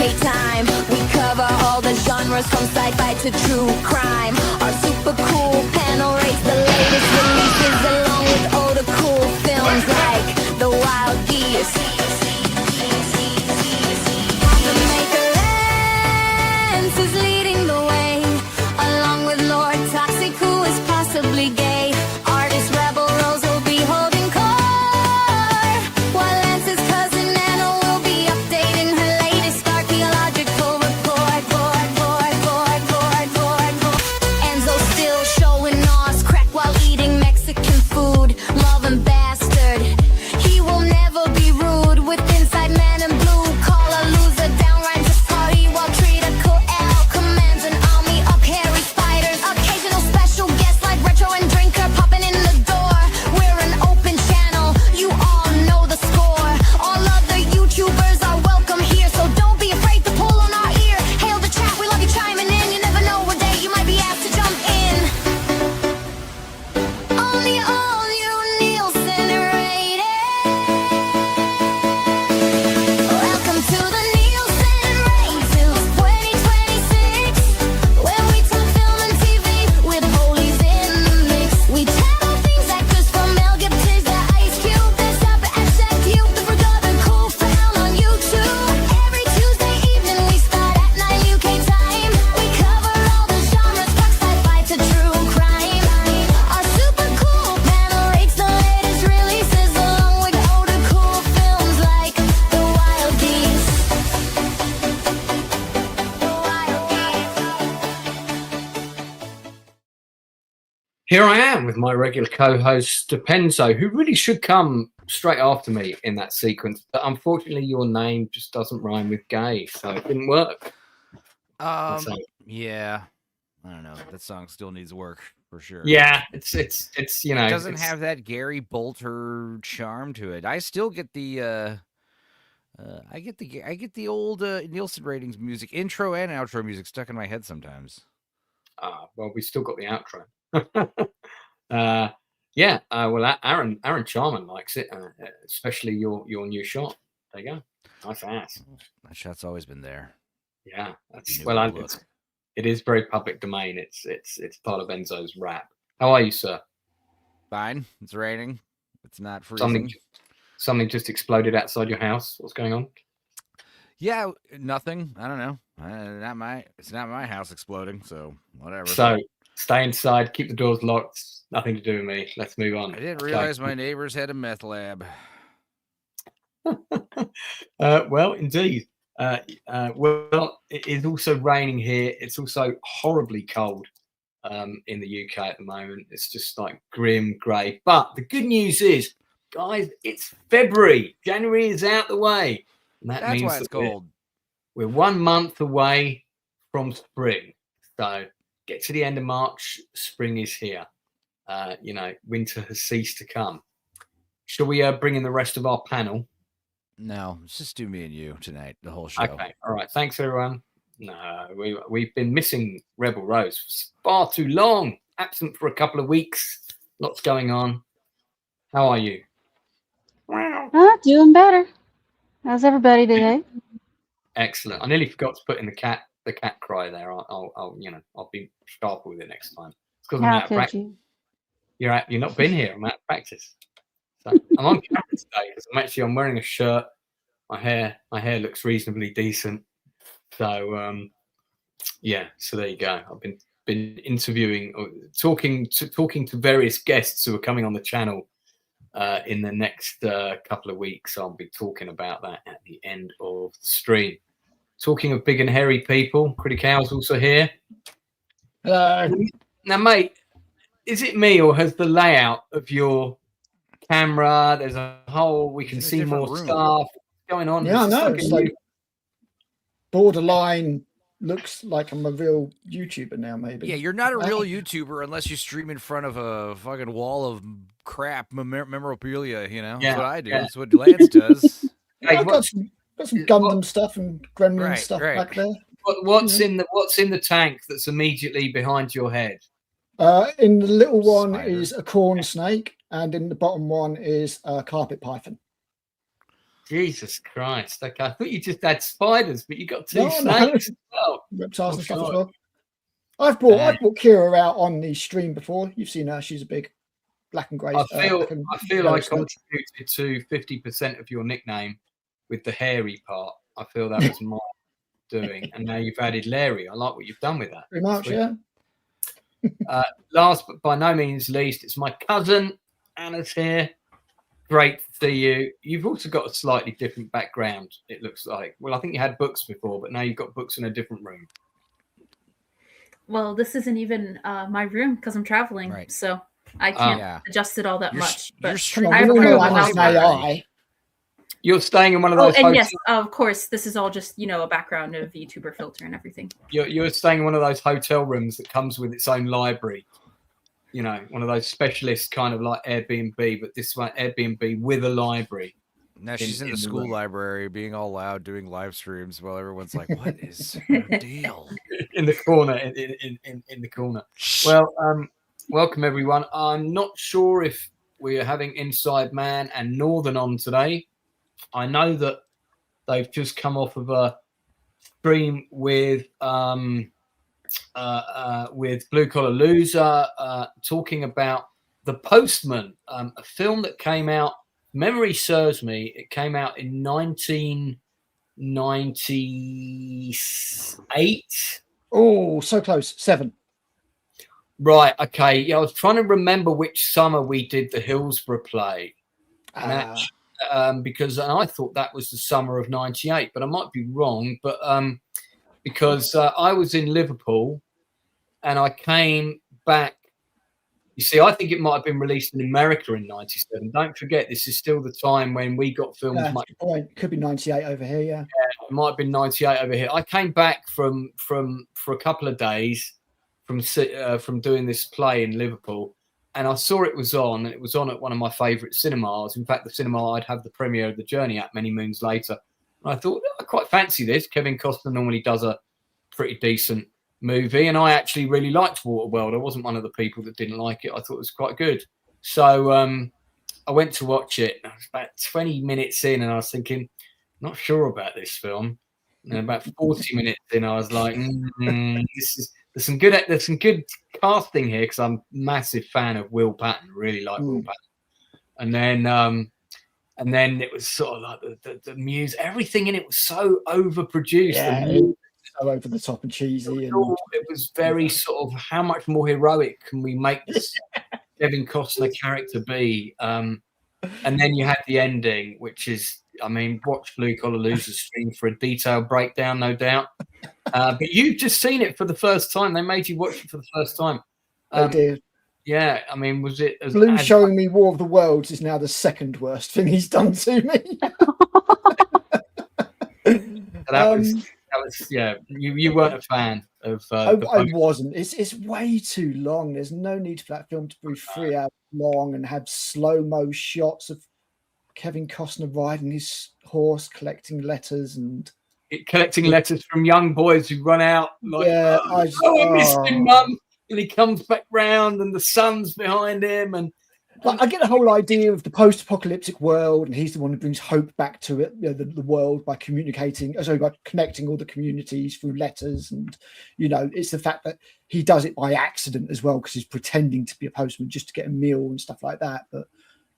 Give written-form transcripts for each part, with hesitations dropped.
UK time. We cover all the genres from sci-fi to true crime. Our super cool panel rates the latest releases along with all the cool films like The Wild Geese. The Maker Lance is leading the way, along with Lord Toxic, who is possibly gay. Artist Rebel Rose will be holding court, while Lance's cousin Anna will be updating her latest archaeological report. Enzo still showing Oz crack while eating Mexican food. Love and bastard, he will never be rude. With Inside Man and Blue, call a loser downright to party while Trita Coel commands an army of hairy spiders. Occasional special guests like Retro and Drinker popping in the door. We're an open channel, you all know the score. All other YouTubers are welcome here, so don't be afraid to pull on our ear. Hail the chat, we love you chiming in. You never know what day you might be asked to jump in. On the all new Nielsen rating. Welcome to the Nielsen Ratings 2026, where we talk film and TV with Polies in the mix. We chat all things actors from Mel Gibson to Ice Cube. There's up at Chef Cube, the Forgotten Cool found on YouTube. Every Tuesday evening we start at 9 UK time. We cover all the genres, from sci-fi to true crime. Our super cool panel rates the latest releases along with older cool films like The Wild Geese. Here I am with my regular co-host Stupenzo, who really should come straight after me in that sequence, but unfortunately your name just doesn't rhyme with gay, so it didn't work. So- Yeah, I don't know. That song still needs work for sure. Yeah, it's you know, It doesn't it's- have that Gary Bolter charm to it. I still get the I get the old Nielsen ratings music, intro and outro music stuck in my head sometimes. well, we still got the outro. Well, Aaron Charman likes it, especially your new shot. There you go, nice ass. That shot's always been there. Yeah, that's You well, know the look. it is very public domain. It's part of Enzo's rap. How are you, sir? Fine. It's raining. It's not freezing. Something just exploded outside your house. What's going on? Yeah, nothing. I don't know. It's not my house exploding, so whatever. So stay inside, keep the doors locked. Nothing to do with me. Let's move on. I didn't Okay. realize my neighbors had a meth lab. Well, indeed. Well, it is also raining here. It's also horribly cold in the UK at the moment. It's just like grim, grey. But the good news is, guys, it's February. January is out the way. And that That's means why it's that cold. we're 1 month away from spring. So get to the end of March, spring is here. Winter has ceased to come. Shall we bring in the rest of our panel? No, it's just do me and you tonight, the whole show. Okay, all right. Thanks, everyone. No, we've been missing Rebel Rose for far too long. Absent for a couple of weeks. Lots going on. How are you? Doing better. How's everybody today? Excellent. I nearly forgot to put in the cat cry there. I'll be sharper with it next time. It's because I'm How out of could practice. you? You're not been here. I'm out of practice. So I'm on camera today because I'm wearing a shirt. My hair looks reasonably decent. So so there you go. I've been interviewing or talking to various guests who are coming on the channel in the next couple of weeks. I'll be talking about that at the end of the stream. Talking of big and hairy people, Critic How's also here. Hello. Now, mate, is it me or has the layout of your camera? There's a whole. We can It's in a see different more room. stuff going on. Yeah, I It's know. like It's a like new- borderline. Looks like I'm a real YouTuber now, maybe. Yeah, you're not a real YouTuber unless you stream in front of a fucking wall of crap memorabilia, you know? Yeah, That's what I do. yeah. That's what Lance does. Yeah, Hey, I've got some Gundam stuff and Gremlin Right, stuff right. back there. what's in the tank that's immediately behind your head? In the little one Spider. is a corn snake, and in the bottom one is a carpet python. Jesus Christ. Okay, I thought you just had spiders, but you got two No, snakes as well. reptiles Oh, and stuff God. as well. I've brought Kira out on the stream before. You've seen her. She's a big black and grey. I feel yellow I snake. contributed to 50% of your nickname with the hairy part. I feel that was my doing, and now you've added Larry. I like what you've done with that. Pretty much, Sweet. yeah. Last but by no means least, it's my cousin Anna's here. Great to see you. You've also got a slightly different background, it looks like. Well, I think you had books before, but now you've got books in a different room. Well, this isn't even my room because I'm traveling, Right. so I can't Yeah. adjust it all that much. You're But streaming I have You a know room I'm without an that. AI. You're staying in one of Oh, those and hotels. yes, of course, this is all just a background of VTuber filter and everything. You're staying in one of those hotel rooms that comes with its own library. You know, one of those specialist kind of like Airbnb, but this one Airbnb with a librry. Now she's in the in the school room. library, being all loud, doing live streams while everyone's like, "What is her deal?" In the corner, in the corner. Well, welcome everyone. I'm not sure if we are having Inside Man and Northern on today. I know that they've just come off of a stream with Blue Collar Loser, talking about The Postman, a film that came out. Memory serves me, it came out in 1998. Oh, so close. 7. Right. Okay. Yeah, I was trying to remember which summer we did the Hillsborough play, and actually, because I thought that was the summer of '98, but I might be wrong. But because I was in Liverpool, and I came back. You see, I think it might have been released in America in '97. Don't forget, this is still the time when we got films. Yeah, much good point. Could be 98 over here, yeah. It might have been '98 over here. I came back for a couple of days from doing this play in Liverpool, and I saw it was on, and it was on at one of my favourite cinemas. In fact, the cinema I'd have the premiere of The Journey at many moons later. And I thought, I quite fancy this. Kevin Costner normally does a pretty decent movie, and I actually really liked Waterworld. I wasn't one of the people that didn't like it. I thought it was quite good. So I went to watch it. I was about 20 minutes in, and I was thinking, not sure about this film. And about 40 minutes in, I was like, there's some good casting here, because I'm a massive fan of Will Patton. Really like Will Patton. And then it was sort of like the music, everything in it was so overproduced. Yeah, and so over the top and cheesy. And it was very sort of, how much more heroic can we make this Kevin Costner character be? And then you had the ending, which is, I mean, watch Blue Collar Losers stream for a detailed breakdown, no doubt. But you've just seen it for the first time. They made you watch it for the first time. they did. Yeah, I mean, was it Blue showing me War of the Worlds is now the second worst thing he's done to me. That was yeah. You weren't a fan of. I wasn't. It's way too long. There's no need for that film to be 3 hours long and have slow-mo shots of Kevin Costner riding his horse, collecting letters from young boys who run out like, yeah, I missed him, Mum. And he comes back round, and the sun's behind him, and Like, I get the whole idea of the post-apocalyptic world, and he's the one who brings hope back to it, you know, the world, by by connecting all the communities through letters, and it's the fact that he does it by accident as well, because he's pretending to be a postman just to get a meal and stuff like that. But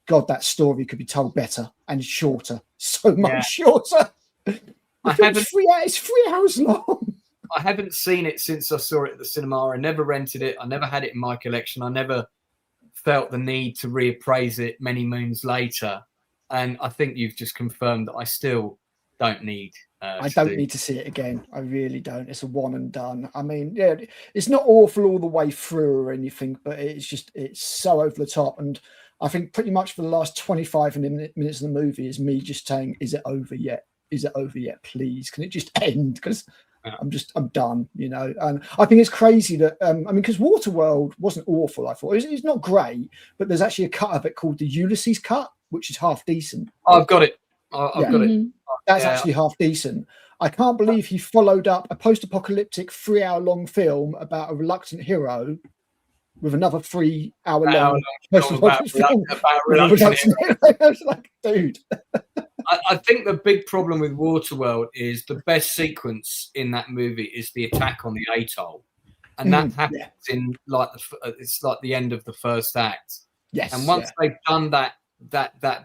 God, that story could be told better and shorter, so much shorter. It's 3 hours long. I haven't seen it since I saw it at the cinema. I never rented it. I never had it in my collection. I never felt the need to reappraise it many moons later. And I think you've just confirmed that I still don't need I don't need to see it again. I really don't. It's a one and done. I mean, yeah, it's not awful all the way through or anything, but it's so over the top. And I think pretty much for the last 25 minutes of the movie is me just saying, is it over yet? Is it over yet? Please, can it just end? Because I'm done, And I think it's crazy that, because Waterworld wasn't awful, I thought. It's not great, but there's actually a cut of it called the Ulysses cut, which is half decent. I've got it. I've got it. That's actually half decent. I can't believe he followed up a post-apocalyptic 3-hour-long film about a reluctant hero with another 3-hour-long post-apocalyptic film. I was like, dude. I think the big problem with Waterworld is the best sequence in that movie is the attack on the atoll, and that happens in like it's like the end of the first act. Yes. And once they've done that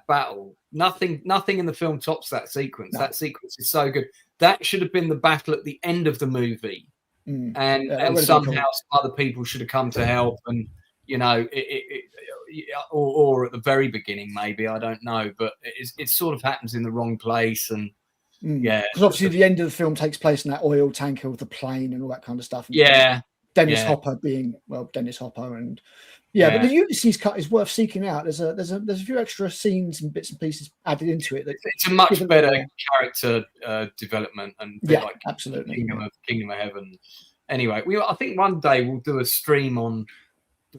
battle, nothing in the film tops that sequence. No. That sequence is so good. That should have been the battle at the end of the movie, and somehow some other people should have come to help, and you know, or at the very beginning, maybe, I don't know, but it sort of happens in the wrong place, and because obviously the end of the film takes place in that oil tanker with the plane and all that kind of stuff. And Dennis Hopper being Dennis Hopper, and but the Ulysses cut is worth seeking out. There's a few extra scenes and bits and pieces added into it. It's a much better character development, and like absolutely Kingdom of Heaven. Anyway, I think one day we'll do a stream on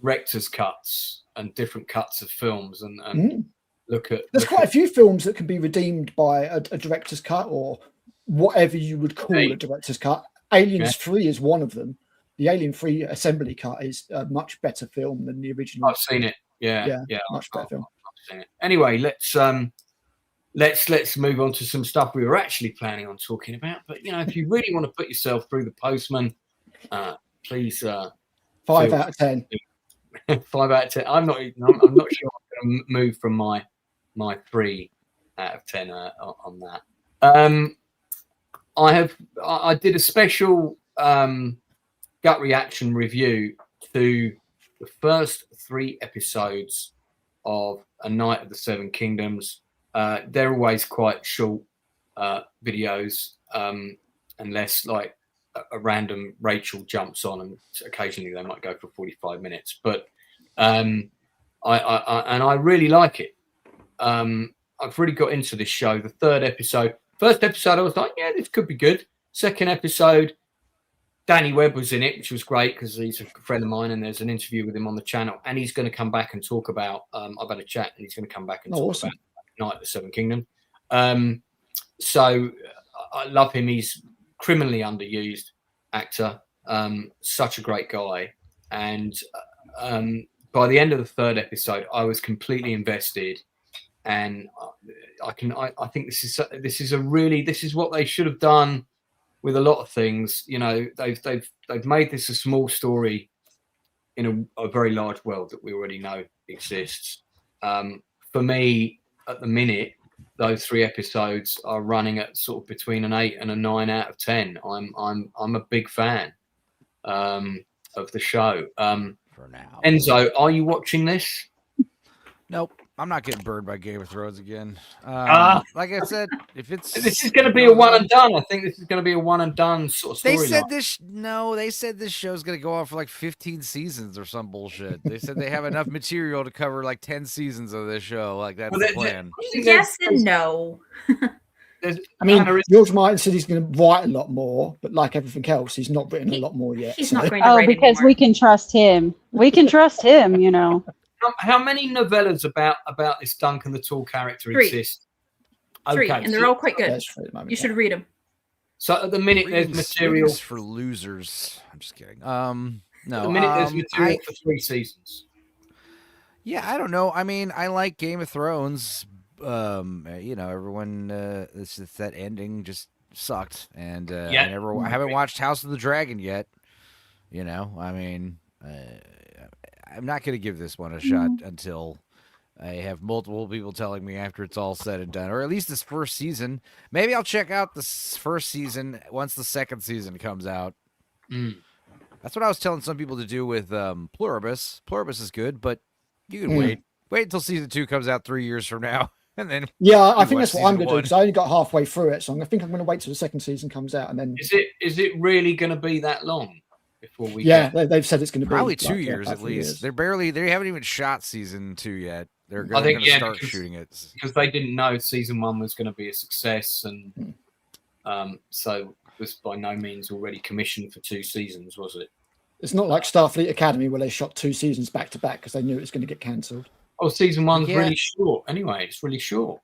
director's cuts and different cuts of films, and look at. There's quite a few films that can be redeemed by a director's cut, or whatever you would call a director's cut. Aliens 3 is one of them. The Alien 3 assembly cut is a much better film than the original. I've seen it. Yeah, much better film. I've seen it. Anyway, let's move on to some stuff we were actually planning on talking about. But you know, if you really want to put yourself through the postman, please. 5 out of 10. 5 out of 10. I'm not sure I'm going to move from my 3 out of 10 on that. I did a special gut reaction review to the first 3 episodes of A Night of the Seven Kingdoms. They're always quite short videos, unless like a random Rachel jumps on, and occasionally they might go for 45 minutes. But I really like it. I've really got into this show. The first episode, I was like, yeah, this could be good. Second episode, Danny Webb was in it, which was great because he's a friend of mine, and there's an interview with him on the channel, and he's going to come back and talk about. I've had a chat, and he's going to come back and talk about Night of the Seven Kingdom. So I love him. He's criminally underused actor, such a great guy, and by the end of the 3rd episode, I was completely invested, and I think this is what they should have done with a lot of things. You know, they've made this a small story in a very large world that we already know exists. For me, at the minute, those 3 episodes are running at sort of between an 8 and a 9 out of 10. I'm a big fan of the show. For now, Enzo, are you watching this? Nope. I'm not getting burned by Game of Thrones again. Like I said, if it's this is going to be a one and done. I think this is going to be a one and done sort of story. They said they said this show's going to go on for like 15 seasons or some bullshit. They said they have enough material to cover like 10 seasons of this show. Like that's the plan. Yes and no. I mean, George Martin said he's going to write a lot more, but like everything else, he's not written a lot more yet. He's not going to write because anymore. we can trust him. We can trust him, you know. How many novellas about this Duncan the Tall character 3. exist? 3, Okay, and they're all quite good. Yeah, You should read them. So at the minute there's material for losers. I'm just kidding. No. At the minute there's material for 3 seasons. Yeah, I don't know. I mean, I like Game of Thrones. You know, everyone. It's that ending just sucked, and I haven't watched House of the Dragon yet. You know, I mean, I'm not going to give this one a shot until I have multiple people telling me after it's all said and done, or at least this first season. Maybe I'll check out this first season once the second season comes out. That's what I was telling some people to do with Pluribus. Pluribus is good, but you can wait until season 2 comes out 3 years from now, and then I think that's what I'm going to do, because I only got halfway through it, so I think I'm going to wait till the second season comes out, and then is it really going to be that long before we? They've said it's going to be probably 2 years at least. They haven't even shot season 2 yet. They're going to start shooting it because they didn't know season 1 was going to be a success, and so it was by no means already commissioned for 2 seasons, was it? It's not like Starfleet Academy where they shot 2 seasons back to back because they knew it was going to get cancelled. Oh, season 1's really short. Anyway, it's really short.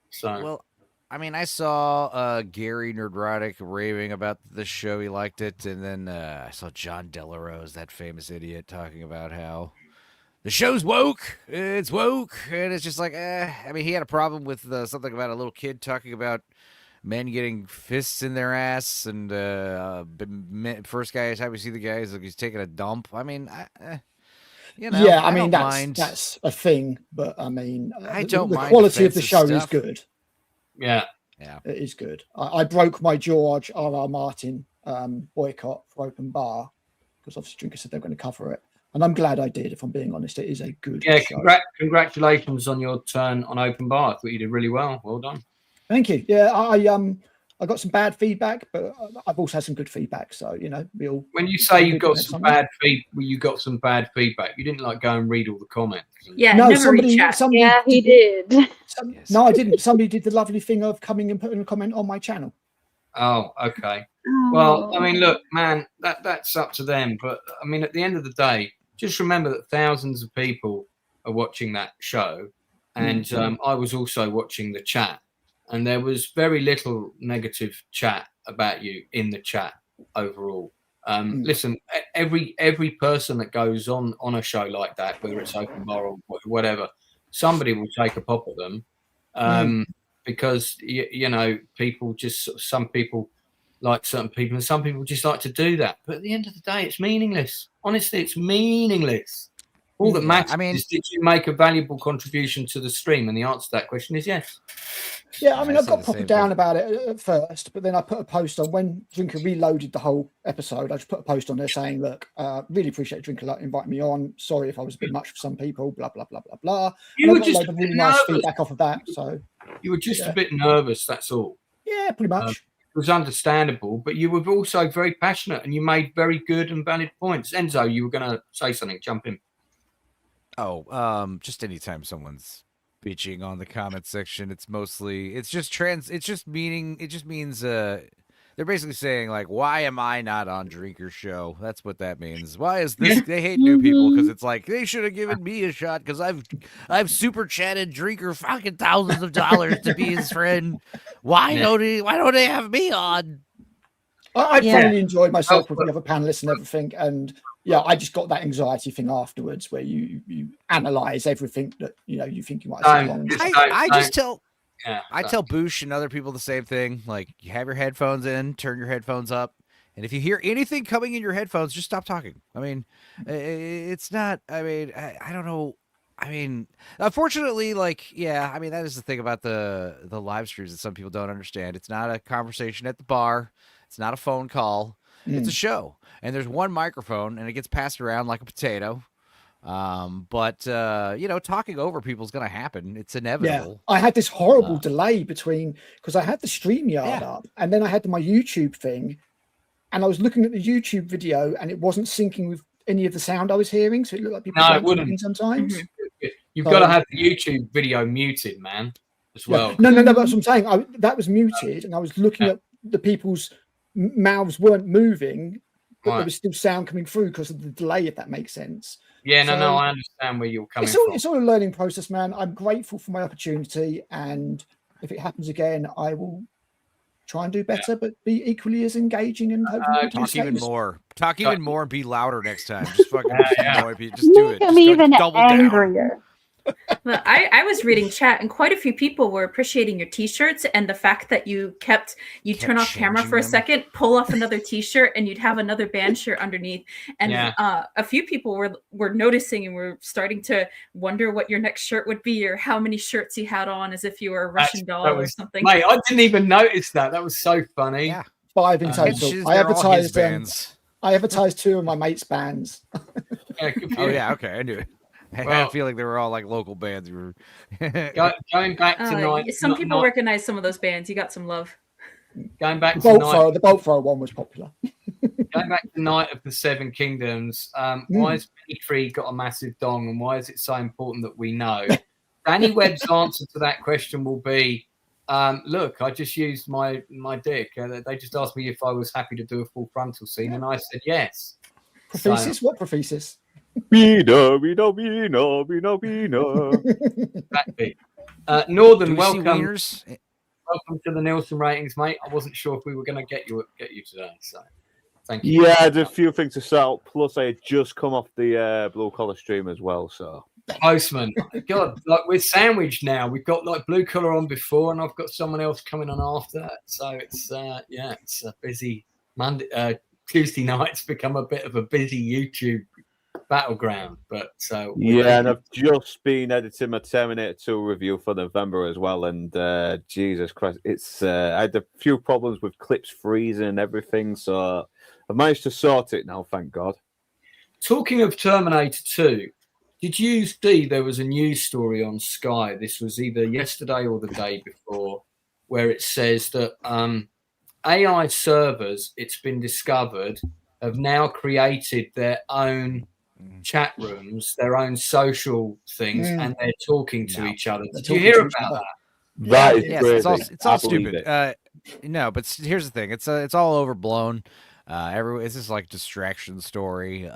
So well, I mean, I saw Gary Nerdrotic raving about the show. He liked it, and then I saw John Delarose, that famous idiot, talking about how the show's woke. It's woke, and it's just like, I mean, he had a problem with something about a little kid talking about men getting fists in their ass, and first guy time we see the guy is like he's taking a dump. I mean, yeah, I mean don't mind. that's a thing, but I mean, I don't the mind quality of the offensive show is stuff. good. Yeah. It is good. I broke my George R.R. Martin boycott for Open Bar because obviously Drinker said they're going to cover it, and I'm glad I did. If I'm being honest, it is a good show. Congratulations on your turn on Open Bar. I thought you did really well. Well done. Thank you. Yeah, I got some bad feedback, but I've also had some good feedback. So when you say you got some bad feedback, you didn't like go and read all the comments. Yeah, no, never read somebody, chat. somebody Yeah, he did. No, I didn't. Somebody did the lovely thing of coming and putting a comment on my channel. Oh, okay. Well, I mean, look, man, that's up to them. But I mean, at the end of the day, just remember that thousands of people are watching that show, and I was also watching the chat, and there was very little negative chat about you in the chat overall. Listen, every person that goes on a show like that, whether it's Open Bar or whatever, somebody will take a pop at them because people just, some people like certain people and some people just like to do that. But at the end of the day, it's meaningless. Honestly, it's meaningless. All that matters is, did you make a valuable contribution to the stream? And the answer to that question is yes. Yeah, I mean, I got proper down about it at first, but then I put a post on when Drinker reloaded the whole episode. I just put a post on there saying, look, really appreciate Drinker inviting me on. Sorry if I was a bit much for some people, blah, blah, blah, blah, blah. You were got just a really nice feedback off of that. So you were just a bit nervous, that's all. Yeah, pretty much. It was understandable, but you were also very passionate and you made very good and valid points. Enzo, you were going to say something. Jump in. Oh, just anytime someone's bitching on the comment section, it just means they're basically saying like, why am I not on Drinker's show? That's what that means. Why is this? They hate new people because it's like they should have given me a shot because I've super chatted Drinker fucking thousands of dollars to be his friend. Why don't they have me on? I thoroughly enjoyed myself with the other panelists and everything, and I just got that anxiety thing afterwards where you analyze everything that you think you might have said wrong. I tell Boosh and other people the same thing. Like, you have your headphones in, turn your headphones up, and if you hear anything coming in your headphones, just stop talking. I mean, it's not. I mean, I don't know. I mean, unfortunately, I mean, that is the thing about the live streams that some people don't understand. It's not a conversation at the bar. It's not a phone call. It's a show, and there's one microphone, and it gets passed around like a potato. But talking over people is going to happen. It's inevitable. I had this horrible delay between, because I had the StreamYard up and then I had my YouTube thing, and I was looking at the YouTube video and it wasn't syncing with any of the sound I was hearing. So it looked like people were talking sometimes. You've got to have the YouTube video muted, man, as well. No, that's what I'm saying. That was muted, and I was looking at the people's mouths weren't moving, but there was still sound coming through because of the delay, if that makes sense. Yeah, no, I understand where you're coming from. It's all a learning process, man. I'm grateful for my opportunity, and if it happens again, I will try and do better, but be equally as engaging and hopefully talk even more and be louder next time. Just fucking annoy people. Just do it. Make them even angrier. Well, I was reading chat, and quite a few people were appreciating your t-shirts and the fact that you turn off camera for a second, pull off another t-shirt, and you'd have another band shirt underneath. And a few people were noticing and were starting to wonder what your next shirt would be or how many shirts you had on, as if you were a Russian doll or something. Mate, I didn't even notice that. That was so funny. Yeah. 5 in total. I advertised 2 of my mates' bands. Okay, I knew it. I had a feeling they were all like local bands. Going back to some people recognize some of those bands. You got some love. Going back the Bolt Thrower one was popular. Going back to Night of the Seven Kingdoms, why has P3 got a massive dong, and why is it so important that we know? Danny Webb's answer to that question will be, look, I just used my dick. They just asked me if I was happy to do a full frontal scene, and I said yes. Prophesis? What prophesis? Exactly. Northern, welcome. Welcome to the Nielsen ratings, mate. I wasn't sure if we were going to get you today, so Thank you. Yeah, there's a few things to sell. Plus, I had just come off the blue collar stream as well. So Postman, God, like we're sandwiched now. We've got like blue collar on before, and I've got someone else coming on after that. So it's it's a busy Monday. Tuesday nights become a bit of a busy YouTube battleground. But yeah, and I've just been editing my Terminator 2 review for November as well. And Jesus Christ, it's I had a few problems with clips freezing and everything, so I've managed to sort it now, thank God. Talking of Terminator 2. Did you see there was a news story on Sky? This was either yesterday or the day before, where it says that AI servers, it's been discovered, have now created their own chat rooms, their own social things, and they're talking to each other. Did you hear about that? That is yes, crazy. it's all stupid. No, but here's the thing: it's all overblown. It's just like distraction story.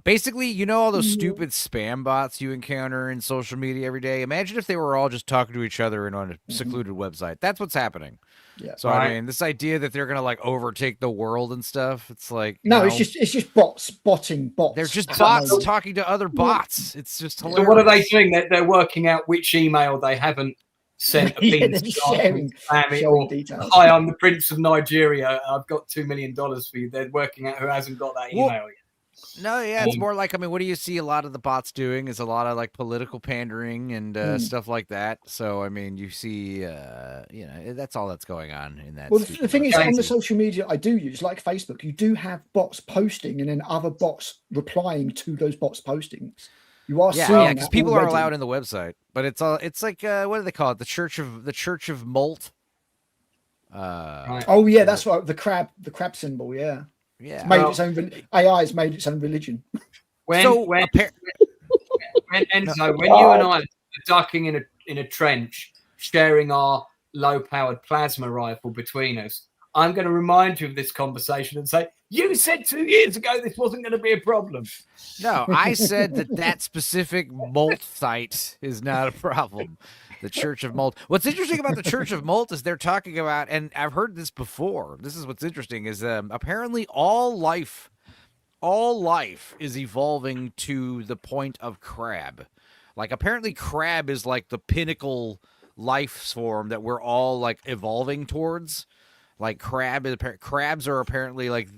Basically, you know all those stupid spam bots you encounter in social media every day. Imagine if they were all just talking to each other and on a secluded website. That's what's happening. Yeah. So I mean, this idea that they're gonna like overtake the world and stuff, it's like it's just botting bots. They're just bots talking to other bots. It's just hilarious. So what are they doing? They're working out which email they haven't sent a penis sharing details. Hi, I'm the Prince of Nigeria. I've got $2 million for you. They're working out who hasn't got that email yet. No, yeah, it's more like, I mean, what do you see a lot of the bots doing is a lot of like political pandering and stuff like that. So, I mean, you see, that's all that's going on in that. Well, the thing is, on the social media I do use, like Facebook, you do have bots posting and then other bots replying to those bots postings. You are seeing because people are allowed in the website, but it's like what do they call it? The Church of Molt. Oh yeah, that's right. The crab symbol. Yeah. Yeah. It's made its own. AI has made its own religion. When you and I are ducking in a trench, sharing our low-powered plasma rifle between us, I'm going to remind you of this conversation and say, you said 2 years ago this wasn't going to be a problem. No, I said that specific Molt site is not a problem. The Church of Molt. What's interesting about the Church of Molt is they're talking about, and I've heard this before. This is what's interesting is apparently all life is evolving to the point of crab. Like apparently crab is like the pinnacle life form that we're all like evolving towards. Like crabs are apparently like,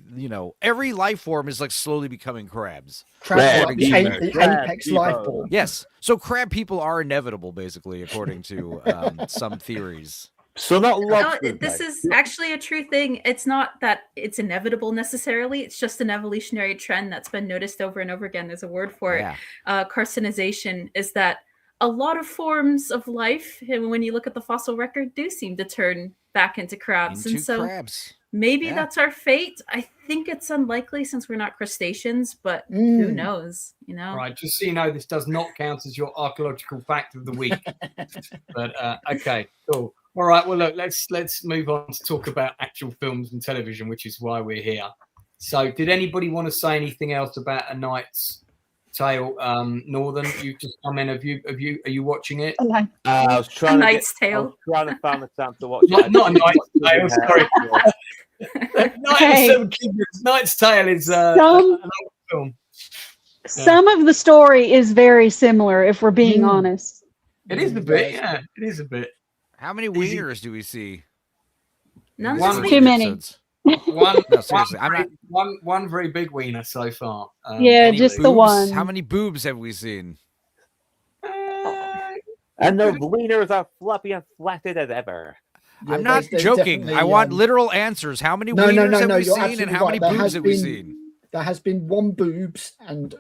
every life form is like slowly becoming crabs. Crab, the apex life form. Yes. So crab people are inevitable, basically, according to some theories. So this is actually a true thing. It's not that it's inevitable necessarily. It's just an evolutionary trend that's been noticed over and over again. There's a word for it. Carcinization is that a lot of forms of life, when you look at the fossil record, do seem to turn back into crabs. Maybe that's our fate. I think it's unlikely since we're not crustaceans, but who knows? Right, just so you know, this does not count as your archaeological fact of the week. But okay, cool. All right, well look, let's move on to talk about actual films and television, which is why we're here. So, did anybody want to say anything else about A Knight's Tale? Northern, you just come in. Are you watching it? I was trying A Knight's Tale. I was trying to find the time to watch it. Not A Knight's Tale. Sorry. Knight's Tale is another film. Some of the story is very similar, if we're being honest. It is a bit. Yeah, it is a bit. How many wieners do we see? None. Too many. One very big wiener so far. Just the one. How many boobs have we seen? And the wieners are floppy and flaccid as ever. Yeah, I'm not joking. I want literal answers. How many wieners have we seen, and how many boobs have we seen? There has been one boobs and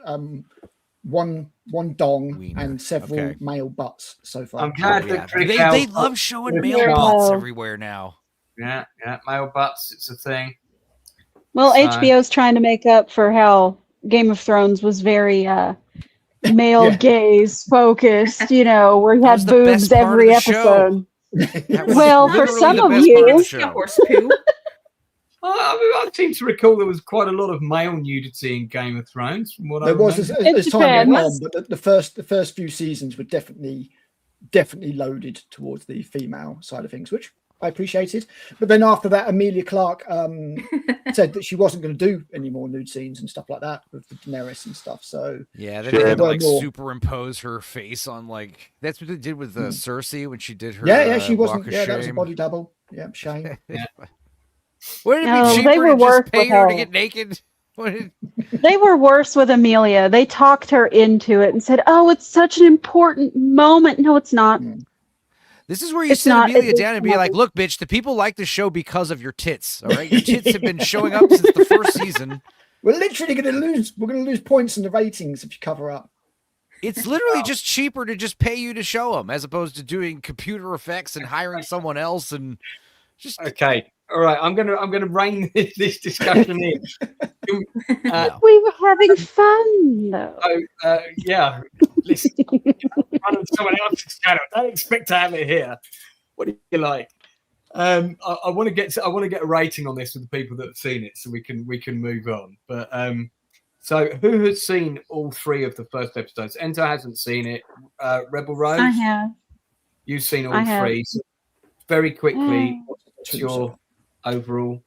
one dong wiener. And several male butts so far. I'm glad that they love showing male butts everywhere now. Yeah, male butts, it's a thing. Well, HBO's trying to make up for how Game of Thrones was very male gaze focused, where you had boobs every episode. Well, for some of you. I seem to recall there was quite a lot of male nudity in Game of Thrones. From what there was as time went on, but the first few seasons were definitely loaded towards the female side of things, which I appreciated. But then after that, Emilia Clarke said that she wasn't going to do any more nude scenes and stuff like that with the Daenerys and stuff. So yeah, they had to like superimpose her face on like that's what they did with Cersei when she did her. Yeah, she wasn't. Walk of Yeah, Shame. that was a body double. Yeah, shame. Wouldn't it be cheaper to just pay her to get naked? They were worse with Emilia. They talked her into it and said, "Oh, it's such an important moment." No, it's not. This is where you sit Emilia down and be like, "Look, bitch, the people like the show because of your tits. All right, your tits have been showing up since the first season. We're literally going to lose. We're going to lose points in the ratings if you cover up. It's literally just cheaper to just pay you to show them as opposed to doing computer effects and hiring someone else and just okay." All right, I'm gonna rein this discussion in. We were having fun, though. Yeah, listen, running someone else's channel. Don't expect to have it here. What do you like? I want to get a rating on this for the people that have seen it, so we can move on. But so who has seen all 3 of the first episodes? Ento hasn't seen it. Rebel Rose, I have. You've seen all 3. So very quickly, what's your overall?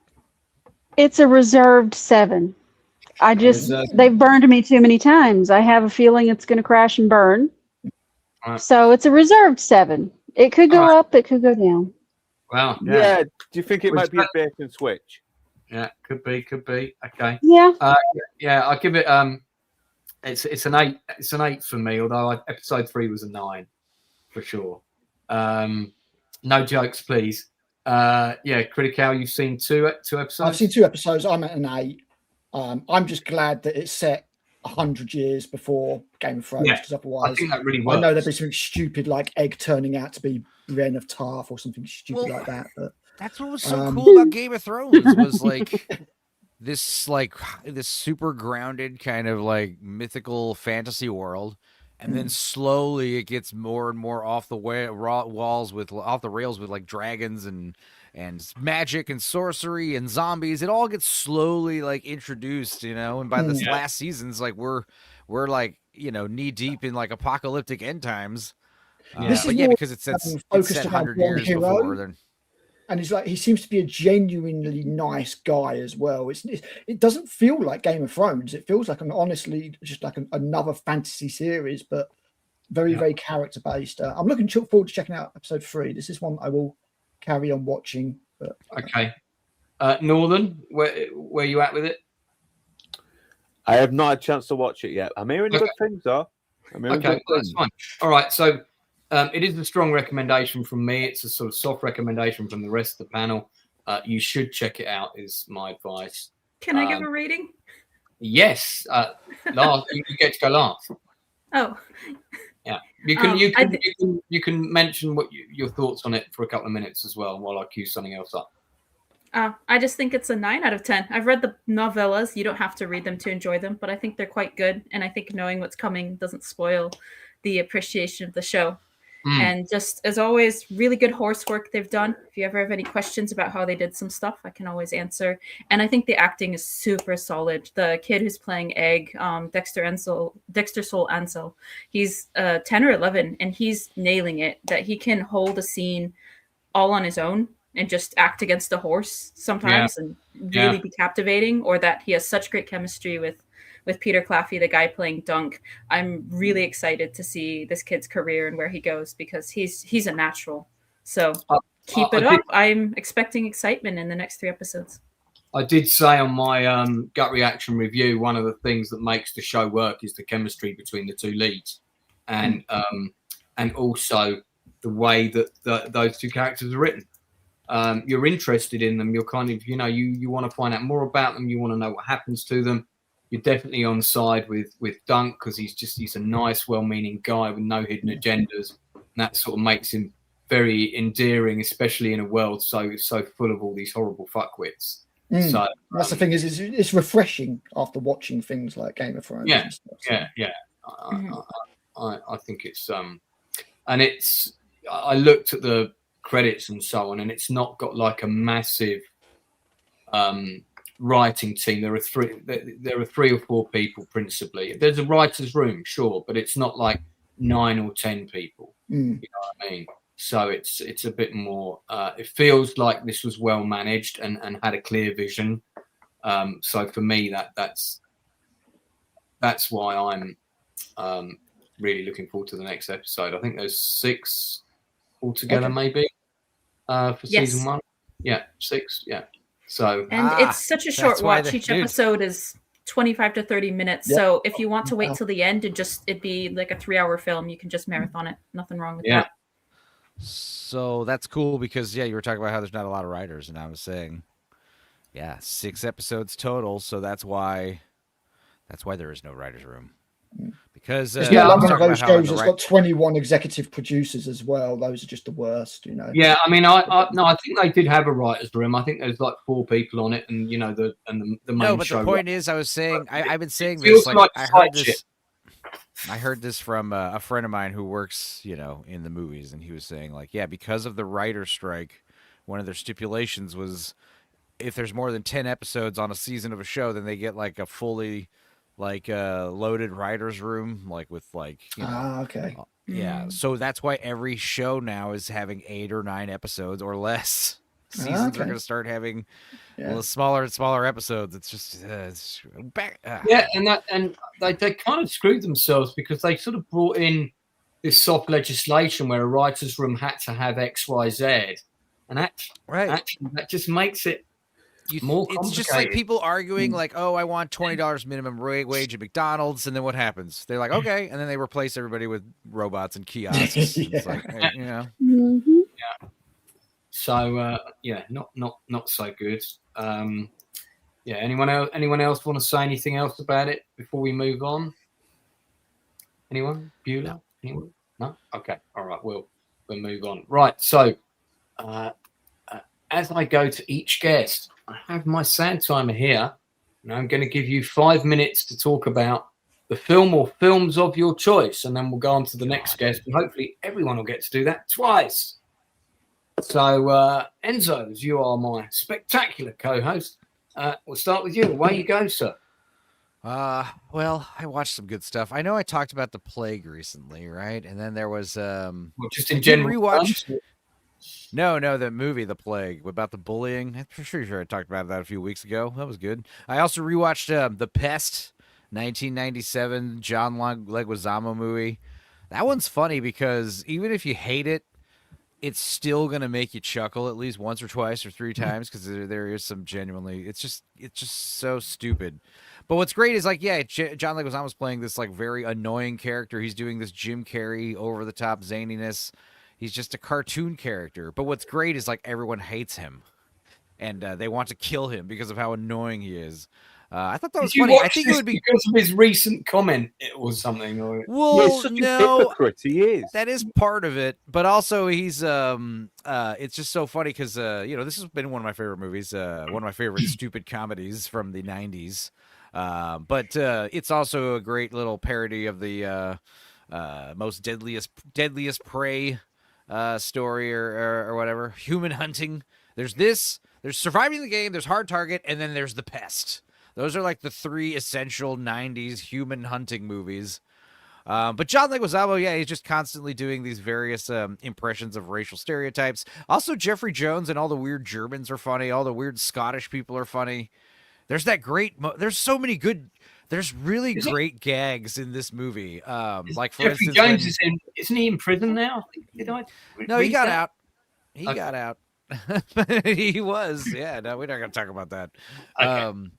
It's a reserved 7. They've burned me too many times. I have a feeling it's going to crash and burn. Right. So it's a reserved 7. It could go up, it could go down. Wow. Yeah. Do you think it might be a bait and switch? Yeah, could be. Okay. Yeah. Yeah, I'll give it. It's an 8. It's an 8 for me. Although episode 3 was a 9 for sure. No jokes, please. Yeah, Critical, you've seen 2 episodes? I've seen 2 episodes. I'm at an 8. I'm just glad that it's set 100 years before Game of Thrones, because otherwise I think that really works. I know there'd be something stupid like Egg turning out to be Brienne of Tarth or something stupid like that. But that's what was so cool about Game of Thrones was like this super grounded kind of like mythical fantasy world. And then slowly it gets more and more off the off the rails with like dragons and magic and sorcery and zombies. It all gets slowly like introduced, And by this last season's like we're like knee deep in like apocalyptic end times. Because it's set 100 years before. Then. And he seems to be a genuinely nice guy as well. It doesn't feel like Game of Thrones. It feels like honestly just like another fantasy series, but very, very character based. I'm looking forward to checking out episode 3. This is one I will carry on watching. But, okay. Northern, where you at with it? I have not had a chance to watch it yet. I'm hearing good things, though. That's fine. All right, so it is a strong recommendation from me. It's a sort of soft recommendation from the rest of the panel. You should check it out, is my advice. Can I give a rating? Yes. Last, you get to go last. Oh. Yeah. You can mention what your thoughts on it for a couple of minutes as well while I cue something else up. I just think it's a 9 out of 10. I've read the novellas. You don't have to read them to enjoy them, but I think they're quite good. And I think knowing what's coming doesn't spoil the appreciation of the show. And just as always, really good horse work they've done. If you ever have any questions about how they did some stuff, I can always answer. And I think the acting is super solid. The kid who's playing Egg, Dexter Soul Ansel, he's 10 or 11, and he's nailing it. That he can hold a scene all on his own and just act against a horse sometimes and really be captivating, or that he has such great chemistry with Peter Claffey, the guy playing Dunk. I'm really excited to see this kid's career and where he goes, because he's a natural. So keep it up. I'm expecting excitement in the next 3 episodes. I did say on my gut reaction review, one of the things that makes the show work is the chemistry between the 2 leads, and also the way that those 2 characters are written. You're interested in them. You're kind of, you want to find out more about them. You want to know what happens to them. You're definitely on side with Dunk, because he's a nice, well-meaning guy with no hidden agendas. And that sort of makes him very endearing, especially in a world so full of all these horrible fuckwits. So that's the thing is it's refreshing after watching things like Game of Thrones. Yeah, and stuff, so. yeah. I think it's and it's. I looked at the credits and so on, and it's not got like a massive writing team. There are 3 or 4 people principally. There's a writer's room, sure, but it's not like 9 or 10 people. You know what I mean? So it's a bit more. It feels like this was well managed and had a clear vision. So for me, that's why I'm really looking forward to the next episode. I think there's 6 altogether, maybe for season 1. Yeah, 6. Yeah. So it's such a short watch. Each episode is 25 to 30 minutes. Yep. So if you want to wait till the end and it'd be like a 3-hour film, you can just marathon it. Nothing wrong with that. So that's cool because you were talking about how there's not a lot of writers, and I was saying, 6 episodes total. So that's why there is no writer's room. Because it's not like one of those shows that's got 21 executive producers as well. Those are just the worst, you know. Yeah, I mean, I think they did have a writer's room. I think there's like 4 people on it, and the main show. No, but the point is, I was saying, I've been saying this. Like I heard this from a friend of mine who works, in the movies, and he was saying, like, because of the writer's strike, one of their stipulations was if there's more than 10 episodes on a season of a show, then they get like a fully loaded writer's room, like with okay. Yeah, so that's why every show now is having 8 or 9 episodes or less. Seasons are going to start having smaller and smaller episodes. It's just back. And they kind of screwed themselves because they sort of brought in this soft legislation where a writer's room had to have X, Y, Z, and actually that just makes it more complicated. It's just like people arguing like, oh, I want $20 minimum wage at McDonald's, and then what happens? They're like, okay, and then they replace everybody with robots and kiosks. It's like, So not so good. Anyone else want to say anything else about it before we move on? Anyone? Bueller? No. Anyone? No? Okay. All right. We'll move on. Right. So as I go to each guest, I have my sound timer here, and I'm going to give you 5 minutes to talk about the film or films of your choice, and then we'll go on to the next guest, and hopefully everyone will get to do that twice. So, Enzo, as you are my spectacular co-host, we'll start with you. Away you go, sir. Well, I watched some good stuff. I know I talked about The Plague recently, right? And then there was just in general rewatch. No, the movie The Plague about the bullying. I'm pretty sure I talked about that a few weeks ago. That was good. I also rewatched The Pest, 1997 John Leguizamo movie. That one's funny because even if you hate it, it's still gonna make you chuckle at least once or twice or 3 times because there is some genuinely. It's just so stupid. But what's great is John Leguizamo's playing this like very annoying character. He's doing this Jim Carrey over the top zaniness. He's just a cartoon character. But what's great is like everyone hates him, and they want to kill him because of how annoying he is. I thought that was funny. I think it would be because of his recent comment or something. Well, he's such a hypocrite. He is. That is part of it, but also he's. It's just so funny because this has been one of my favorite movies. One of my favorite stupid comedies from the '90s. But it's also a great little parody of the most deadliest prey story or whatever. Human hunting. There's surviving the game. There's Hard Target, and then there's The Pest. Those are like the 3 essential 90s human hunting movies. But John Leguizamo, he's just constantly doing these various impressions of racial stereotypes. Also, Jeffrey Jones and all the weird Germans are funny. All the weird Scottish people are funny. There's that great... there's so many good... There's really great gags in this movie. Like, for Jeffrey instance... Jones isn't he in prison now? No, he got out. He got out. He was. Yeah, no, we're not going to talk about that. Okay.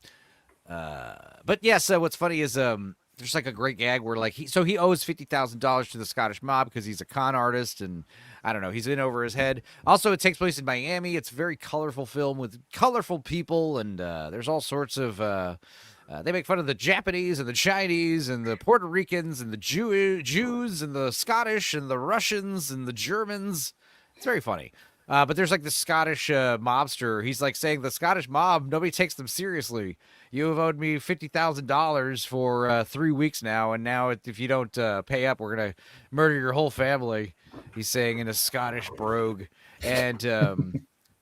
But so what's funny is there's like a great gag where like he owes $50,000 to the Scottish mob because he's a con artist and I don't know, he's in over his head. Also, it takes place in Miami. It's a very colorful film with colorful people and there's all sorts of they make fun of the Japanese and the Chinese and the Puerto Ricans and the Jews and the Scottish and the Russians and the Germans. It's very funny. But there's like the Scottish mobster. He's like saying the Scottish mob, nobody takes them seriously. You have owed me $50,000 for 3 weeks now, and now if you don't pay up, we're gonna murder your whole family. He's saying in a Scottish brogue. And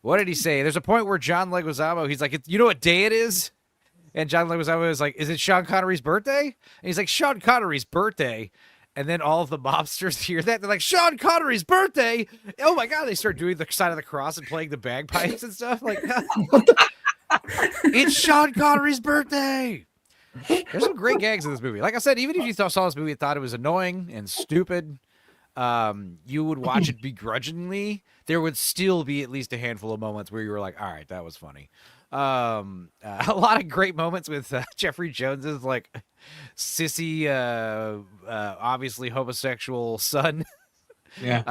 what did he say? There's a point where John Leguizamo, he's like, you know what day it is? And John Leguizamo is like, is it Sean Connery's birthday? And he's like, Sean Connery's birthday? And then all of the mobsters hear that. They're like, Sean Connery's birthday. Oh my God. They start doing the sign of the cross and playing the bagpipes and stuff. Like, it's Sean Connery's birthday. There's some great gags in this movie. Like I said, even if you saw this movie and thought it was annoying and stupid, you would watch it begrudgingly. There would still be at least a handful of moments where you were like, all right, that was funny. A lot of great moments with Jeffrey Jones's like sissy, obviously homosexual son. Yeah.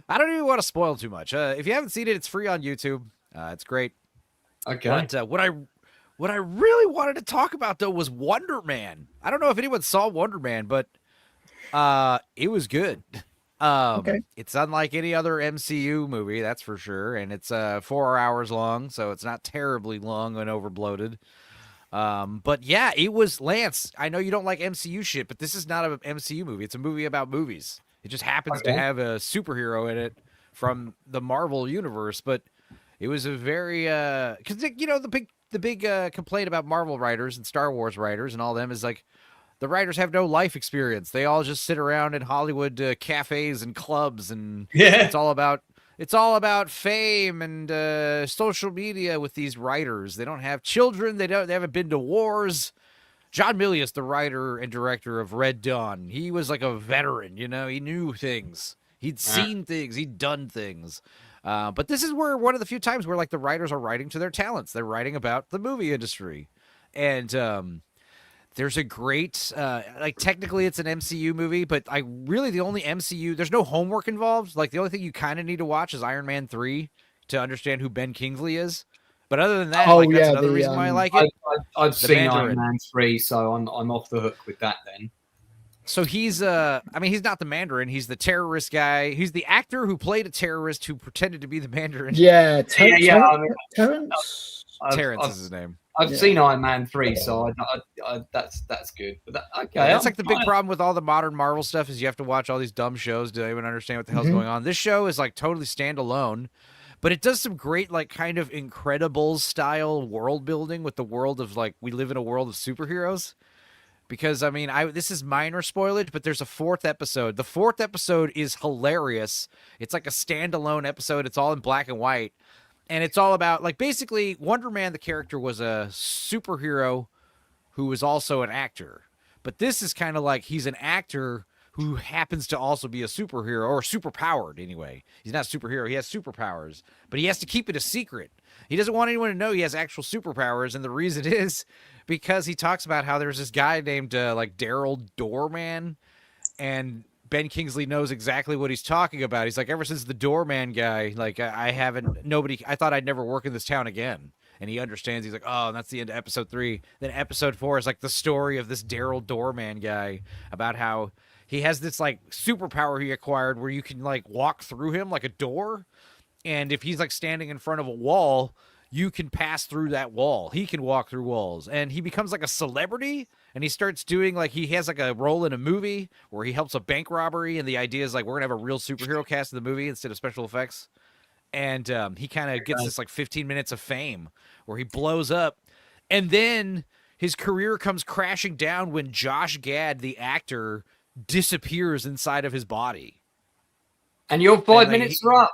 I don't even want to spoil too much. If you haven't seen it, it's free on YouTube. It's great. Okay. But what I really wanted to talk about though was Wonder Man. I don't know if anyone saw Wonder Man, but it was good. Okay. It's unlike any other MCU movie, that's for sure, and it's 4 hours long, so it's not terribly long and overbloated. But yeah, it was Lance. I know you don't like MCU shit, but this is not an MCU movie. It's a movie about movies. It just happens to have a superhero in it from the Marvel universe, but it was a very because you know the big complaint about Marvel writers and Star Wars writers and all them is like the writers have no life experience. They all just sit around in Hollywood cafes and clubs, and it's all about fame and social media with these writers. They don't have children. They haven't been to wars. John Milius, the writer and director of Red Dawn, he was like a veteran. You know, he knew things. He'd seen things. He'd done things. But this is where one of the few times where like the writers are writing to their talents. They're writing about the movie industry, and there's a great, like technically it's an MCU movie, but the only MCU, there's no homework involved. Like the only thing you kind of need to watch is Iron Man 3 to understand who Ben Kingsley is. But other than that, that's another reason why I like it. I've seen Iron Man 3, so I'm off the hook with that then. So he's, he's not the Mandarin. He's the terrorist guy. He's the actor who played a terrorist who pretended to be the Mandarin. Yeah, Terrence is his name. I've seen Iron Man 3, so that's good. But okay, that's like the big problem with all the modern Marvel stuff is you have to watch all these dumb shows to even understand what the hell's going on. This show is like totally standalone, but it does some great like kind of Incredibles style world building with the world of like we live in a world of superheroes. Because this is minor spoilage, but there's a 4th episode. The 4th episode is hilarious. It's like a standalone episode. It's all in black and white. And it's all about, like, basically, Wonder Man, the character, was a superhero who was also an actor. But this is kind of like he's an actor who happens to also be a superhero, or superpowered, anyway. He's not a superhero. He has superpowers. But he has to keep it a secret. He doesn't want anyone to know he has actual superpowers, and the reason is because he talks about how there's this guy named, Daryl Doorman, and Ben Kingsley knows exactly what he's talking about. He's like, ever since the doorman guy, like I thought I'd never work in this town again. And he understands. He's like, oh, and that's the end of episode 3. Then episode 4 is like the story of this Daryl Doorman guy about how he has this like superpower he acquired where you can like walk through him like a door. And if he's like standing in front of a wall, you can pass through that wall. He can walk through walls, and he becomes like a celebrity, and he starts doing like, he has like a role in a movie where he helps a bank robbery. And the idea is like, we're gonna have a real superhero cast in the movie instead of special effects. And he kind of gets this like 15 minutes of fame where he blows up, and then his career comes crashing down when Josh Gad, the actor, disappears inside of his body. And your 5 minutes are up.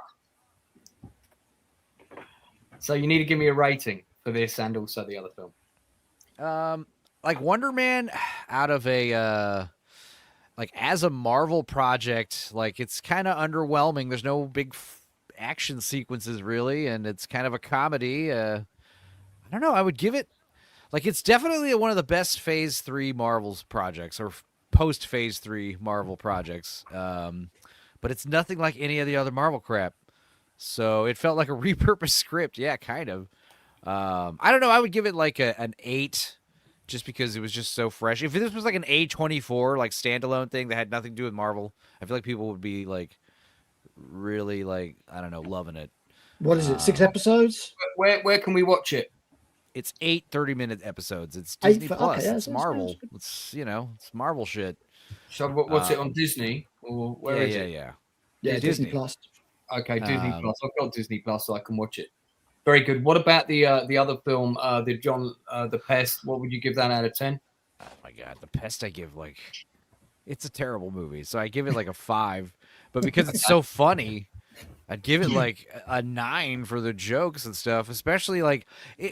So you need to give me a rating for this and also the other film. Like Wonder Man, out of a as a Marvel project, like it's kind of underwhelming. There's no big action sequences really, and it's kind of a comedy. I don't know. I would give it like it's definitely one of the best Phase 3 Marvel's projects or post Phase 3 Marvel projects. But it's nothing like any of the other Marvel crap. So it felt like a repurposed script. Yeah, kind of. I don't know. I would give it like an 8 just because it was just so fresh. If this was like an A24 like standalone thing that had nothing to do with Marvel, I feel like people would be like really like, I don't know, loving it. What is it? 6 episodes? Where can we watch it? It's 8 30-minute episodes. It's Disney Plus. Okay, yeah, it's Marvel. It's it's Marvel shit. So what's it on Disney? Or where is it? Yeah, Disney Plus. Okay, Disney Plus. I've got Disney Plus, so I can watch it. Very good. What about the other film, the Pest? What would you give that out of 10? Oh my God, The Pest I give like It's a terrible movie. So I give it like a 5. But because it's so funny, I'd give it like a 9 for the jokes and stuff. Especially like,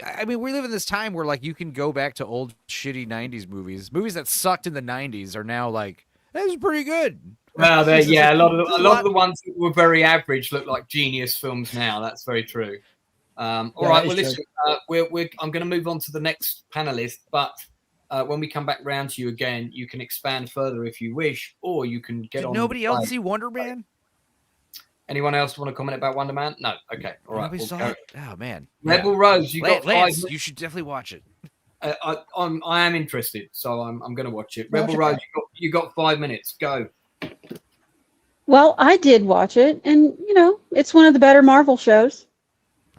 I mean, we live in this time where like you can go back to old shitty 90s movies. Movies that sucked in the 90s are now like, that was pretty good. Well, a lot of the ones that were very average look like genius films now. That's very true. All right. Well, listen, I'm going to move on to the next panelist, but when we come back round to you again, you can expand further if you wish, or you can get on. Nobody else see Wonder Man? Anyone else want to comment about Wonder Man? No. Okay. All right. We'll go. Oh man. Rebel Rose. You got Lance, you should definitely watch it. I am interested, so I'm going to watch it. Rebel Rose. You got 5 minutes. Go. Well, I did watch it, and it's one of the better Marvel shows.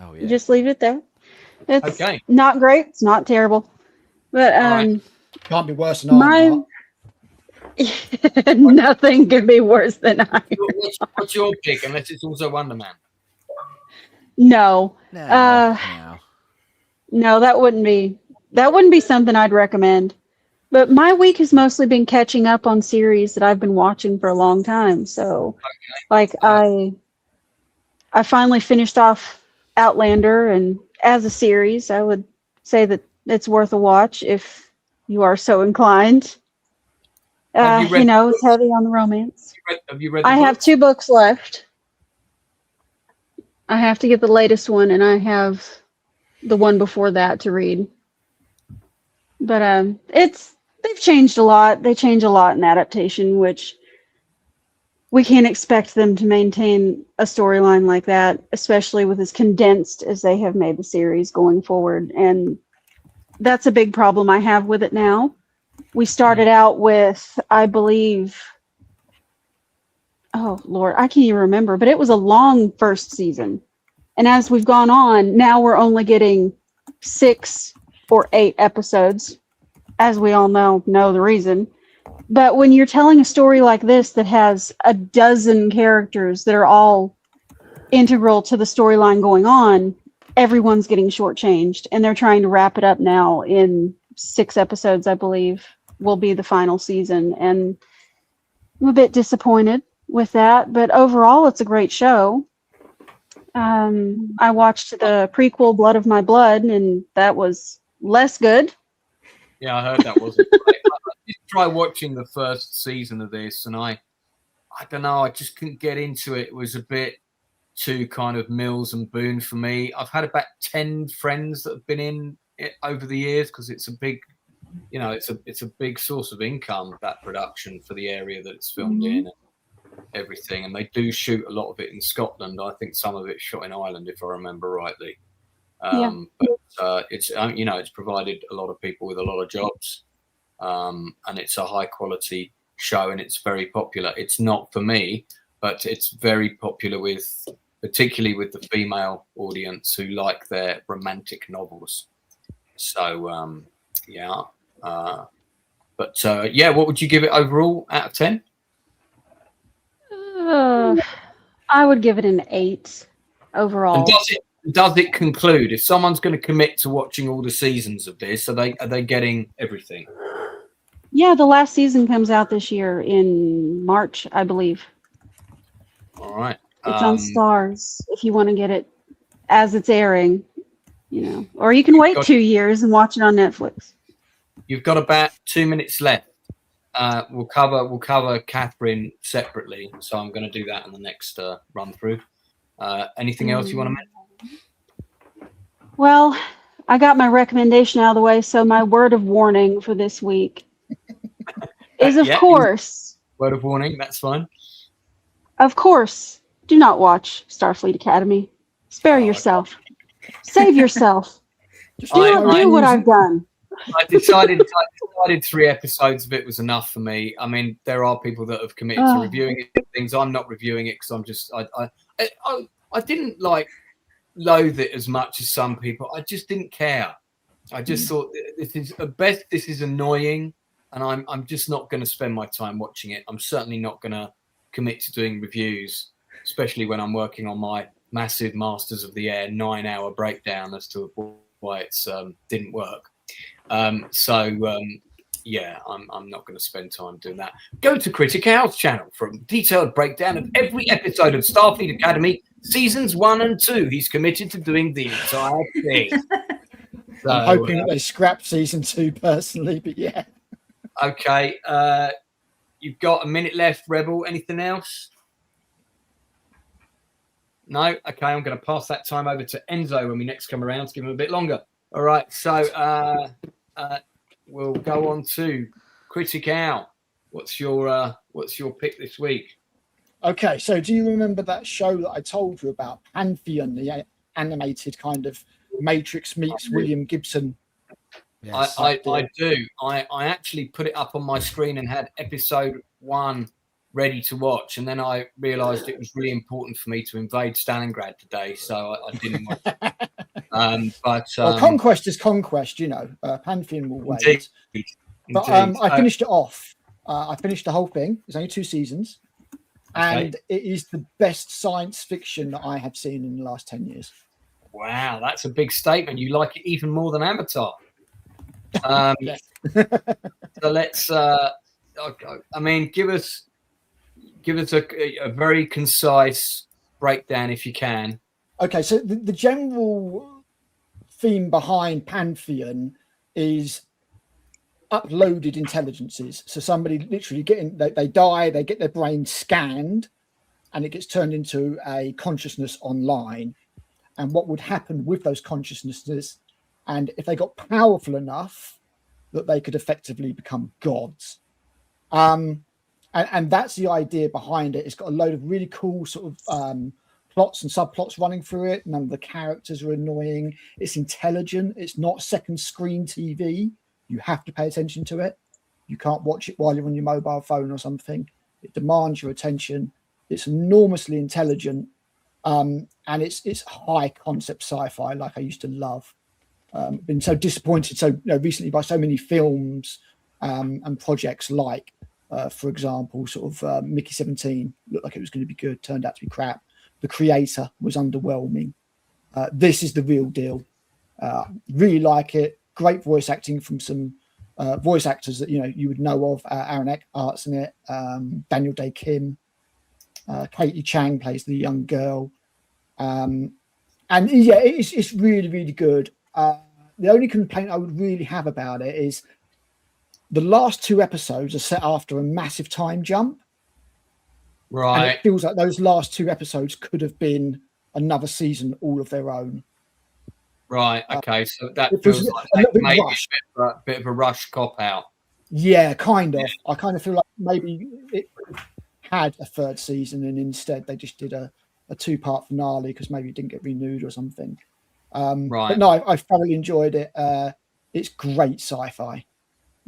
Oh yeah. Just leave it there. It's okay. Not great. It's not terrible, but right. Can't be worse than Iron Heart. Nothing could be worse than Iron. What's your pick? Unless it's also Wonder Man. No. No. No, that wouldn't be something I'd recommend. But my week has mostly been catching up on series that I've been watching for a long time. So, like, I finally finished off Outlander, and as a series, I would say that it's worth a watch if you are so inclined. It's heavy on the romance. Have you read? I have 2 books left. I have to get the latest one, and I have the one before that to read. But they've changed a lot. They change a lot in adaptation, which we can't expect them to maintain a storyline like that, especially with as condensed as they have made the series going forward. And that's a big problem I have with it now. We started out with, I believe, oh Lord, I can't even remember, but it was a long first season. And as we've gone on, now we're only getting 6 or 8 episodes, as we all know the reason. But when you're telling a story like this that has a dozen characters that are all integral to the storyline going on, everyone's getting shortchanged, and they're trying to wrap it up now in 6 episodes, I believe, will be the final season. And I'm a bit disappointed with that, but overall, it's a great show. I watched the prequel, Blood of My Blood, and that was less good. Yeah, I heard that wasn't great. I did try watching the first season of this, and I don't know, I just couldn't get into it. It was a bit too kind of Mills and Boone for me. I've had about 10 friends that have been in it over the years because it's a big, it's a big source of income, that production, for the area that it's filmed in and everything. And they do shoot a lot of it in Scotland. I think some of it's shot in Ireland, if I remember rightly. But it's provided a lot of people with a lot of jobs, and it's a high quality show, and it's very popular. It's not for me, but it's very popular particularly with the female audience who like their romantic novels. So what would you give it overall out of 10? I would give it an 8 overall. And does it conclude? If someone's going to commit to watching all the seasons of this, are they getting everything? Yeah, the last season comes out this year in March, I believe. All right. It's on Stars if you want to get it as it's airing, or you can wait 2 years and watch it on Netflix. You've got about 2 minutes left. We'll cover Catherine separately, so I'm going to do that in the next run through. Anything else you want to mention? Well, I got my recommendation out of the way, so my word of warning for this week is, of course... Word of warning, that's fine. Of course, do not watch Starfleet Academy. Spare yourself. Save yourself. Do not do what I've done. I decided 3 episodes of it was enough for me. I mean, there are people that have committed to reviewing it. Things I'm not reviewing it because I'm just... I didn't loathe it as much as some people. I just didn't care. I just thought this is annoying, and I'm just not going to spend my time watching it. I'm certainly not going to commit to doing reviews, especially when I'm working on my massive Masters of the Air 9-hour breakdown as to why it's didn't work. yeah, I'm not going to spend time doing that. Go to Critic House channel for a detailed breakdown of every episode of Starfleet Academy seasons 1 and 2. He's committed to doing the entire thing. So, I'm hoping that they scrap season 2 personally, but yeah. Okay, you've got a minute left, Rebel. Anything else? No? Okay, I'm going to pass that time over to Enzo when we next come around to give him a bit longer. All right, so we'll go on to Critic Al. What's your pick this week? Okay, so do you remember that show that I told you about, Pantheon, the animated kind of Matrix meets William Gibson? Yes, I do. I actually put it up on my screen and had episode 1 ready to watch, and then I realised it was really important for me to invade Stalingrad today, so I didn't watch it. Well, Conquest is Conquest, you know. Pantheon will wait. Indeed. But I finished it off. I finished the whole thing. There's only 2 seasons. And it is the best science fiction that I have seen in the last 10 years. Wow, that's a big statement. You like it even more than Avatar. Yes. So let's, I mean, give us a very concise breakdown if you can. Okay, so the general theme behind Pantheon is uploaded intelligences. So somebody literally they die, they get their brain scanned, and it gets turned into a consciousness online. And what would happen with those consciousnesses, and if they got powerful enough that they could effectively become gods. And that's the idea behind it. It's got a load of really cool sort of plots and subplots running through it. None of the characters are annoying. It's intelligent. It's not second screen TV. You have to pay attention to it. You can't watch it while you're on your mobile phone or something. It demands your attention. It's enormously intelligent. And it's high concept sci-fi like I used to love. Been so disappointed recently by so many films and projects like, for example, sort of Mickey 17 looked like it was going to be good, turned out to be crap. The Creator was underwhelming. This is the real deal. Really like it. Great voice acting from some voice actors that you would know of. Aaron Eckhart's in it. Daniel Day Kim. Katie Chang plays the young girl. And yeah, it's really, really good. The only complaint I would really have about it is the last 2 episodes are set after a massive time jump. Right. And it feels like those last 2 episodes could have been another season all of their own. Right. Okay. So that feels like they made a bit of a rush cop out. Yeah, kind of. Yeah. I kind of feel like maybe it had a 3rd season and instead they just did a 2-part finale because maybe it didn't get renewed or something. Right. But no, I thoroughly enjoyed it. It's great sci-fi.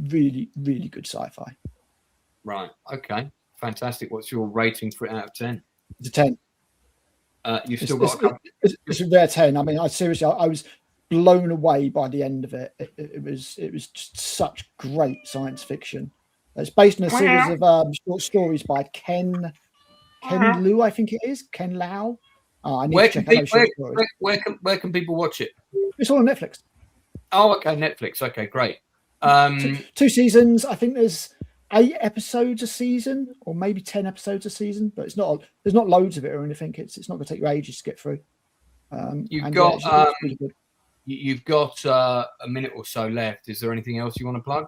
Really, really good sci-fi. Right. Okay. Fantastic. What's your rating for it out of 10? It's a 10. You've still got a couple. It's a rare 10. I mean, I was blown away by the end of it. It was just such great science fiction. It's based on a series of short stories by Ken Liu, I think it is. Ken Lau. I need to check out those short stories. Where can people watch it? It's all on Netflix. Oh, okay, Netflix. Okay, great. 2 seasons. I think there's 8 episodes a season, or maybe 10 episodes a season. But there's not loads of it or anything. It's not going to take you ages to get through. You've got you've got a minute or so left. Is there anything else you want to plug?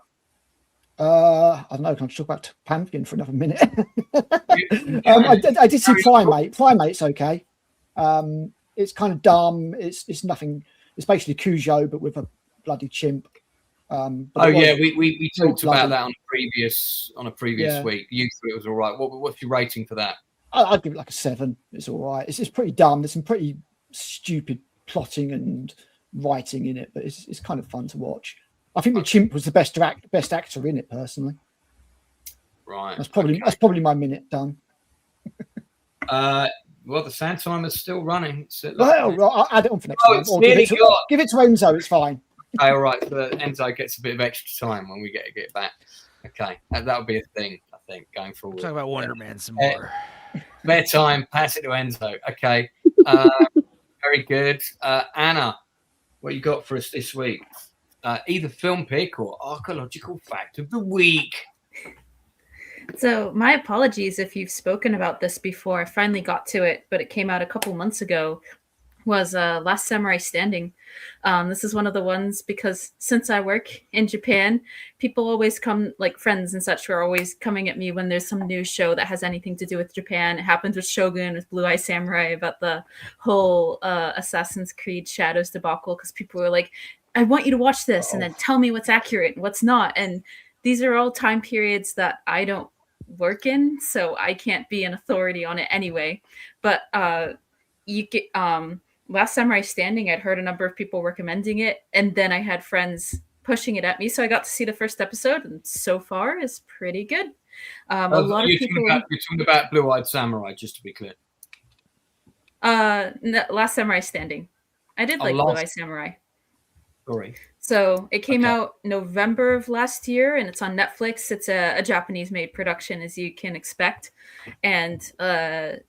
I don't know. Can I talk about Pantheon for another minute? I did see Primate. Primate's okay. It's kind of dumb. It's nothing. It's basically Cujo, but with a bloody chimp. We talked about that on a previous week. You thought it was all right. What's your rating for that? I'd give it like a 7. It's all right. It's pretty dumb. There's some pretty stupid plotting and writing in it, but it's kind of fun to watch. I think the chimp was the best actor in it, personally. Right. That's probably my minute done. Well, the sand timer's still running. I'll add it on for next time. Or give it to Enzo. It's fine. Okay, all right. So Enzo gets a bit of extra time when we get back. Okay, that'll be a thing, I think, going forward. Talk about Wonder Man some more. Spare time. Pass it to Enzo. Okay. Very good. Anna, what you got for us this week? either film pick or archaeological fact of the week. So my apologies if you've spoken about this before. I finally got to it, but it came out a couple months ago. Was Last Samurai Standing. This is one of the ones because since I work in Japan, people always come, like friends and such, who are always coming at me when there's some new show that has anything to do with Japan. It happens with Shogun, with Blue Eye Samurai, about the whole Assassin's Creed Shadows debacle, because people were like, I want you to watch this and then tell me what's accurate and what's not. And these are all time periods that I don't work in, so I can't be an authority on it anyway. But you get Last Samurai Standing, I'd heard a number of people recommending it, and then I had friends pushing it at me, so I got to see the first episode, and so far is pretty good. A lot of people. You're talking about Blue Eyed Samurai, just to be clear. No, Last Samurai Standing. I did like Blue Eye Samurai. Sorry. So it came out November of last year, and it's on Netflix. It's a Japanese-made production, as you can expect, and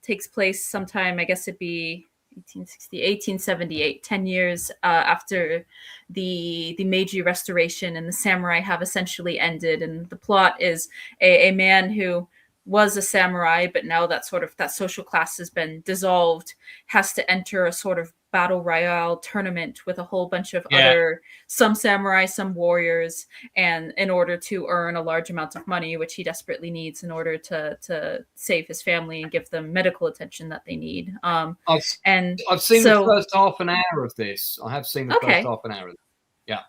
takes place sometime, I guess it'd be 1878, 10 years after the Meiji Restoration, and the samurai have essentially ended. And the plot is a man who was a samurai, but now that social class has been dissolved, has to enter a sort of battle royale tournament with a whole bunch of other, some samurai, some warriors, and in order to earn a large amount of money, which he desperately needs in order to save his family and give them medical attention that they need. I've seen the first half an hour of this. I have seen the first half an hour of this. Yeah.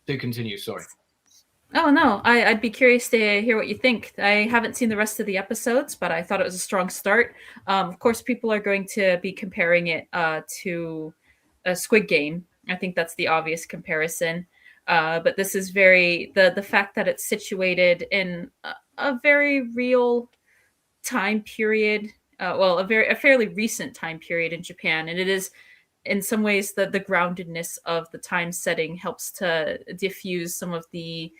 Do continue, sorry. Oh, no, I'd be curious to hear what you think. I haven't seen the rest of the episodes, but I thought it was a strong start. Of course, people are going to be comparing it to a Squid Game. I think that's the obvious comparison. But this is the fact that it's situated in a very real time period, a fairly recent time period in Japan. And it is, in some ways, the groundedness of the time setting helps to diffuse some of the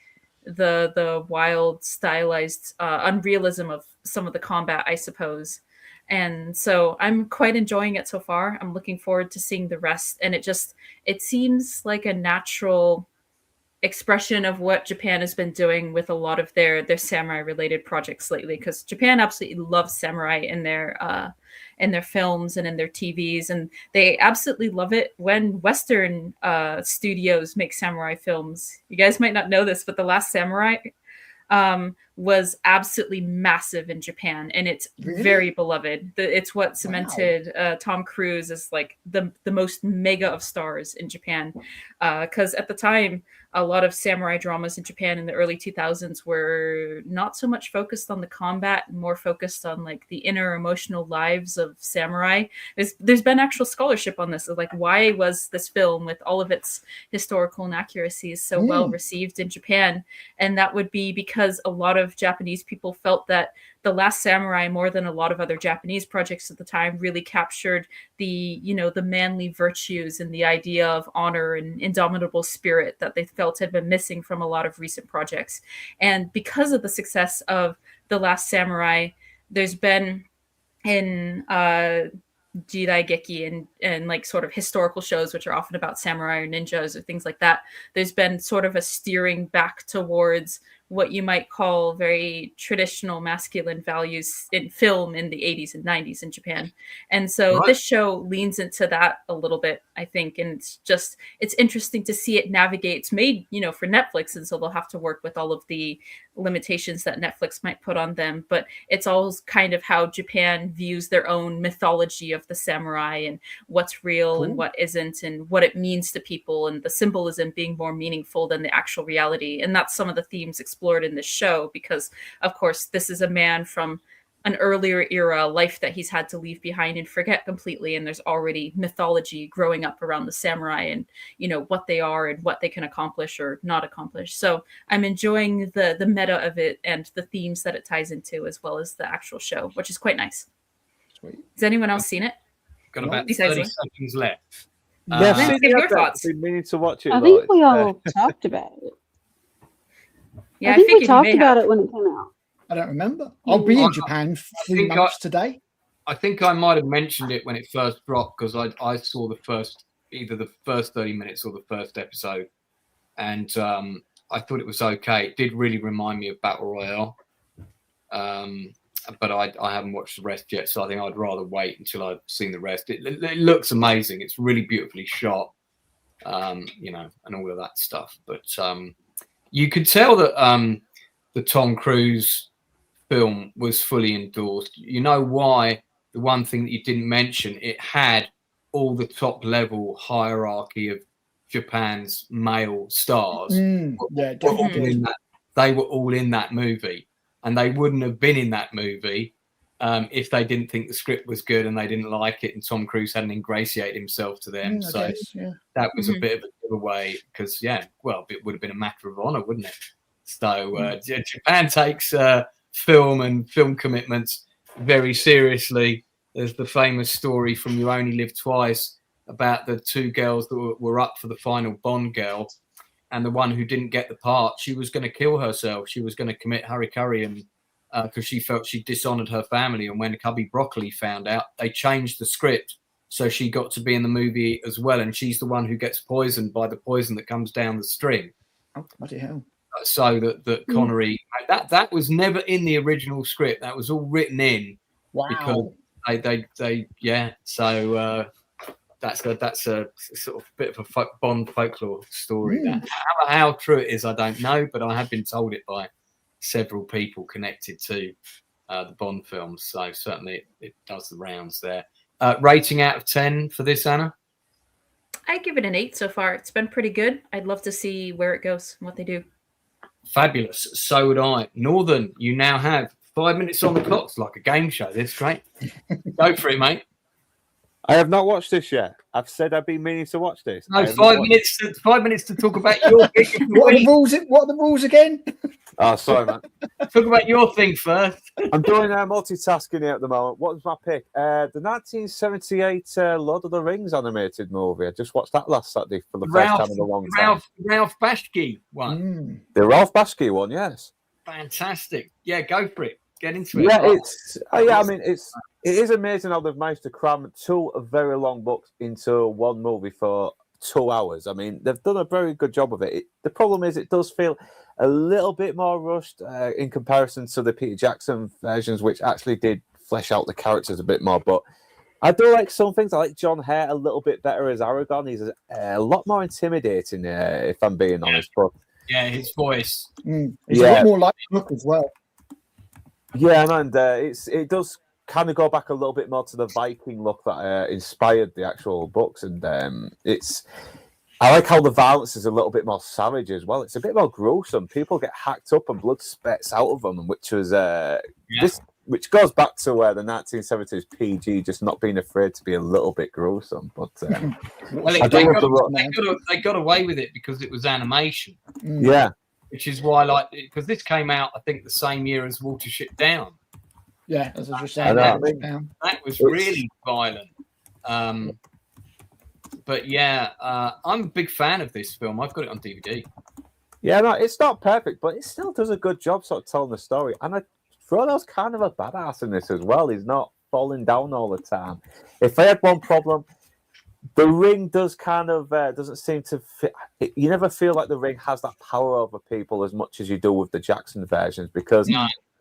wild stylized unrealism of some of the combat, I suppose. And so I'm quite enjoying it so far. I'm looking forward to seeing the rest. And it seems like a natural expression of what Japan has been doing with a lot of their samurai related projects lately, because Japan absolutely loves samurai in their films and in their TVs, and they absolutely love it when Western studios make samurai films. You guys might not know this, but The Last Samurai was absolutely massive in Japan, and it's very beloved. It's what cemented Tom Cruise as like the most mega of stars in Japan, because at the time, a lot of samurai dramas in Japan in the early 2000s were not so much focused on the combat, more focused on like the inner emotional lives of samurai. There's been actual scholarship on this, of like, why was this film with all of its historical inaccuracies so well received in Japan? And that would be because a lot of Japanese people felt that The Last Samurai, more than a lot of other Japanese projects at the time, really captured the manly virtues and the idea of honor and indomitable spirit that they felt had been missing from a lot of recent projects. And because of the success of The Last Samurai, there's been in jidaigeki and like sort of historical shows, which are often about samurai or ninjas or things like that, there's been sort of a steering back towards what you might call very traditional masculine values in film in the 80s and 90s in Japan. And so this show leans into that a little bit, I think. And it's interesting to see it navigate. It's made, for Netflix. And so they'll have to work with all of the limitations that Netflix might put on them. But it's all kind of how Japan views their own mythology of the samurai and what's real and what isn't, and what it means to people, and the symbolism being more meaningful than the actual reality. And that's some of the themes explored in this show, because of course this is a man from an earlier era, life that he's had to leave behind and forget completely, and there's already mythology growing up around the samurai and what they are and what they can accomplish or not accomplish. So I'm enjoying the meta of it and the themes that it ties into, as well as the actual show, which is quite nice. Sweet. Has anyone else seen it? Got about 30 seconds left. Get your thoughts. I've been meaning to watch it. I think we all talked about it. Yeah, I think we talked about it when it came out. I don't remember. I'll be in Japan 3 months today. I think I might have mentioned it when it first dropped, because I saw either the first 30 minutes or the first episode and I thought it was okay. It did really remind me of Battle Royale, but I haven't watched the rest yet, so I think I'd rather wait until I've seen the rest. It looks amazing. It's really beautifully shot, you know, and all of that stuff. But you could tell that the Tom Cruise film was fully endorsed. You know why? The one thing that you didn't mention, it had all the top level hierarchy of Japan's male stars. Yeah, definitely. They were all in that movie, and they wouldn't have been in that movie if they didn't think the script was good and they didn't like it, and Tom Cruise hadn't ingratiated himself to them. That was a bit of a giveaway, because it would have been a matter of honor, wouldn't it? So Japan takes film and film commitments very seriously. There's the famous story from You Only Live Twice about the two girls that were up for the final Bond girl, and the one who didn't get the part, she was going to kill herself. She was going to commit harikari, because she felt she dishonored her family. And when Cubby Broccoli found out, they changed the script so she got to be in the movie as well, and she's the one who gets poisoned by the poison that comes down the string. Oh, bloody hell. So that Connery, that was never in the original script. That was all written in. Wow. Because they so that's a sort of bit of a Bond folklore story. How true it is, I don't know, but I have been told it by several people connected to the Bond films. So certainly it does the rounds there. Rating out of 10 for this, Anna? I give it an 8 so far. It's been pretty good. I'd love to see where it goes and what they do. Fabulous. So would I. Northern, you now have 5 minutes on the clock. It's like a game show. That's great. Go for it, mate. I have not watched this yet. I've said I've been meaning to watch this. No, 5 minutes. 5 minutes to talk about your pick. What are the rules again? Oh, sorry, man. Talk about your thing first. I'm doing multitasking here at the moment. What was my pick? The 1978 Lord of the Rings animated movie. I just watched that last Saturday for the first time in a long time. Ralph Bashki one. The Ralph Bashki one, yes. Fantastic. Yeah, go for it. Get into it. Yeah, it is amazing how they've managed to cram two very long books into one movie for 2 hours. I mean, they've done a very good job of it. The problem is it does feel a little bit more rushed in comparison to the Peter Jackson versions, which actually did flesh out the characters a bit more. But I do like some things. I like John Hare a little bit better as Aragorn. He's a lot more intimidating, if I'm being honest. But yeah, his voice. He's a lot more like Look as well. Yeah, and it does kind of go back a little bit more to the Viking look that inspired the actual books, and I like how the violence is a little bit more savage as well. It's a bit more gruesome. People get hacked up and blood spurts out of them, which was which goes back to the 1970s PG just not being afraid to be a little bit gruesome. But they got away with it because it was animation. Yeah, which is why because this came out I think the same year as Watership Down. Yeah, as I was just saying, that was really violent. But yeah, I'm a big fan of this film. I've got it on DVD. Yeah, no, it's not perfect, but it still does a good job sort of telling the story. And Frodo's kind of a badass in this as well. He's not falling down all the time. If I had one problem, the ring does kind of doesn't seem to fit. You never feel like the ring has that power over people as much as you do with the Jackson versions, because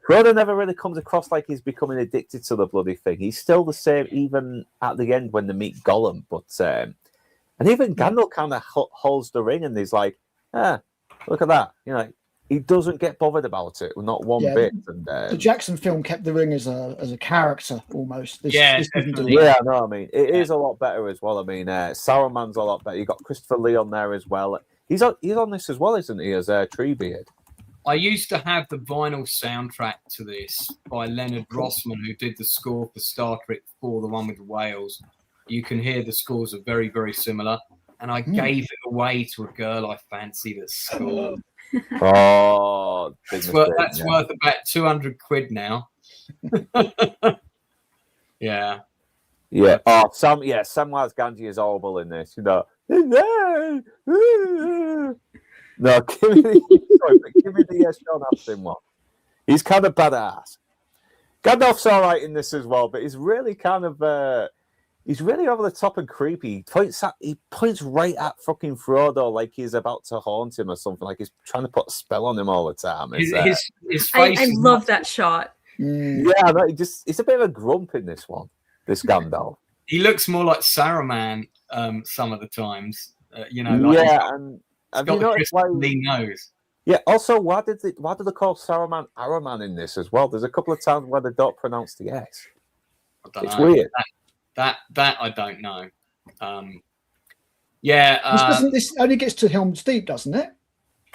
Frodo never really comes across like he's becoming addicted to the bloody thing. He's still the same even at the end when they meet Gollum. But and even Gandalf kind of holds the ring and he's like, look at that. You know, he doesn't get bothered about it, not one bit. And the Jackson film kept the ring as a character almost. This I mean, it is a lot better as well. I mean, Saruman's a lot better. You got Christopher Lee on there as well. He's on this as well, isn't he? As Treebeard. I used to have the vinyl soundtrack to this by Leonard Rossman, who did the score for Star Trek 4, the one with the whales. You can hear the scores are very, very similar. And I gave it away to a girl I fancied at school. Oh, that's worth about 200 quid now. Yeah. Yeah. Oh, Samwise Gamgee is horrible in this. You know. No, give me the Sean Astin one. He's kind of badass. Gandalf's all right in this as well, but he's really kind of He's really over the top and creepy. He points right at fucking Frodo like he's about to haunt him or something. Like he's trying to put a spell on him all the time. His face. I love that shot. Yeah, no, he's a bit of a grump in this one. This Gandalf. He looks more like Saruman some of the times. And you know, have you noticed why he knows? Yeah. Also, why did they call Saruman Araman in this as well? There's a couple of times where they don't pronounce the S. It's weird. That I don't know. This only gets to Helm's Deep, doesn't it?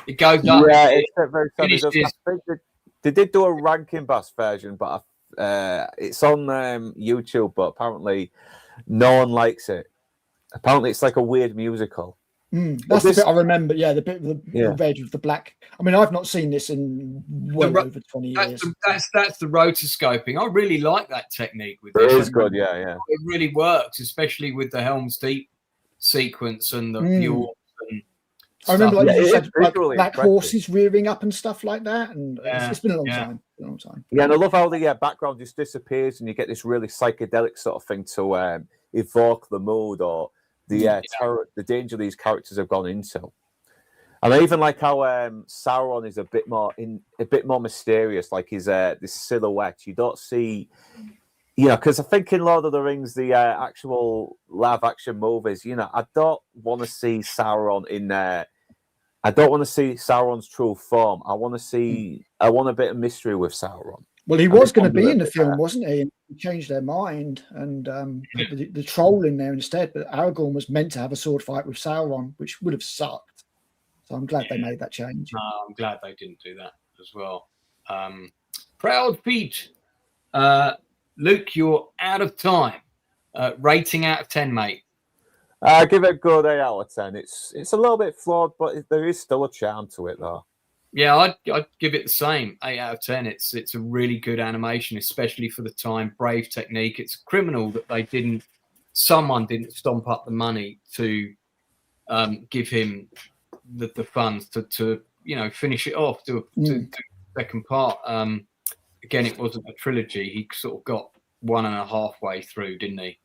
It goes up. Yeah, it's very sad. I think they did do a ranking bass version, but it's on YouTube. But apparently, no one likes it. Apparently, it's like a weird musical. That's the bit I remember. Yeah, the bit with the red with the black. I mean, I've not seen this in over 20 years. That's the rotoscoping. I really like that technique with this. It is good, yeah. It really works, especially with the Helm's Deep sequence and the orcs and I remember like black horses rearing up and stuff like that, and it's been a long time. Yeah, and I love how the background just disappears, and you get this really psychedelic sort of thing to evoke the mood or the terror, the danger these characters have gone into. And I even like how Sauron is a bit more mysterious, like his this silhouette. You don't see, because I think in Lord of the Rings, the actual live action movies, I don't want to see Sauron in there. I don't want to see Sauron's true form. I want a bit of mystery with Sauron. Well, he was going to be in the film, wasn't he? And he changed their mind and put the troll in there instead. But Aragorn was meant to have a sword fight with Sauron, which would have sucked. So I'm glad they made that change. I'm glad they didn't do that as well. Proud Pete. Luke, you're out of time. Rating out of 10, mate. I give it a good 8 out of 10. It's a little bit flawed, but there is still a charm to it, though. Yeah, I'd give it the same. 8 out of 10. It's a really good animation, especially for the time. Brave technique. It's criminal that someone didn't stomp up the money to give him the funds to finish it off, to the second part. Again, it wasn't a trilogy. He sort of got 1.5 way through, didn't he?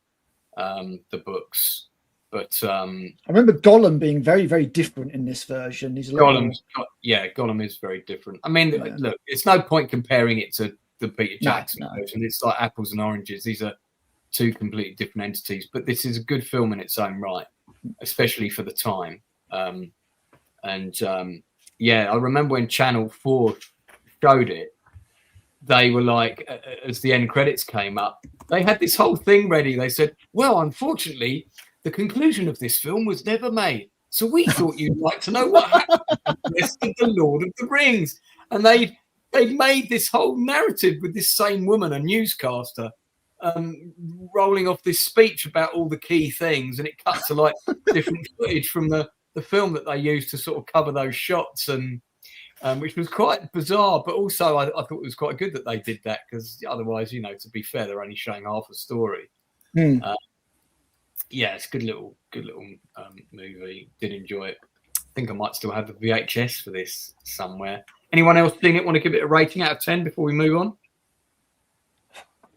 The books. But I remember Gollum being very, very different in this version. Gollum is very different. I mean, look, it's no point comparing it to the Peter Jackson version. It's like apples and oranges. These are two completely different entities. But this is a good film in its own right, especially for the time. I remember when Channel 4 showed it, they were like, as the end credits came up, they had this whole thing ready. They said, well, unfortunately, the conclusion of this film was never made. So we thought you'd like to know what happened to the rest of the Lord of the Rings. And they made this whole narrative with this same woman, a newscaster, rolling off this speech about all the key things. And it cut to like different footage from the film that they used to sort of cover those shots, and which was quite bizarre. But also I thought it was quite good that they did that, because otherwise, to be fair, they're only showing half a story. Yeah, it's a good little movie. Did enjoy it. I think I might still have the VHS for this somewhere. Anyone else seen it? Want to give it a rating out of 10 before we move on?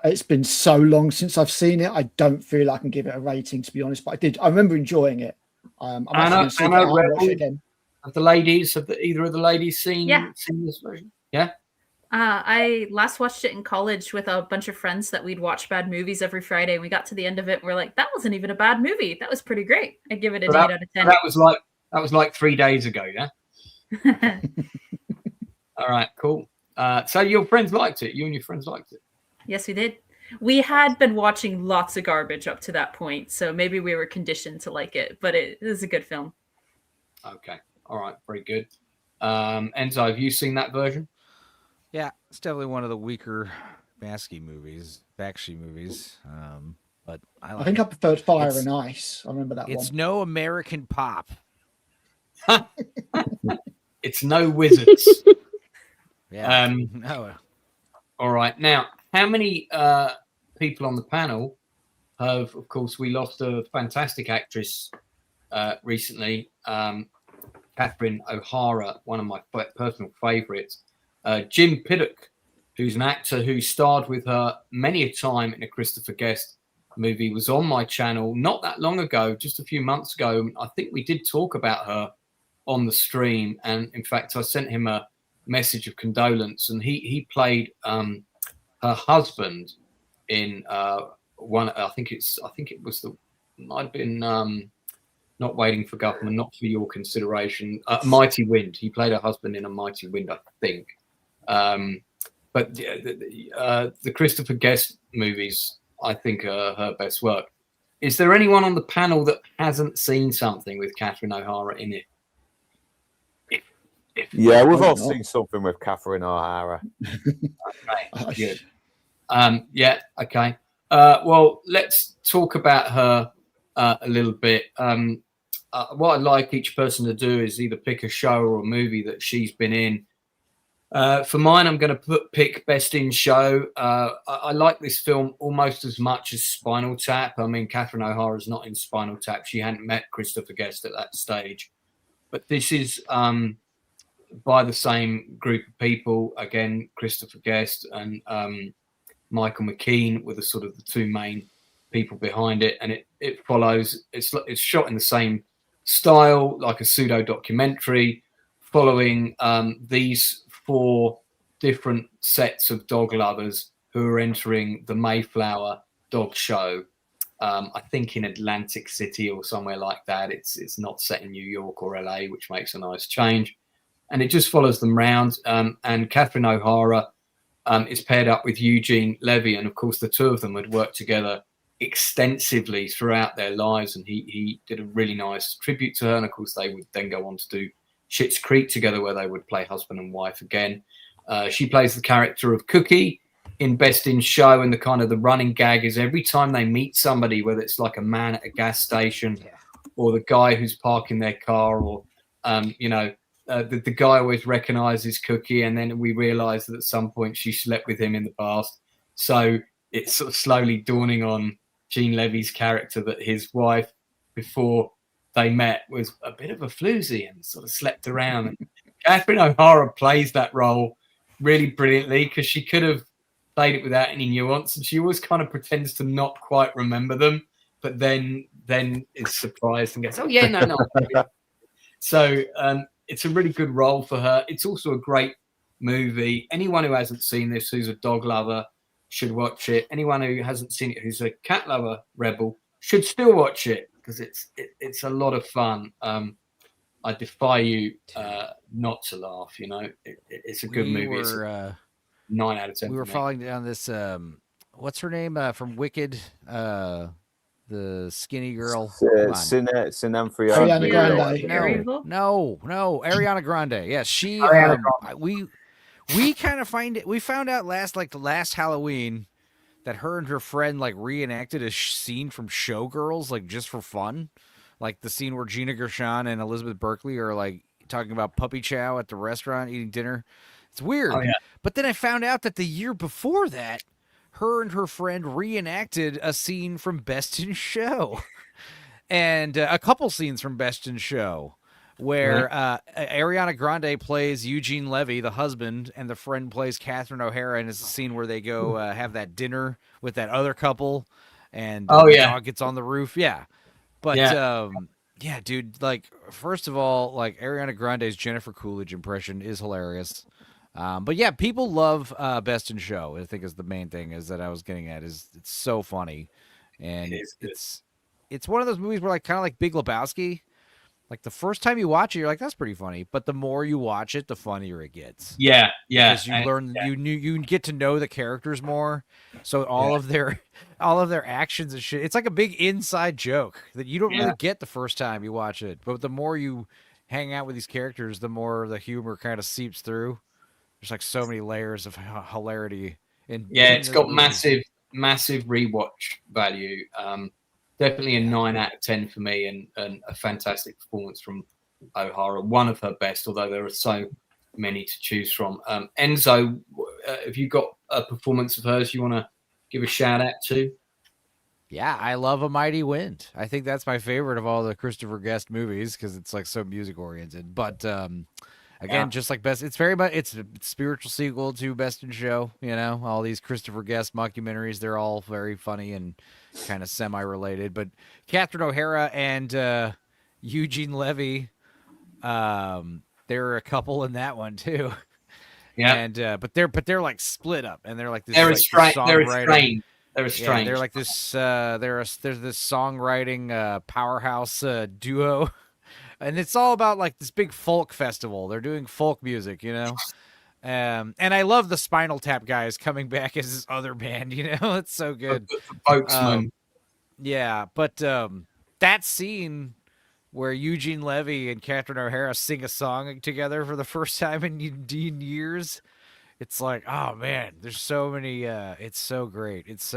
It's been so long since I've seen it. I don't feel I can give it a rating, to be honest. But I remember enjoying it. I know. Watch it again. Have either of the ladies seen this version? Yeah. I last watched it in college with a bunch of friends that we'd watch bad movies every Friday. We got to the end of it, and we're like, that wasn't even a bad movie. That was pretty great. I give it an 8 out of 10. That was like 3 days ago, yeah? All right, cool. So your friends liked it. You and your friends liked it. Yes, we did. We had been watching lots of garbage up to that point, so maybe we were conditioned to like it, but it is a good film. Okay. All right. Very good. Enzo, have you seen that version? Yeah, it's definitely one of the weaker Bakshi movies. But I think I preferred Fire and Ice. I remember that one. It's no American Pop. It's no Wizards. Yeah. No. All right. Now, how many people on the panel have, of course, we lost a fantastic actress recently, Catherine O'Hara, one of my personal favourites. Jim Piddock, who's an actor who starred with her many a time in A Christopher Guest, movie was on my channel not that long ago, just a few months ago. I think we did talk about her on the stream, and in fact I sent him a message of condolence, and he played her husband in one. I think it was the might have been Not Waiting for Government, Not for Your Consideration, Mighty Wind. He played her husband in A Mighty Wind, I think. But the Christopher Guest movies, I think, are her best work. Is there anyone on the panel that hasn't seen something with Catherine O'Hara in it? Yeah, we've all seen something with Catherine O'Hara. Okay, good. Yeah, okay. Well, let's talk about her a little bit. What I'd like each person to do is either pick a show or a movie that she's been in. For mine, I'm going to pick Best in Show. I like this film almost as much as Spinal Tap. I mean, Catherine O'Hara's not in Spinal Tap. She hadn't met Christopher Guest at that stage. But this is by the same group of people. Again, Christopher Guest and Michael McKean were the sort of the two main people behind it. And it follows, it's shot in the same style, like a pseudo documentary, following these 4 different sets of dog lovers who are entering the Mayflower dog show. I think in Atlantic City or somewhere like that. It's not set in New York or LA, which makes a nice change. And it just follows them round. And Catherine O'Hara is paired up with Eugene Levy. And of course, the two of them had worked together extensively throughout their lives, and he did a really nice tribute to her. And of course, they would then go on to do Schitt's Creek together, where they would play husband and wife again. She plays the character of Cookie in Best in Show, and the running gag is every time they meet somebody, whether it's like a man at a gas station or the guy who's parking their car, or the guy always recognizes Cookie, and then we realize that at some point she slept with him in the past. So it's sort of slowly dawning on Gene Levy's character that his wife, before they met, was a bit of a floozy and sort of slept around. And Catherine O'Hara plays that role really brilliantly, because she could have played it without any nuance, and she always kind of pretends to not quite remember them, but then is surprised and goes, "Oh yeah, no." So it's a really good role for her. It's also a great movie. Anyone who hasn't seen this, who's a dog lover, should watch it. Anyone who hasn't seen it, who's a cat lover rebel, should still watch it, because it's a lot of fun. I defy you not to laugh. It's a good movie. It's 9 out of 10. We were following down this. What's her name from Wicked? The skinny girl. Ariana Grande. No, Ariana Grande. Yeah, she. We kind of we found out last Halloween that her and her friend reenacted a scene from Showgirls, just for fun, like the scene where Gina Gershon and Elizabeth Berkley are talking about puppy chow at the restaurant eating dinner. It's weird. Oh, yeah. But then I found out that the year before that, her and her friend reenacted a scene from Best in Show, and a couple scenes from Best in Show, where Ariana Grande plays Eugene Levy, the husband, and the friend plays Catherine O'Hara, and it's a scene where they go have that dinner with that other couple, and the dog gets on the roof. Yeah. But, yeah, dude, first of all, Ariana Grande's Jennifer Coolidge impression is hilarious. But yeah, people love Best in Show. I think is the main thing is that I was getting at is it's so funny, and it's one of those movies where kind of like Big Lebowski, the first time you watch it, you're like, that's pretty funny, but the more you watch it, the funnier it gets. Yeah, because you learn you get to know the characters more, so all of their actions and shit. It's like a big inside joke that you don't really get the first time you watch it, but the more you hang out with these characters, the more the humor kind of seeps through. There's so many layers of hilarity. It's got massive rewatch value. Definitely a 9 out of 10 for me, and a fantastic performance from O'Hara. One of her best, although there are so many to choose from. Enzo, have you got a performance of hers you want to give a shout out to? Yeah, I love A Mighty Wind. I think that's my favorite of all the Christopher Guest movies because it's so music oriented. But Again, just like Best, it's very much it's a spiritual sequel to Best in Show. All these Christopher Guest mockumentaries, they're all very funny and kind of semi-related. But Catherine O'Hara and Eugene Levy, they're a couple in that one too. Yeah, and but they're like split up, and they're like this. They're like, estranged. Yeah, they're like this. There's this songwriting powerhouse duo. And it's all about like this big folk festival. They're doing folk music, and I love the Spinal Tap guys coming back as this other band. It's so good. Folksman. Yeah, but that scene where Eugene Levy and Catherine O'Hara sing a song together for the first time in years, it's like, oh man, there's so many. It's so great. It's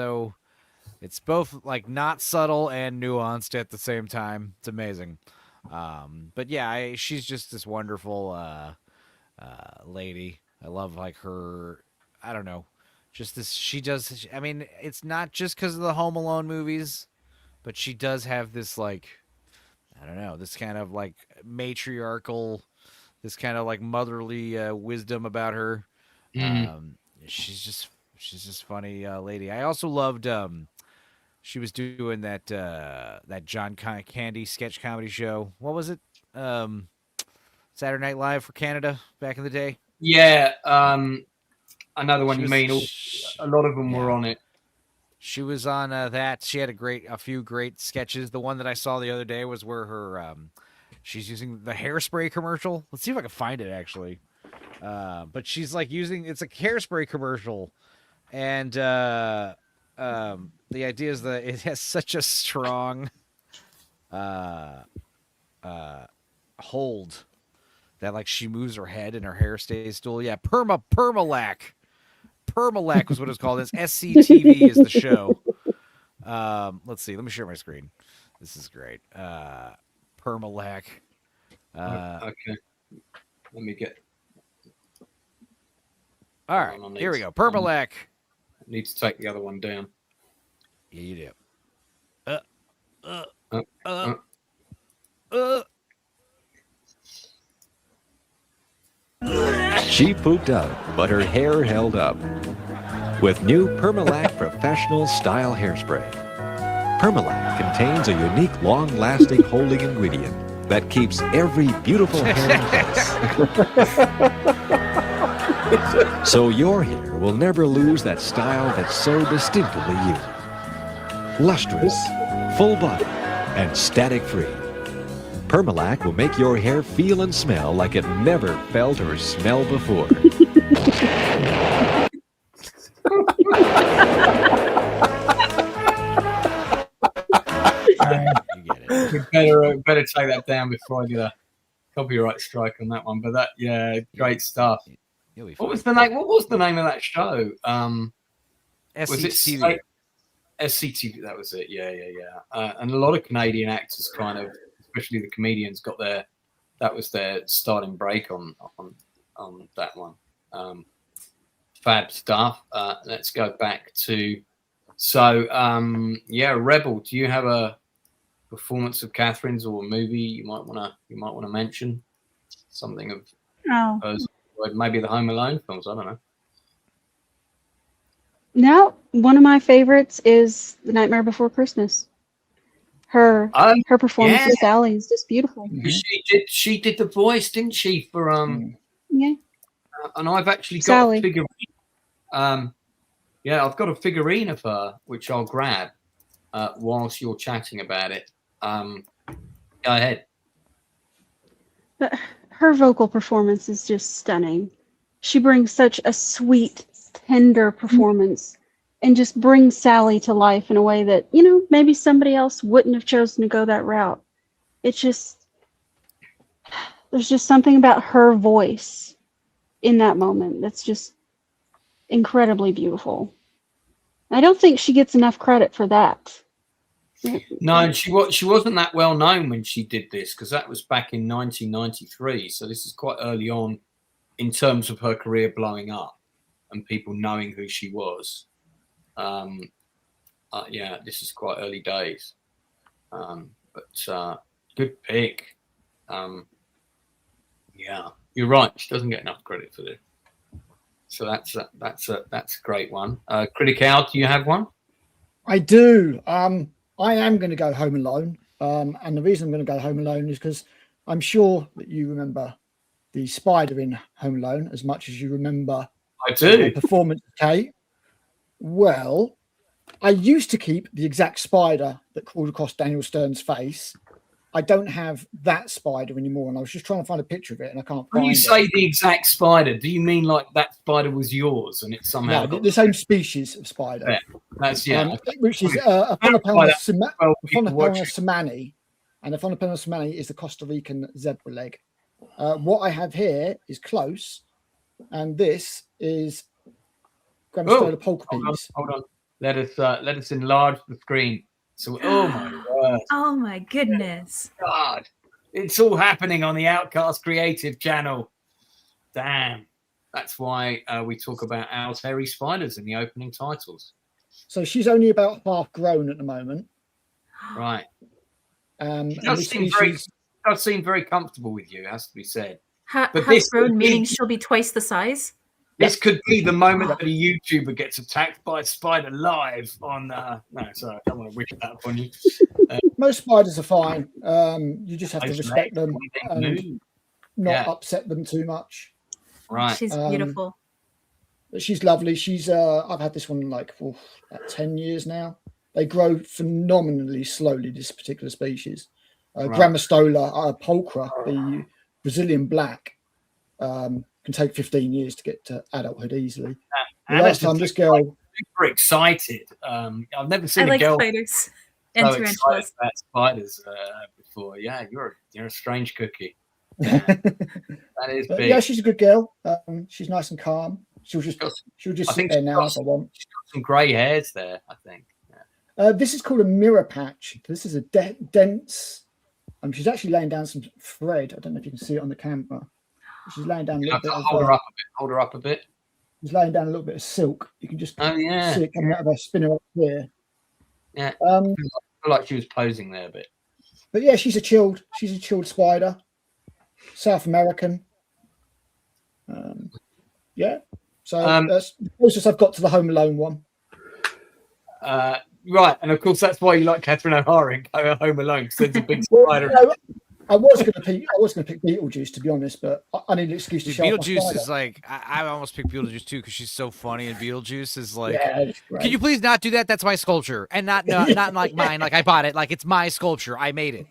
both like not subtle and nuanced at the same time. It's amazing. But yeah, she's just this wonderful lady. I love like her. I don't know, just this. She does. I mean, it's not just because of the Home Alone movies, but she does have this like, I don't know, this kind of like matriarchal, this kind of like motherly wisdom about her. She's just funny lady. I also loved. She was doing that John Candy sketch comedy show. What was it? Saturday Night Live for Canada back in the day. Yeah, another one you mean. A lot of them were on it. She was on that. She had a few great sketches. The one that I saw the other day was where her she's using the hairspray commercial. Let's see if I can find it actually. But she's like it's a hairspray commercial, and the idea is that it has such a strong hold that like she moves her head and her hair stays still. Yeah, Permalac. Permalac was what it's called. It's SCTV is the show. Let's see. Let me share my screen. This is great. Permalac. Okay. Let me get. All right. Here we go. Permalac. I need to take the other one down. Yeah, you do. She pooped out, but her hair held up. With new Permalac Professional Style Hairspray. Permalac contains a unique, long-lasting holding ingredient that keeps every beautiful hair in place. So your hair will never lose that style that's so distinctively you. Lustrous, full body, and static-free. Permalac will make your hair feel and smell like it never felt or smelled before. You get it. Better take that down before I get a copyright strike on that one. But great stuff. What was the name of that show? SCTV. SCTV, that was it. Yeah. And a lot of Canadian actors kind of, especially the comedians, that was their starting break on that one. Fab stuff. Let's go back to, Rebel. Do you have a performance of Catherine's or a movie you might want to mention? Something of hers, maybe the Home Alone films. I don't know. No, one of my favorites is The Nightmare Before Christmas. Her performance as Sally is just beautiful. She did the voice, didn't she? For yeah. And I've actually got Sally. a figurine. I've got a figurine of her, which I'll grab whilst you're chatting about it. Go ahead. But her vocal performance is just stunning. She brings such a sweet, tender performance and just brings Sally to life in a way that, maybe somebody else wouldn't have chosen to go that route. It's just, there's just something about her voice in that moment that's just incredibly beautiful. I don't think she gets enough credit for that. No, and she wasn't that well known when she did this, because that was back in 1993. So this is quite early on in terms of her career blowing up and people knowing who she was. This is quite early days. But good pick. you're right. She doesn't get enough credit for this. So that's a great one. Critic Al, do you have one? I do. I am going to go Home Alone. And the reason I'm going to go Home Alone is because I'm sure that you remember the spider in Home Alone as much as you remember I do. the performance of Kate. Well, I used to keep the exact spider that crawled across Daniel Stern's face. I don't have that spider anymore, and I was just trying to find a picture of it, and I can't find it. When you say the exact spider, do you mean like that spider was yours and it's somehow... No, the same species of spider. Yeah, that's, which is a Phonopelma semani, and a Phonopelma semani is the Costa Rican zebra leg. What I have here is close, and this is Grammostola polcapes. Hold on. Let us enlarge the screen. So, oh my word! Oh my goodness! God, it's all happening on the Outcast Creative channel. Damn, that's why we talk about Al's hairy spiders in the opening titles. So she's only about half grown at the moment. Right. She does seem very comfortable with you, has to be said. Half grown meaning she'll be twice the size. This could be the moment that a YouTuber gets attacked by a spider live on. No, sorry, I don't want to wish that upon you. Most spiders are fine. You just have to respect them and not upset them too much. Right. She's beautiful. But she's lovely. She's I've had this one like for about 10 years now. They grow phenomenally slowly, this particular species. Grammostola pulchra, the Brazilian black, can take 15 years to get to adulthood easily. Last time this girl... Super excited. I've never seen a girl spiders and tarantulas. About spiders before. Yeah, you're a strange cookie. Yeah. That is big. Yeah, she's a good girl. She's nice and calm. She'll just sit there now if I want. She's got some grey hairs there, I think. Yeah. This is called a mirror patch. This is a dense... she's actually laying down some thread. I don't know if you can see it on the camera. She's laying down a little bit. Hold her up a bit. She's laying down a little bit of silk. You can just see it coming out of her spinner up here. Yeah. I feel like she was posing there a bit. But yeah, she's a chilled spider. South American. Yeah. So that's the closest I've got to the Home Alone one. Right, and of course that's why you like Catherine O'Hara in Home Alone, because there's a big spider. I was going to pick Beetlejuice, to be honest, but I need an excuse to show Beetlejuice is like, I almost picked Beetlejuice too because she's so funny, and Beetlejuice is like, can you please not do that? That's my sculpture, and not like mine. Like I bought it, like it's my sculpture. I made it.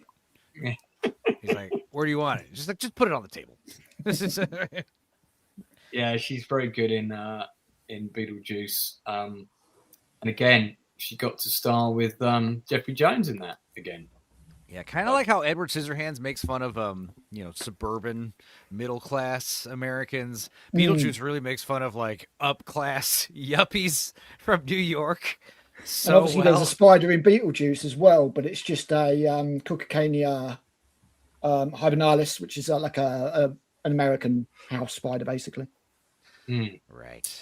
He's like, where do you want it? Just put it on the table. Yeah, she's very good in Beetlejuice, and again, she got to star with Jeffrey Jones in that again. Yeah, kind of like how Edward Scissorhands makes fun of, suburban middle-class Americans. Beetlejuice really makes fun of, like, up-class yuppies from New York. So and obviously there's a spider in Beetlejuice as well, but it's just a Cucurcania hibernalis, which is like an American house spider, basically. Right.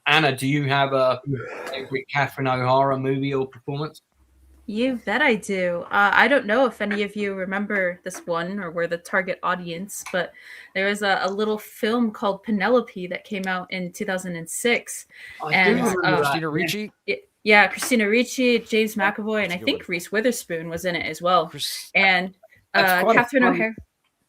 Anna, do you have a favorite Catherine O'Hara movie or performance? You bet I do. I don't know if any of you remember this one or were the target audience, but there was a little film called Penelope that came out in 2006. Christina Ricci? Yeah, Christina Ricci, James McAvoy, and I think Reese Witherspoon was in it as well. And Catherine O'Hara.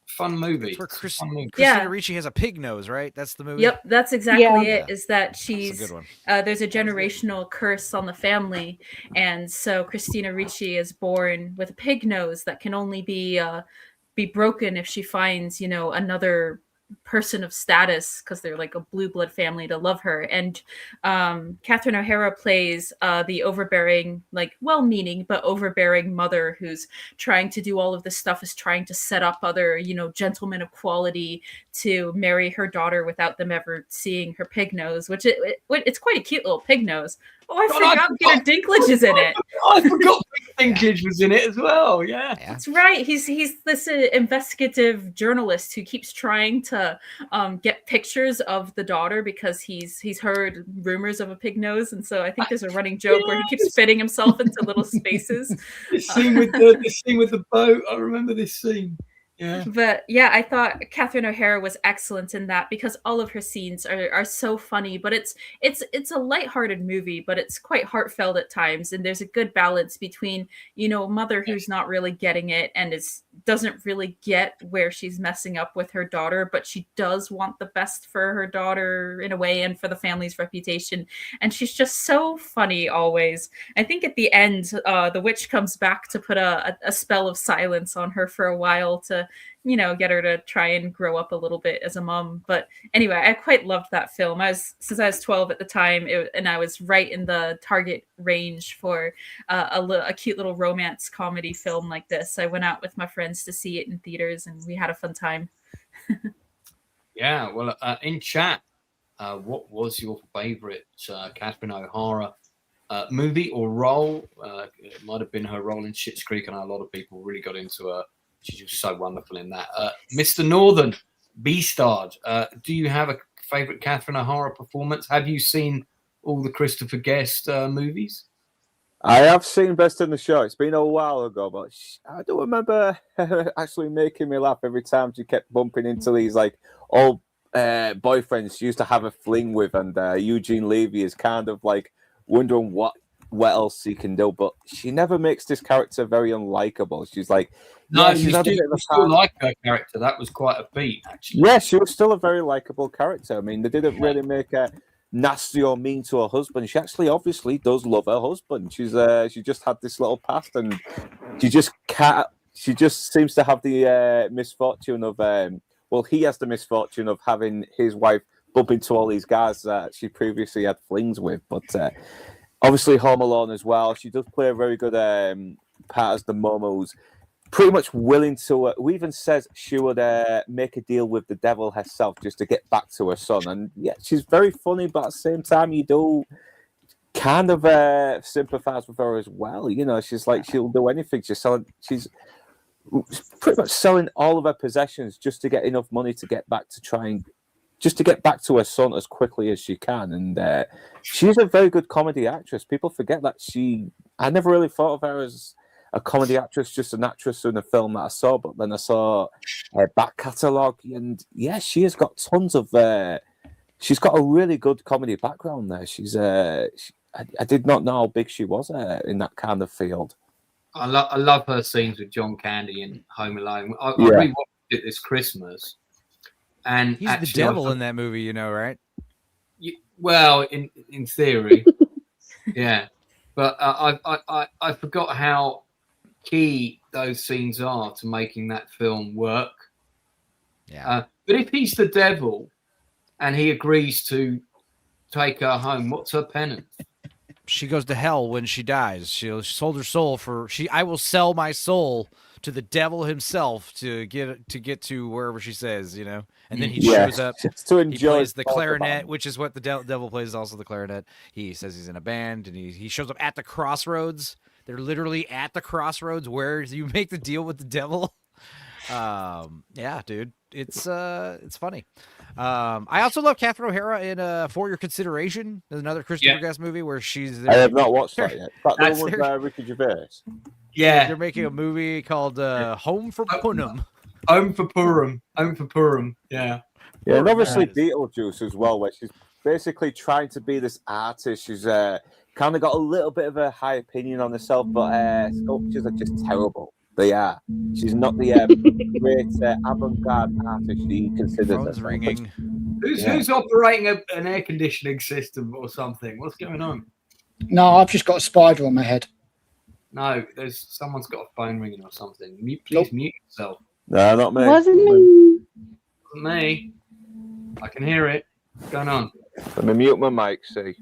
Fun movie. Christina Ricci has a pig nose, right? That's the movie. Yep, that's exactly it. Is that she's a good one. There's a generational curse on the family, and so Christina Ricci is born with a pig nose that can only be broken if she finds another person of status, because they're like a blue blood family, to love her. And Catherine O'Hara plays the overbearing, like well-meaning but overbearing mother who's trying to do all of this stuff, is trying to set up other gentlemen of quality to marry her daughter without them ever seeing her pig nose, which it's quite a cute little pig nose. Oh, I forgot Peter Dinklage is in it. I forgot Peter Dinklage was in it as well. Yeah, that's right. He's this investigative journalist who keeps trying to get pictures of the daughter because he's heard rumors of a pig nose, and so I think there's a running joke where he keeps fitting himself into little spaces. The scene with the boat. I remember this scene. Yeah. But yeah, I thought Catherine O'Hara was excellent in that because all of her scenes are so funny. But it's a lighthearted movie, but it's quite heartfelt at times, and there's a good balance between, you know, a mother who's not really getting it and doesn't really get where she's messing up with her daughter, but she does want the best for her daughter in a way and for the family's reputation. And she's just so funny always. I think at the end, the witch comes back to put a spell of silence on her for a while to, you know, get her to try and grow up a little bit as a mom. But anyway, I quite loved that film. Since I was 12 at the time, and I was right in the target range for a cute little romance comedy film like this. I went out with my friends to see it in theaters, and we had a fun time. Yeah, well, in chat, what was your favorite Catherine O'Hara movie or role? It might have been her role in Schitt's Creek. I know a lot of people really got into her. She's just so wonderful in that. Mr. Northern, B-starred. Do you have a favorite Catherine O'Hara performance? Have you seen all the Christopher Guest movies? I have seen Best in the Show. It's been a while ago, but I don't remember actually making me laugh every time she kept bumping into these like old boyfriends she used to have a fling with, and Eugene Levy is kind of like wondering what else she can do, but she never makes this character very unlikable. She's like, no, you still like her character. That was quite a feat, actually. Yeah, she was still a very likable character. I mean, they didn't really make her nasty or mean to her husband. She actually obviously does love her husband. She just had this little past, and she just can't. She just seems to have the misfortune of he has the misfortune of having his wife bump into all these guys that she previously had flings with, but. Obviously, Home Alone as well. She does play a very good part as the mum who's pretty much willing to. Who even says she would make a deal with the devil herself just to get back to her son. And yeah, she's very funny, but at the same time, you do kind of sympathize with her as well. You know, she's like she'll do anything. She's pretty much selling all of her possessions just to get enough money to get back to her son as quickly as she can. And she's a very good comedy actress. People forget that I never really thought of her as a comedy actress, just an actress in a film that I saw, but then I saw her back catalogue, and yeah, she has got tons of, she's got a really good comedy background there. I did not know how big she was in that kind of field. I love her scenes with John Candy in Home Alone. I rewatched it this Christmas. And he's the devil in that movie, you know, right? Well, in theory, yeah. But I forgot how key those scenes are to making that film work. Yeah. But if he's the devil and he agrees to take her home, what's her penance? She goes to hell when she dies. She sold her soul I will sell my soul to the devil himself to get to wherever she says, you know. And then he shows up. He plays the clarinet, which is what the devil plays, also the clarinet. He says he's in a band, and he shows up at the crossroads. They're literally at the crossroads where you make the deal with the devil. Yeah, dude, it's funny. I also love Catherine O'Hara in For Your Consideration. There's another Christopher Guest movie where she's there. I have not watched that yet. That one with Ricky Gervais. Yeah, they're making a movie called Home for Purim. Home for Purim. Yeah. Yeah, and obviously Beetlejuice as well, where she's basically trying to be this artist. She's kind of got a little bit of a high opinion on herself, but sculptures are just terrible. They are. She's not the great avant-garde artist she considers herself. Ringing. Who's operating an air conditioning system or something? What's going on? No, I've just got a spider on my head. No, someone's got a phone ringing or something. Please mute yourself. No, not me. Wasn't me. Me. I can hear it. What's going on? Let me mute my mic, see.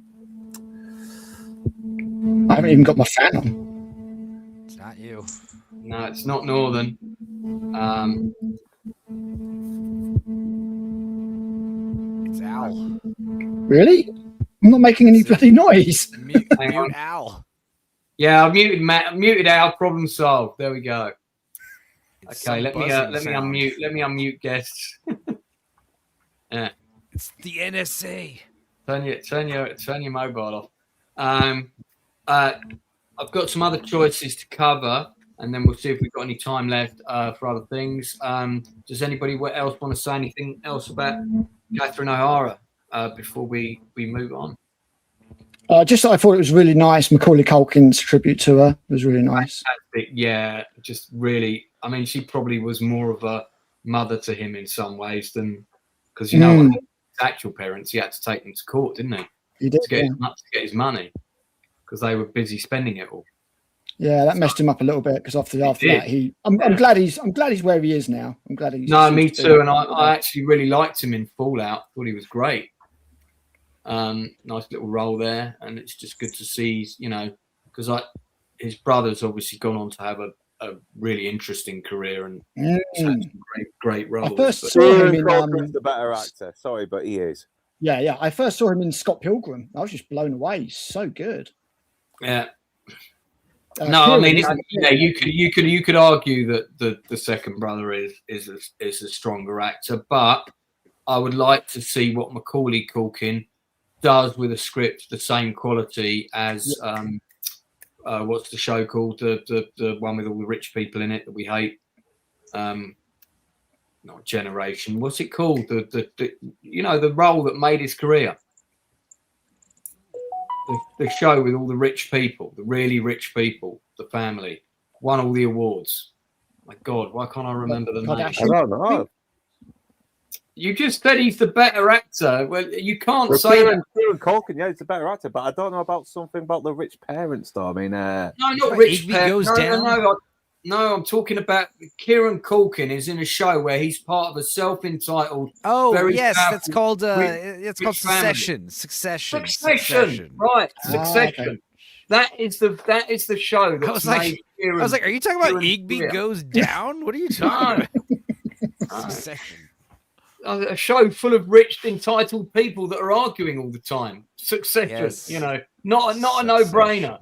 I haven't even got my fan on. It's not you. No, it's not Northern. It's Al. Really? I'm not making any bloody noise. Mute Al. Yeah, I muted Al. Problem solved. There we go. Okay, let me unmute guests. Yeah. It's the NSA. Turn your mobile off. I've got some other choices to cover. and then we'll see if we've got any time left for other things. Does anybody else want to say anything else about Catherine O'Hara before we move on? Just I thought it was really nice. Macaulay Culkin's tribute to her was really nice. Fantastic. Yeah, just really. I mean, she probably was more of a mother to him in some ways than, because his actual parents, he had to take them to court, didn't he? He did, to get his money, because they were busy spending it all. Yeah, that messed him up a little bit, because after that, I'm glad he's where he is now. I'm glad he's. No, me too. And I actually really liked him in Fallout. Thought he was great. Nice little role there, and it's just good to see, because his brother's obviously gone on to have a really interesting career and had some great roles. I first saw him in the better actor. Sorry, but he is. Yeah. I first saw him in Scott Pilgrim. I was just blown away. He's so good. Yeah. No, I mean, you could argue that the second brother is a stronger actor, but I would like to see what Macaulay Culkin does with a script the same quality as what's the show called, the one with all the rich people in it that we hate, not Generation, what's it called, the role that made his career, the show with all the rich people, the really rich people, the family, won all the awards. My God, why can't I remember the name? I don't know. You just said he's the better actor. Well, you can't say that. Kieran Culkin, yeah, he's a better actor, but I don't know about something about the rich parents, though. I mean, no, not rich parents. No, I'm talking about Kieran Culkin is in a show where he's part of a self-entitled. Oh, yes, that's called. It's called Succession. Succession. Right, Succession. Okay. That is the show. That I was like, are you talking about Igby Goes Down? What are you talking about? Succession. A show full of rich, entitled people that are arguing all the time. Succession, yes. Not a no-brainer.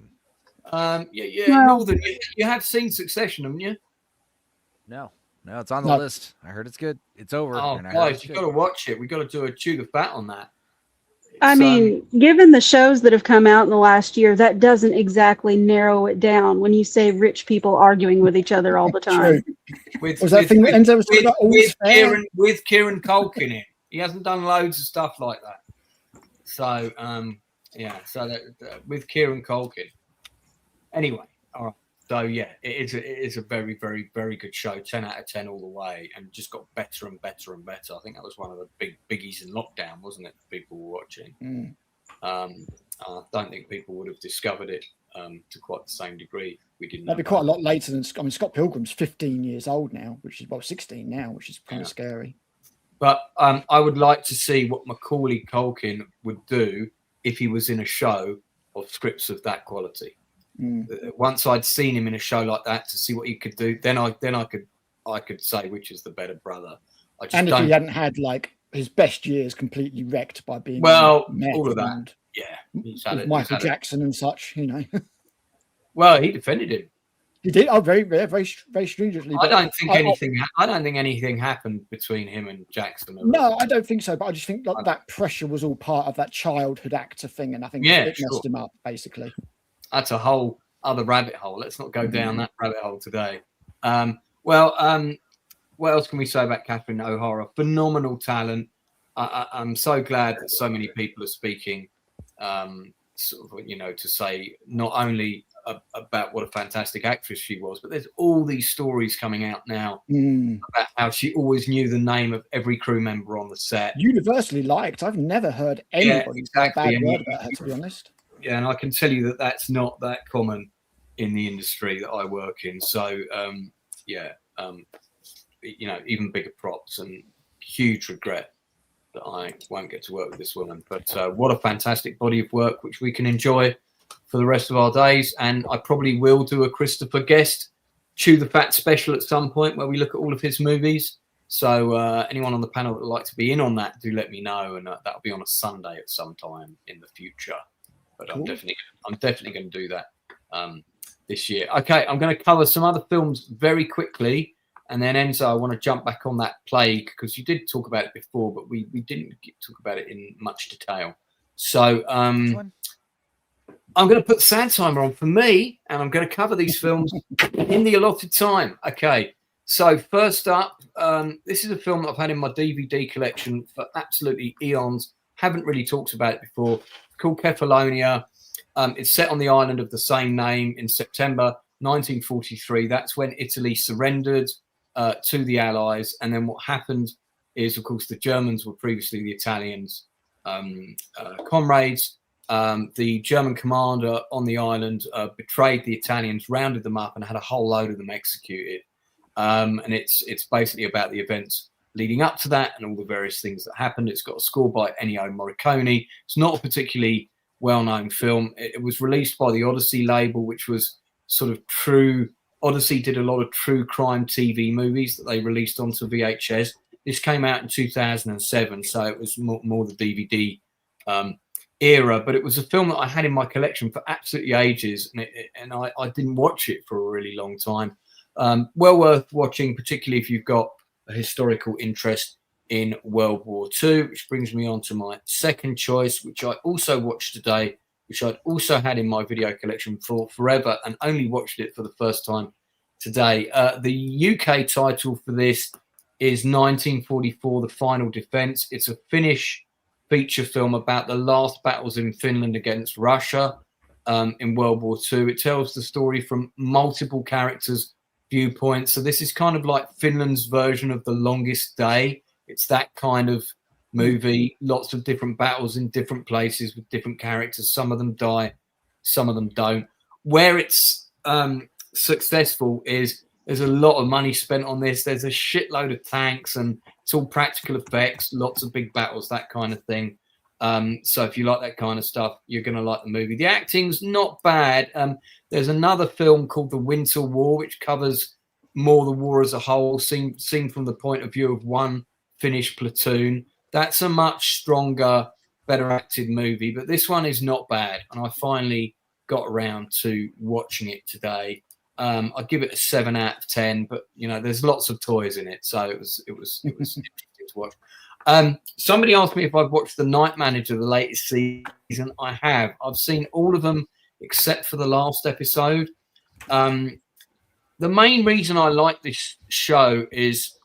Northern, you have seen Succession, haven't you? No, it's on the list. I heard it's good. It's over. Oh, guys, you got to watch it. We got to do a chew the fat on that. I mean, given the shows that have come out in the last year, that doesn't exactly narrow it down when you say rich people arguing with each other all the time. With Kieran Culkin in. He hasn't done loads of stuff like that. So, with Kieran Culkin. Anyway, all right. So, yeah, it is a very, very, very good show. 10 out of 10 all the way, and just got better and better and better. I think that was one of the big biggies in lockdown, wasn't it? People were watching. I don't think people would have discovered it to quite the same degree. We didn't. That'd be quite a lot later than. I mean, Scott Pilgrim's 15 years old now, which is 16 now, which is kind of scary. But I would like to see what Macaulay Culkin would do if he was in a show of scripts of that quality. Once I'd seen him in a show like that to see what he could do, then I could say which is the better brother. If he hadn't had like his best years completely wrecked by being all of that, with Michael Jackson and such, Well, he defended him. He did. Oh, very, very, very, very stringently. I don't think anything happened between him and Jackson. No, I don't think so. But I just think that pressure was all part of that childhood actor thing, and I think it messed him up basically. That's a whole other rabbit hole. Let's not go down that rabbit hole today. What else can we say about Catherine O'Hara? Phenomenal talent. I'm so glad that so many people are speaking, to say not only about what a fantastic actress she was, but there's all these stories coming out now about how she always knew the name of every crew member on the set. Universally liked. I've never heard anybody say a bad word about her, to be honest. Yeah, and I can tell you that that's not that common in the industry that I work in. So, even bigger props and huge regret that I won't get to work with this woman. But what a fantastic body of work, which we can enjoy for the rest of our days. And I probably will do a Christopher Guest Chew the Fat special at some point where we look at all of his movies. So anyone on the panel that would like to be in on that, do let me know. And that'll be on a Sunday at some time in the future. But cool. I'm definitely going to do that this year. Okay, I'm going to cover some other films very quickly. And then Enzo, I want to jump back on that Plague because you did talk about it before, but we didn't talk about it in much detail. So I'm going to put the sound timer on for me, and I'm going to cover these films in the allotted time. Okay, so first up, this is a film that I've had in my DVD collection for absolutely eons. Haven't really talked about it before. It's called Kefalonia. It's set on the island of the same name in September 1943. That's when Italy surrendered to the Allies. And then what happened is, of course, the Germans were previously the Italians' comrades. The German commander on the island betrayed the Italians, rounded them up, and had a whole load of them executed. And it's basically about the events leading up to that and all the various things that happened. It's got a score by Ennio Morricone. It's not a particularly well-known film. It was released by the Odyssey label, which was sort of true. Odyssey did a lot of true crime TV movies that they released onto VHS. This came out in 2007, so it was more the DVD era, but it was a film that I had in my collection for absolutely ages, and I didn't watch it for a really long time. Well worth watching, particularly if you've got a historical interest in World War II, which brings me on to my second choice, which I also watched today, which I'd also had in my video collection for forever and only watched it for the first time today. The UK title for this is 1944, The Final Defense. It's a Finnish feature film about the last battles in Finland against Russia in World War II. It tells the story from multiple characters' viewpoints. So this is kind of like Finland's version of The Longest Day. It's that kind of movie. Lots of different battles in different places with different characters. Some of them die, some of them don't. Where it's successful is there's a lot of money spent on this. There's a shitload of tanks and it's all practical effects, lots of big battles, that kind of thing. So if you like that kind of stuff, you're going to like the movie. The acting's not bad. There's another film called The Winter War, which covers more the war as a whole, seen from the point of view of one Finnish platoon. That's a much stronger, better acted movie, but this one is not bad. And I finally got around to watching it today. I'd give it a 7 out of 10, but you know, there's lots of toys in it, so it was interesting to watch. Somebody asked me if I've watched The Night Manager, the latest season. I have. I've seen all of them except for the last episode. The main reason I like this show is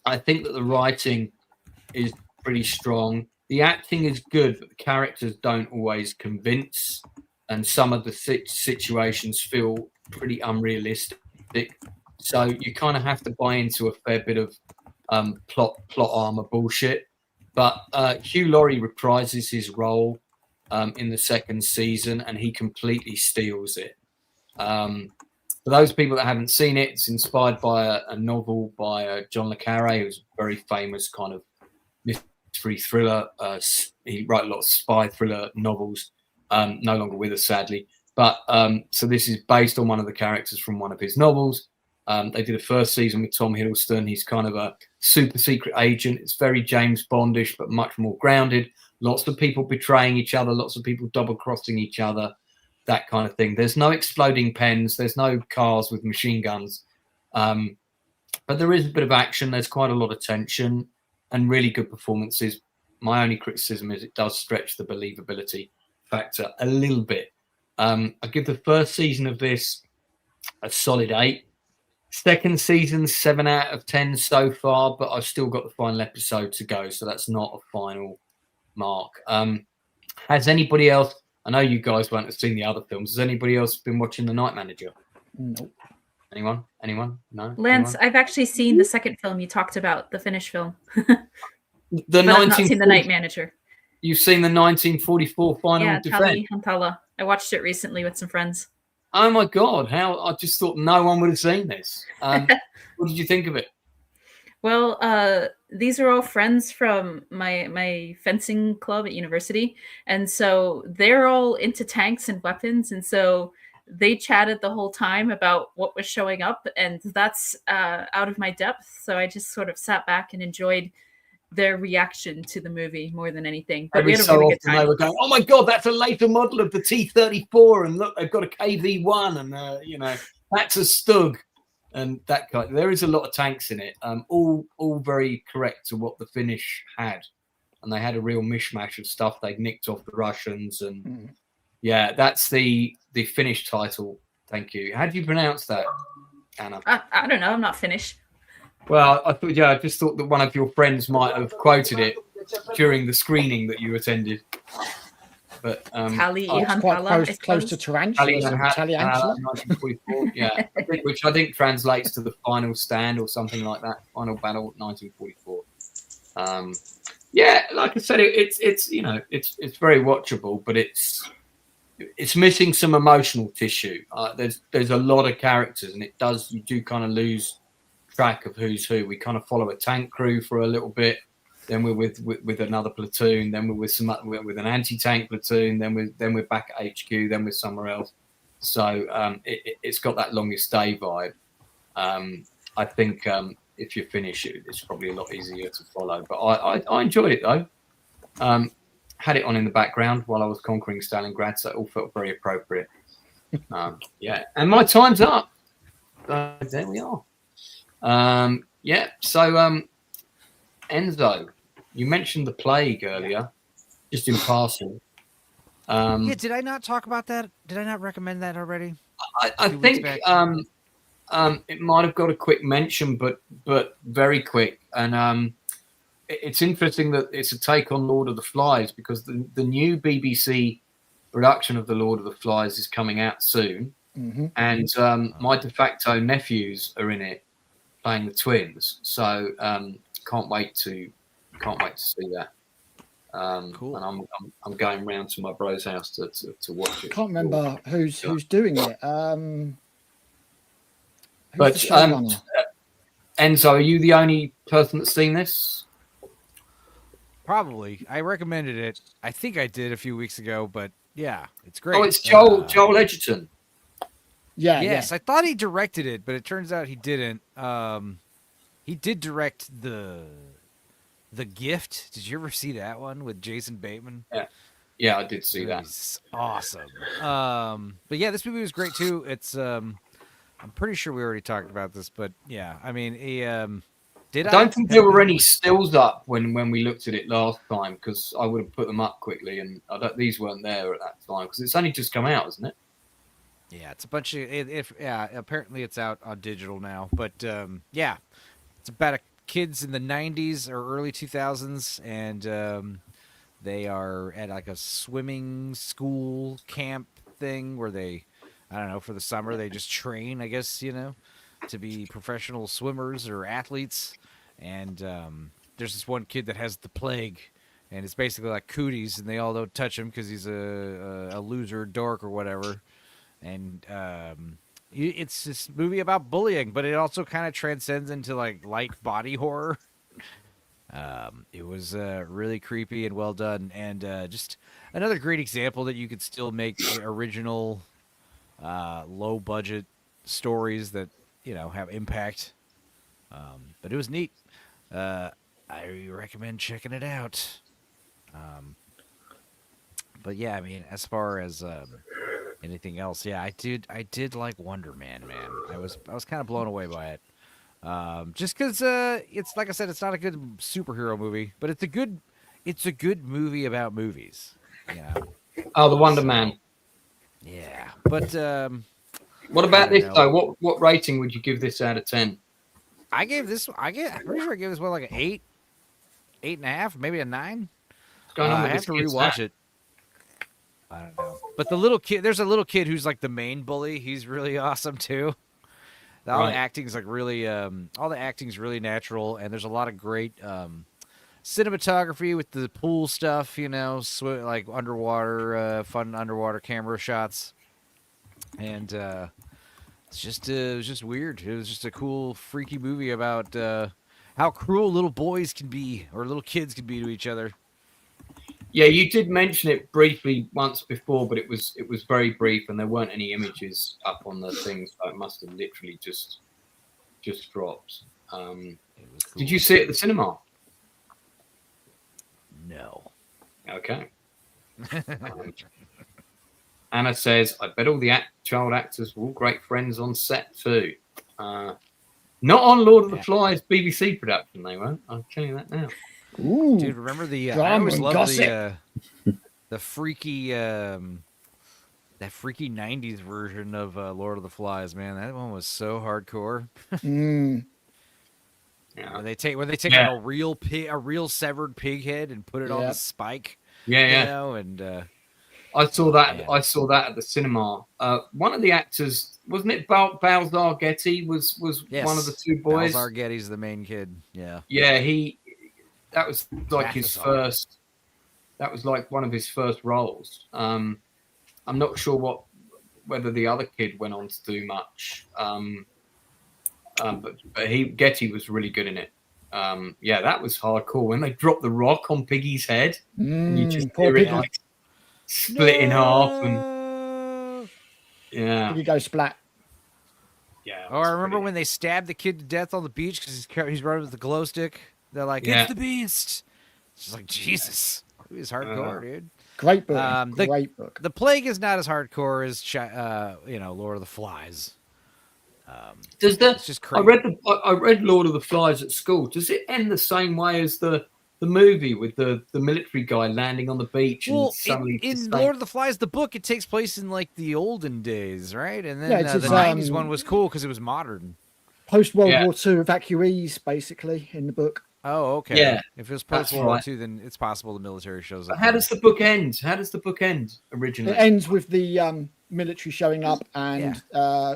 I think that the writing is pretty strong. The acting is good, but the characters don't always convince, and some of the situations feel pretty unrealistic. So you kind of have to buy into a fair bit of plot armor bullshit. But Hugh Laurie reprises his role in the second season, and he completely steals it. For those people that haven't seen it, it's inspired by a novel by John le Carré, who's a very famous kind of mystery thriller. He wrote a lot of spy thriller novels, no longer with us, sadly. But so this is based on one of the characters from one of his novels. They did a first season with Tom Hiddleston. He's kind of a super secret agent. It's very James Bondish, but much more grounded. Lots of people betraying each other, lots of people double-crossing each other, that kind of thing. There's no exploding pens. There's no cars with machine guns. But there is a bit of action. There's quite a lot of tension and really good performances. My only criticism is it does stretch the believability factor a little bit. I give the first season of this a solid 8. Second season, 7 out of 10 so far, but I've still got the final episode to go, so that's not a final mark. Has anybody else, I know you guys won't have seen the other films, has anybody else been watching The Night Manager? Nope. Anyone? No? Lance, I've actually seen the second film you talked about, the Finnish film. I've not seen The Night Manager. You've seen the 1944 Final Defense? Tali Hantala. I watched it recently with some friends. Oh my God! How I just thought no one would have seen this. What did you think of it? Well, these are all friends from my fencing club at university, and so they're all into tanks and weapons, and so they chatted the whole time about what was showing up, and that's out of my depth. So I just sort of sat back and enjoyed their reaction to the movie more than anything. But we had a really good time. They were going, "Oh my God, that's a later model of the T-34, and look, they've got a KV-1, and you know, that's a Stug." And that kind. There is a lot of tanks in it, all very correct to what the Finnish had, and they had a real mishmash of stuff they'd nicked off the Russians, and Yeah, that's the Finnish title. Thank you. How do you pronounce that, Anna? I don't know. I'm not Finnish. Well, I just thought that one of your friends might have quoted it during the screening that you attended. But Tali it's quite close to Tarantula. Tarantula. 1944, yeah, which I think translates to the final stand or something like that. Final battle, 1944. Yeah, like I said, it's you know it's very watchable, but it's missing some emotional tissue. There's a lot of characters, and you do kind of lose track of who's who. We kind of follow a tank crew for a little bit, then we're with another platoon, then we're with an anti-tank platoon, then we're back at HQ, then we're somewhere else. So it's got that Longest Day vibe. I think if you finish it, it's probably a lot easier to follow. But I enjoyed it though. Had it on in the background while I was conquering Stalingrad, so it all felt very appropriate. Yeah, and my time's up. There we are. Yeah, so Enzo, you mentioned the plague earlier, just in passing. Yeah, did I not talk about that? Did I not recommend that already? I think it might have got a quick mention, but very quick. And it's interesting that it's a take on Lord of the Flies, because the new BBC production of the Lord of the Flies is coming out soon, and my de facto nephews are in it, playing the twins. So can't wait to see that. Cool. And I'm going round to my bro's house to watch it. I can't remember who's doing it. But Enzo, are you the only person that's seen this? Probably. I recommended it. I think I did a few weeks ago, but yeah, it's great. Oh, it's Joel Edgerton. Yeah. Yes, I thought he directed it, but it turns out he didn't. He did direct the Gift. Did you ever see that one with Jason Bateman? Yeah, I did see that. It's awesome. But yeah, this movie was great too. It's I'm pretty sure we already talked about this, but yeah, I mean, I don't think there were any stills up when we looked at it last time, because I would have put them up quickly, and these weren't there at that time because it's only just come out, isn't it? Yeah, it's a bunch of apparently it's out on digital now, but yeah, it's about kids in the 90s or early 2000s, and they are at like a swimming school camp thing where they, I don't know, for the summer they just train, I guess, to be professional swimmers or athletes. And there's this one kid that has the plague, and it's basically like cooties, and they all don't touch him because he's a loser dork or whatever. And it's this movie about bullying, but it also kind of transcends into like light body horror. It was really creepy and well done, and just another great example that you could still make original, low budget stories that have impact. But it was neat. I recommend checking it out. But yeah, I mean, as far as anything else, yeah, I did like Wonder Man. I was kind of blown away by it. Just because it's, like I said, it's not a good superhero movie, but it's a good movie about movies. Oh, the Wonder Man. Yeah, but what about this though? What rating would you give this out of 10? I'm pretty sure I gave this one like an 8, 8.5, maybe a 9. I have to rewatch it. I don't know. But there's a little kid who's like the main bully. He's really awesome too. All the acting's like really, all the acting's really natural, and there's a lot of great cinematography with the pool stuff. Like underwater, fun underwater camera shots, and it was just weird. It was just a cool, freaky movie about how cruel little boys can be, or little kids can be to each other. Yeah, you did mention it briefly once before, but it was very brief, and there weren't any images up on the thing, so it must have literally just dropped. Cool. Did you see it at the cinema? No. Okay. Anna says, I bet all the child actors were all great friends on set too. Not on Lord of the Flies BBC production, they weren't. I'll tell you that now. Ooh, dude, remember I always loved the freaky That freaky '90s version of Lord of the Flies, man. That one was so hardcore. Yeah. Where they take like a real severed pig head and put it on the spike. Yeah. You know, and I saw that. Man. I saw that at the cinema. One of the actors, wasn't it? Balzar Getty was one of the two boys. Balzar Getty's the main kid. Yeah. Yeah, that was like his first. That was like one of his first roles. I'm not sure whether the other kid went on to do much. But Getty was really good in it. Yeah, that was hardcore when they dropped the rock on Piggy's head. And you just hear it like split in half, and Piggy goes splat. Yeah. Oh, I remember when they stabbed the kid to death on the beach because he's running with the glow stick. They're like, "It's the beast." It's just like Jesus. It was hardcore, dude. Great book. Great book. The Plague is not as hardcore as Lord of the Flies. It's just crazy. I read Lord of the Flies at school. Does it end the same way as the movie with the military guy landing on the beach? Well, and suddenly in Lord of the Flies, the book, it takes place in like the olden days, right? And then the '90s one was cool because it was modern. Post-World War II evacuees, basically, in the book. Oh, okay. Yeah, if it was post-World War II, then it's possible the military shows up. How does the book end? Originally? It ends with the military showing up and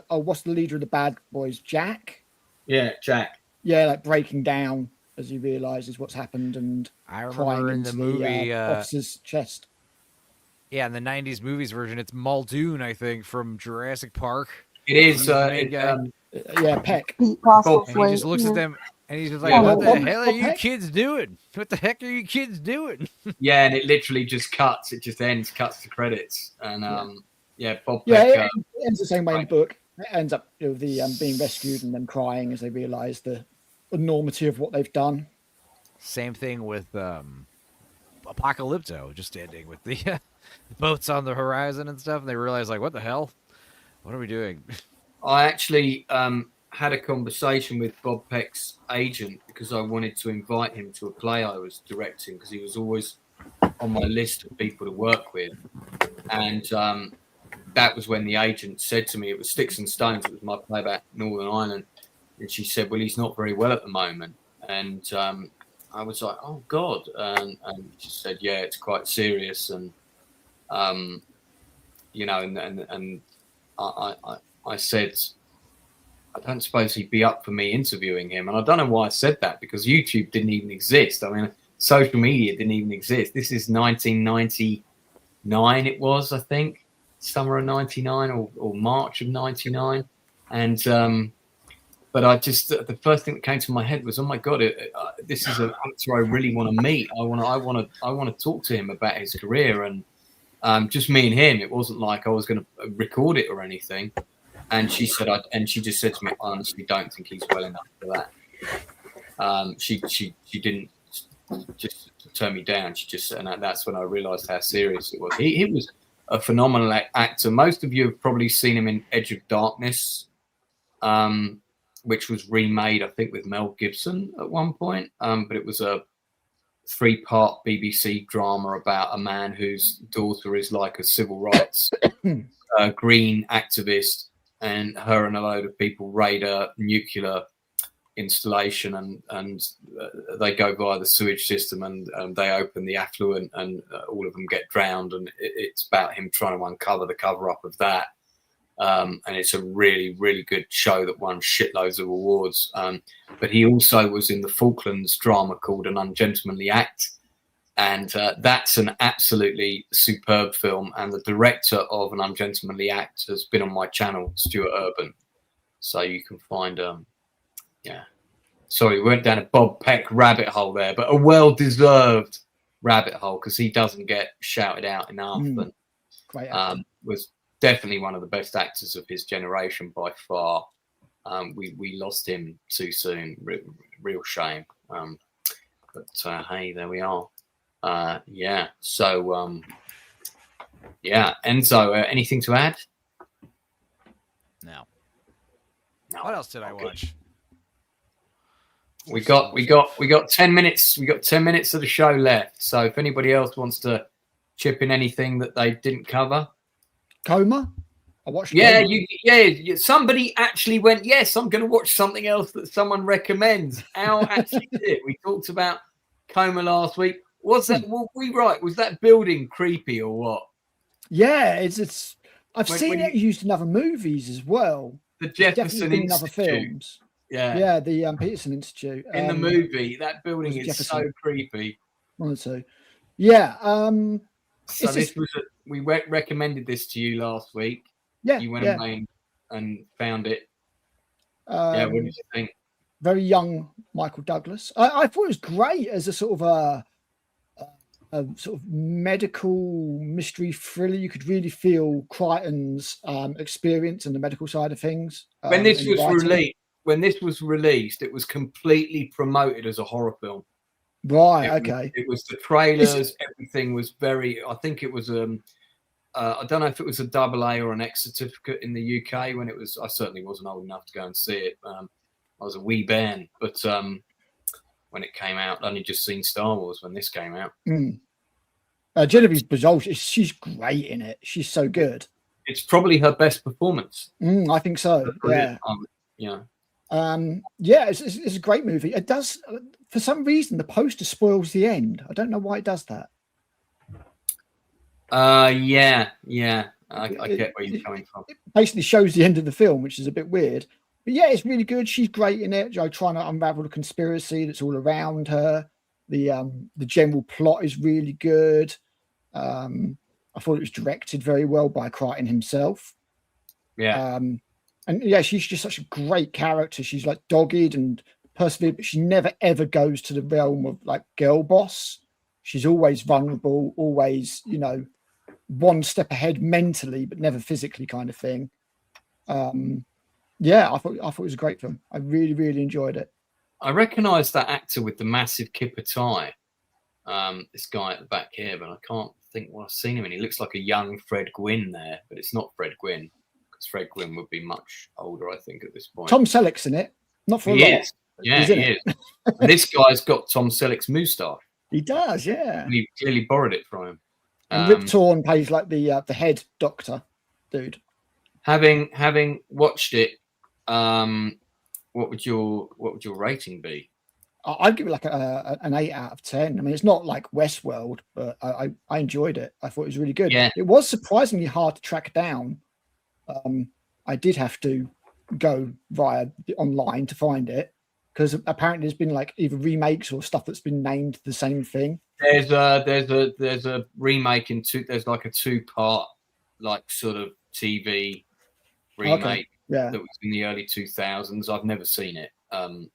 what's the leader of the bad boys? Jack? Yeah, Jack. Yeah, like breaking down as he realizes what's happened and I remember crying in into the movie officer's chest. Yeah, in the '90s movies version, it's Muldoon, I think, from Jurassic Park. It is. Peck. And he just looks at them and he's just like, "What the hell are you kids doing? What the heck are you kids doing?" Yeah, and it literally just cuts. It just ends, cuts to credits, and Bob. Yeah, Peck, it ends the same way in the book. It ends up with the being rescued and them crying as they realise the enormity of what they've done. Same thing with Apocalypto, just ending with the boats on the horizon and stuff, and they realize, like, what the hell? What are we doing? I actually had a conversation with Bob Peck's agent because I wanted to invite him to a play I was directing because he was always on my list of people to work with. And that was when the agent said to me, it was Sticks and Stones, it was my play about Northern Ireland. And she said, well, he's not very well at the moment. And I was like, oh, God. And she said, yeah, it's quite serious. And, and I said, I don't suppose he'd be up for me interviewing him. And I don't know why I said that, because YouTube didn't even exist. I mean, social media didn't even exist. This is 1999, it was, I think, summer of 99 or March of 99. And, but I just, the first thing that came to my head was, oh my God, this is an actor I really want to meet. I want to talk to him about his career, and just me and him. It wasn't like I was going to record it or anything. And she said, she just said to me, I honestly don't think he's well enough for that. She didn't just turn me down. She just, and that's when I realised how serious it was. He was a phenomenal actor. Most of you have probably seen him in Edge of Darkness, which was remade, I think, with Mel Gibson at one point. But it was a 3-part BBC drama about a man whose daughter is like a civil rights green activist, and her and a load of people raid a nuclear installation, and they go via the sewage system, and they open the affluent, and all of them get drowned, and it's about him trying to uncover the cover-up of that. And it's a really, really good show that won shitloads of awards. But he also was in the Falklands drama called An Ungentlemanly Act. And that's an absolutely superb film. And the director of An Ungentlemanly Act has been on my channel, Stuart Urban. So you can find, sorry, we went down a Bob Peck rabbit hole there, but a well-deserved rabbit hole because he doesn't get shouted out enough. And was definitely one of the best actors of his generation by far. We lost him too soon. Real shame. But hey, there we are. So Enzo, anything to add? No. What else did I watch? We got 10 minutes. We got 10 minutes of the show left. So if anybody else wants to chip in anything that they didn't cover, Coma. I watched. Yeah, Coma. Somebody actually went, yes, I'm going to watch something else that someone recommends. Al actually did it. We talked about Coma last week. Was that? Were we right? Was that building creepy or what? Yeah, it's. I've seen it used in other movies as well. The Jefferson Institute. In other films. Yeah, the Peterson Institute. In the movie, that building is so creepy. One or two. Yeah. So we recommended this to you last week. Yeah. You went away and found it. Yeah, what did you think? Very young Michael Douglas. I thought it was great as a sort of a sort of medical mystery thriller. You could really feel Crichton's experience in the medical side of things. When this was released, it was completely promoted as a horror film. Right. Okay. It was the trailers. Everything was very. I think it was I don't know if it was a AA or an X certificate in the UK when it was. I certainly wasn't old enough to go and see it. I was a wee bairn, but when it came out, I'd only just seen Star Wars when this came out. Genevieve Bujold, she's great in it. She's so good. It's probably her best performance. I think so. Yeah. It's a great movie. It does, for some reason, the poster spoils the end. I don't know why it does that. I get where you're coming from. It basically shows the end of the film, which is a bit weird. But yeah, it's really good. She's great in it. Trying to unravel the conspiracy that's all around her. The general plot is really good. I thought it was directed very well by Crichton himself. Yeah. And yeah, she's just such a great character. She's like dogged and persevered, but she never ever goes to the realm of like girl boss. She's always vulnerable, always, one step ahead mentally, but never physically, kind of thing. I thought it was a great film. I really, really enjoyed it. I recognise that actor with the massive kipper tie. This guy at the back here, but I can't think what I've seen him in. He looks like a young Fred Gwynn there, but it's not Fred Gwynn. Fred Gwynn would be much older, I think, at this point. Tom Selleck's in it. Not for a lot. Yeah, he is. And this guy's got Tom Selleck's moustache. He does, yeah. And he clearly borrowed it from him. And Rip Torn plays like the head doctor dude. Having watched it, what would your rating be? I'd give it like an 8 out of 10. I mean, it's not like Westworld, but I enjoyed it. I thought it was really good. Yeah. It was surprisingly hard to track down. I did have to go via online to find it because apparently there's been like either remakes or stuff that's been named the same thing. There's a remake there's like a 2-part like sort of TV remake that was in the early 2000s. I've never seen it.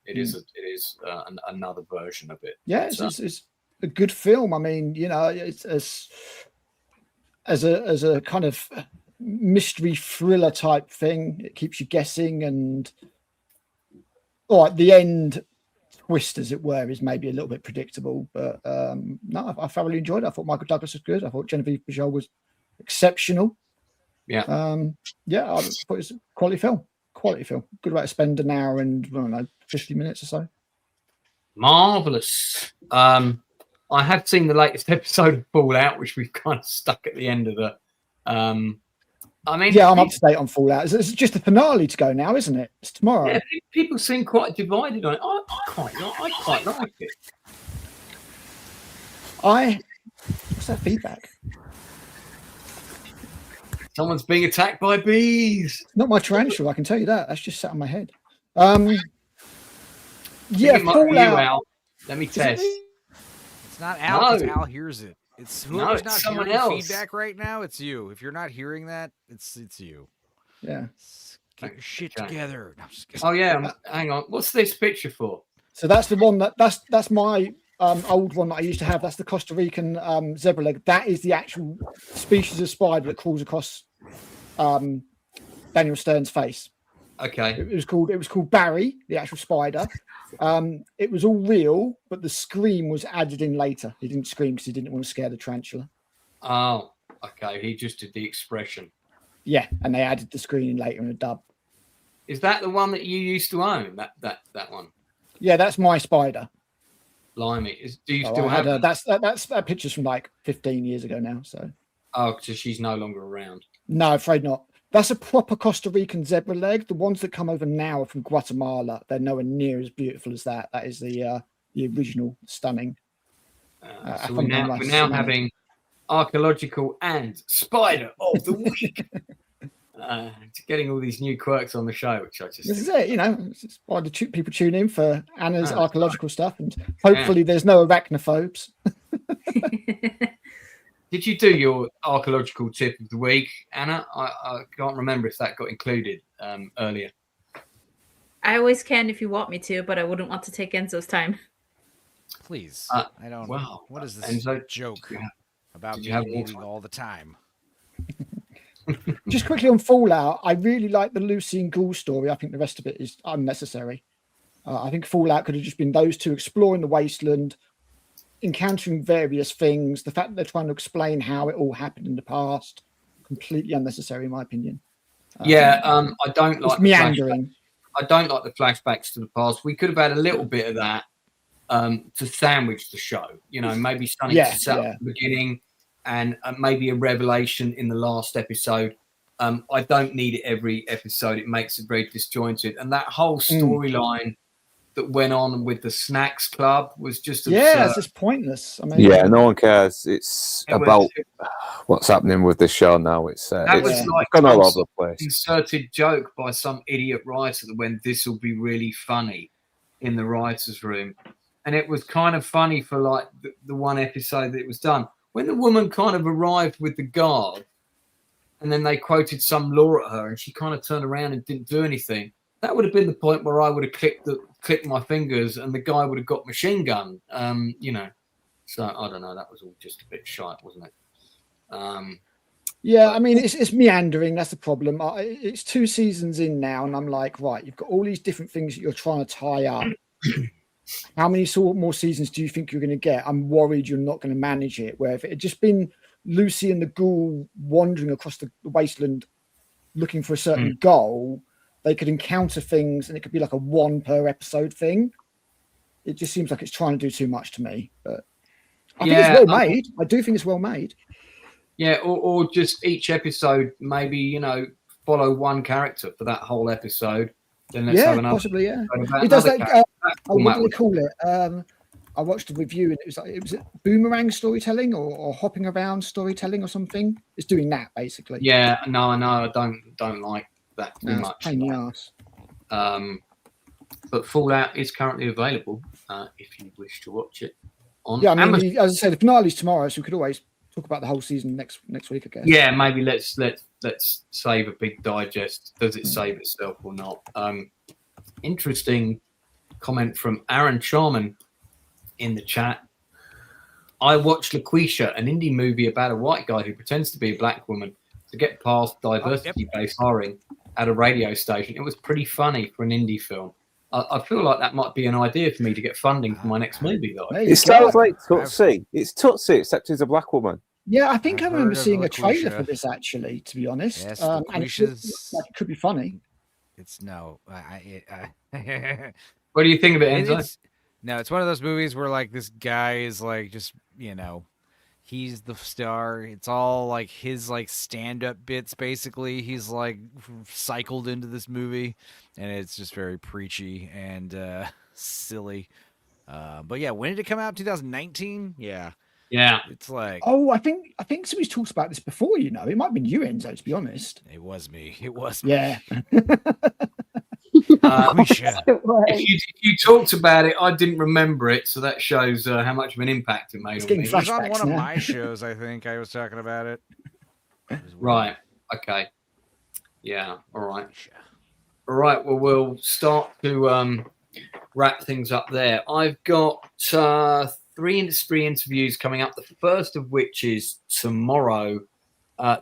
It is another version of it. Yeah, it's a good film. I mean, it's as a kind of mystery thriller type thing. It keeps you guessing, and the end twist, as it were, is maybe a little bit predictable. But no, I thoroughly enjoyed it. I thought Michael Douglas was good. I thought Genevieve Bujold was exceptional. Yeah. I thought it was a quality film. Good way to spend an hour and 50 minutes or so. Marvelous. I have seen the latest episode of Fallout, which we've kind of stuck at the end of the. I'm up to date on Fallout. It's just the finale to go now, isn't it? It's tomorrow. Yeah, people seem quite divided on it. I quite like it. What's that feedback? Someone's being attacked by bees. Not my tarantula, I can tell you that. That's just sat on my head. Fallout. Al. Let me test. It's not Al, because Al hears it. It's whoever's it's not someone hearing else. feedback right now. It's you. If you're not hearing that, it's you. Yeah. Get your shit together. No, oh yeah, hang on. What's this picture for? So that's the one that's my old one that I used to have. That's the Costa Rican zebra leg. That is the actual species of spider that crawls across Daniel Stern's face. Okay. It was called Barry, the actual spider. It was all real, but the scream was added in later. He didn't scream because he didn't want to scare the tarantula. Oh, okay. He just did the expression. Yeah, and they added the scream in later in a dub. Is that the one that you used to own? That one? Yeah, that's my spider. Blimey. Do you still have that? That's pictures from like 15 years ago now. So. Oh, so she's no longer around. No, afraid not. That's a proper Costa Rican zebra leg. The ones that come over now are from Guatemala. They're nowhere near as beautiful as that. That is the original, stunning. So we're now having archaeological and spider of the week. Getting all these new quirks on the show, which I just... This is it, it's why the people tune in for Anna's archaeological stuff, and hopefully there's no arachnophobes. Did you do your archaeological tip of the week, Anna? I can't remember if that got included earlier. I always can if you want me to, but I wouldn't want to take Enzo's time. Please. I don't know. What is this Enzo, joke about me eating all the time? Just quickly on Fallout, I really like the Lucy and Ghoul story. I think the rest of it is unnecessary. I think Fallout could have just been those two exploring the wasteland, encountering various things. The fact that they're trying to explain how it all happened in the past, completely unnecessary in my opinion. I don't like meandering. I don't like the flashbacks to the past. We could have had a little bit of that to sandwich the show. Maybe something to set up at the beginning, and maybe a revelation in the last episode. I don't need it every episode. It makes it very disjointed. And that whole storyline that went on with the Snacks Club was just absurd. It's just pointless. I mean, no one cares. It's about what's happening with the show now. It's like gone all over the place. Inserted joke by some idiot writer that went, "This will be really funny," in the writers' room, and it was kind of funny for like the one episode that it was done. When the woman kind of arrived with the guard, and then they quoted some law at her, and she kind of turned around and didn't do anything. That would have been the point where I would have clicked my fingers, and the guy would have got machine gun. So I don't know. That was all just a bit shite, wasn't it? I mean, it's meandering. That's the problem. It's 2 seasons in now, and I'm like, right, you've got all these different things that you're trying to tie up. How many more seasons do you think you're going to get? I'm worried you're not going to manage it. Where if it had just been Lucy and the Ghoul wandering across the wasteland looking for a certain goal, they could encounter things, and it could be like a 1 per episode thing. It just seems like it's trying to do too much to me. But I think it's well made. I do think it's well made. Yeah, or just each episode, maybe, follow one character for that whole episode. Then let's have another. Possibly, It does that. What do they call it? I watched a review, and it was boomerang storytelling or hopping around storytelling or something. It's doing that basically. Yeah, no, I don't like that too much. Pain in the ass. But Fallout is currently available if you wish to watch it. On as I said, the finale's tomorrow, so we could always talk about the whole season next week, I guess. Yeah, maybe let's save a big digest. Does it save itself or not? Interesting comment from Aaron Charman in the chat. I watched LaQuisha, an indie movie about a white guy who pretends to be a black woman to get past diversity-based hiring at a radio station. It was pretty funny for an indie film. I feel like that might be an idea for me to get funding for my next movie, though. It sounds like Tootsie. It's Tootsie, except he's a black woman. Yeah, I think I remember seeing a trailer for this, actually, to be honest. Yes, and it could be funny. It's no. What do you think of it, Enzo? It's one of those movies where like this guy is like just he's the star. It's all like his like stand-up bits basically. He's like cycled into this movie, and it's just very preachy and silly. But yeah, when did it come out? 2019. Yeah. It's like I think somebody's talked about this before. It might have been you, Enzo. To be honest, it was me. Yeah. If you talked about it, I didn't remember it, so that shows how much of an impact it made on me. It was on one of my shows, I think. I was talking about it. Right. Okay. Yeah. All right. Well, we'll start to wrap things up there. I've got 3 industry interviews coming up. The first of which is tomorrow.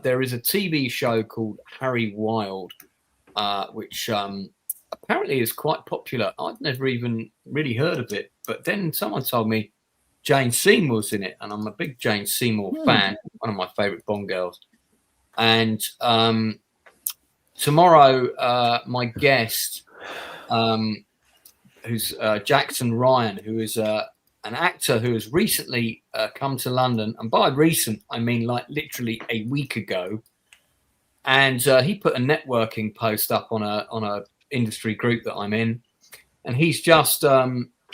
There is a TV show called Harry Wild, which apparently is quite popular. I've never even really heard of it, but then someone told me Jane Seymour's in it, and I'm a big Jane Seymour fan, one of my favourite Bond girls. And tomorrow, my guest, who's Jackson Ryan, who is an actor who has recently come to London, and by recent I mean like literally a week ago, and he put a networking post up on a industry group that I'm in, and he's just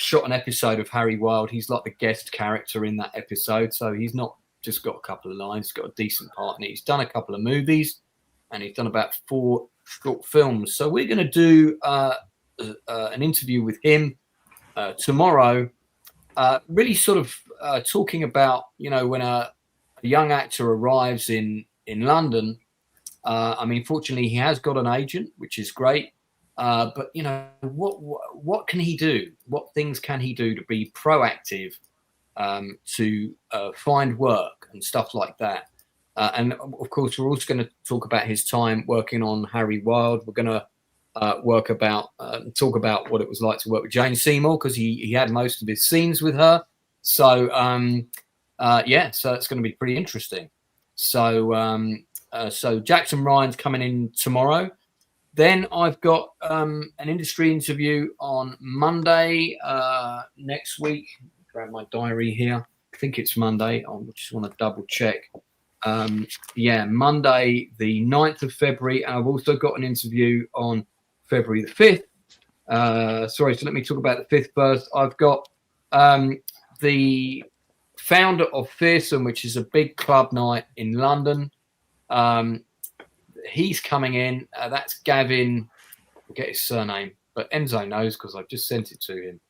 shot an episode of Harry Wilde. He's like the guest character in that episode, so he's not just got a couple of lines. He's got a decent part in it. He's done a couple of movies, and he's done about 4 short films. So we're going to do an interview with him tomorrow, really sort of talking about, when a young actor arrives in London. I mean, fortunately, he has got an agent, which is great. But what can he do? What things can he do to be proactive, to find work and stuff like that? And of course, we're also going to talk about his time working on Harry Wilde. We're going to talk about what it was like to work with Jane Seymour, because he had most of his scenes with her. So so it's going to be pretty interesting. So Jackson Ryan's coming in tomorrow. Then I've got an industry interview on Monday next week. Grab my diary here. I think it's Monday. I just want to double check. Monday, the 9th of February. And I've also got an interview on February the 5th. So let me talk about the 5th first. I've got the founder of Fearsome, which is a big club night in London. He's coming in. That's Gavin. I forget his surname, but Enzo knows because I've just sent it to him.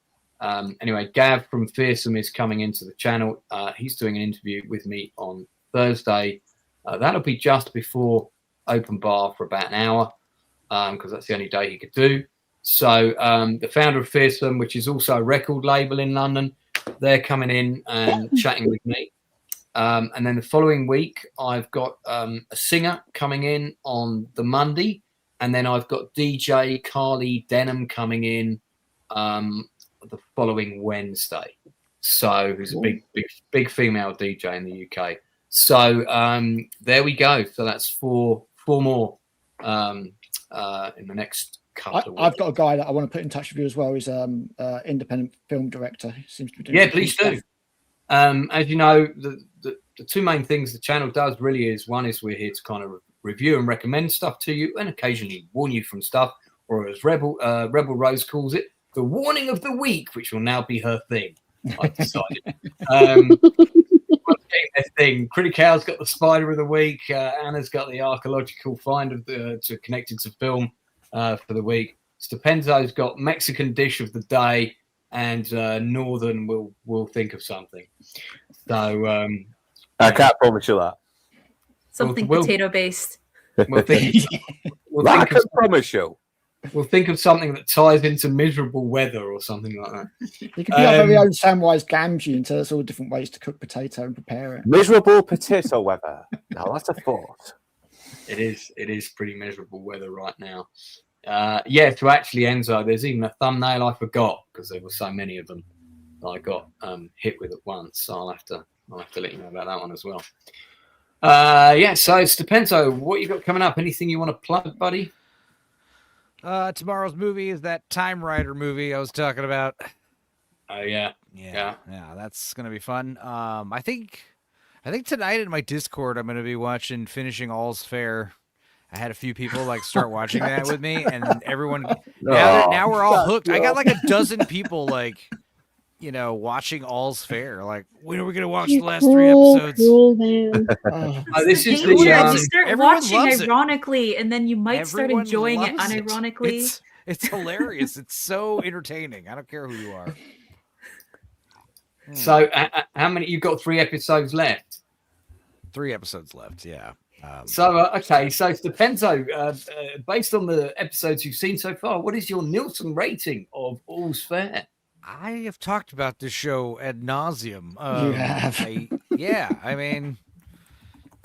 Anyway, Gav from Fearsome is coming into the channel. He's doing an interview with me on Thursday. That'll be just before open bar for about an hour, because that's the only day he could do. So the founder of Fearsome, which is also a record label in London, they're coming in and chatting with me. And then the following week, I've got a singer coming in on the Monday. And then I've got DJ Carly Denham coming in the following Wednesday. So who's a big female DJ in the UK. So there we go. So that's four more in the next couple of weeks. I've got a guy that I want to put in touch with you as well. He's independent film director. He seems to be doing please do. As you know, the two main things the channel does really is, one is we're here to kind of review and recommend stuff to you and occasionally warn you from stuff, or as Rebel Rose calls it, the warning of the week, which will now be her thing. I've decided. Their thing. Critical's got the spider of the week. Anna's got the archaeological find of connected to film for the week. Stupenzo's got Mexican dish of the day, and Northern will think of something. So I can't promise you that. Something potato based. We'll think of something that ties into miserable weather or something like that. You could be our very own Samwise Gamgee and tell us all different ways to cook potato and prepare it. Miserable potato weather. Now that's a thought. It is pretty miserable weather right now. So actually, Enzo, there's even a thumbnail I forgot because there were so many of them that I got hit with at once. So I'll have to let you know about that one as well. So Stupenzo, what you got coming up? Anything you want to plug, buddy? Tomorrow's movie is that Time Rider movie I was talking about. Oh yeah. That's gonna be fun. I think tonight in my Discord I'm gonna be watching Finishing All's Fair. I had a few people start watching that with me, and everyone now we're all hooked. I got like a dozen people watching All's Fair. Like, when are we gonna watch the last 3 episodes? Cool, man. This is you start watching ironically, and then you might start enjoying it unironically. It's hilarious. It's so entertaining. I don't care who you are. So, how many? You've got 3 episodes left. 3 episodes left. Yeah. So Stupenzo, based on the episodes you've seen so far, what is your Nielsen rating of All's Fair? I have talked about this show ad nauseum. You have. I mean,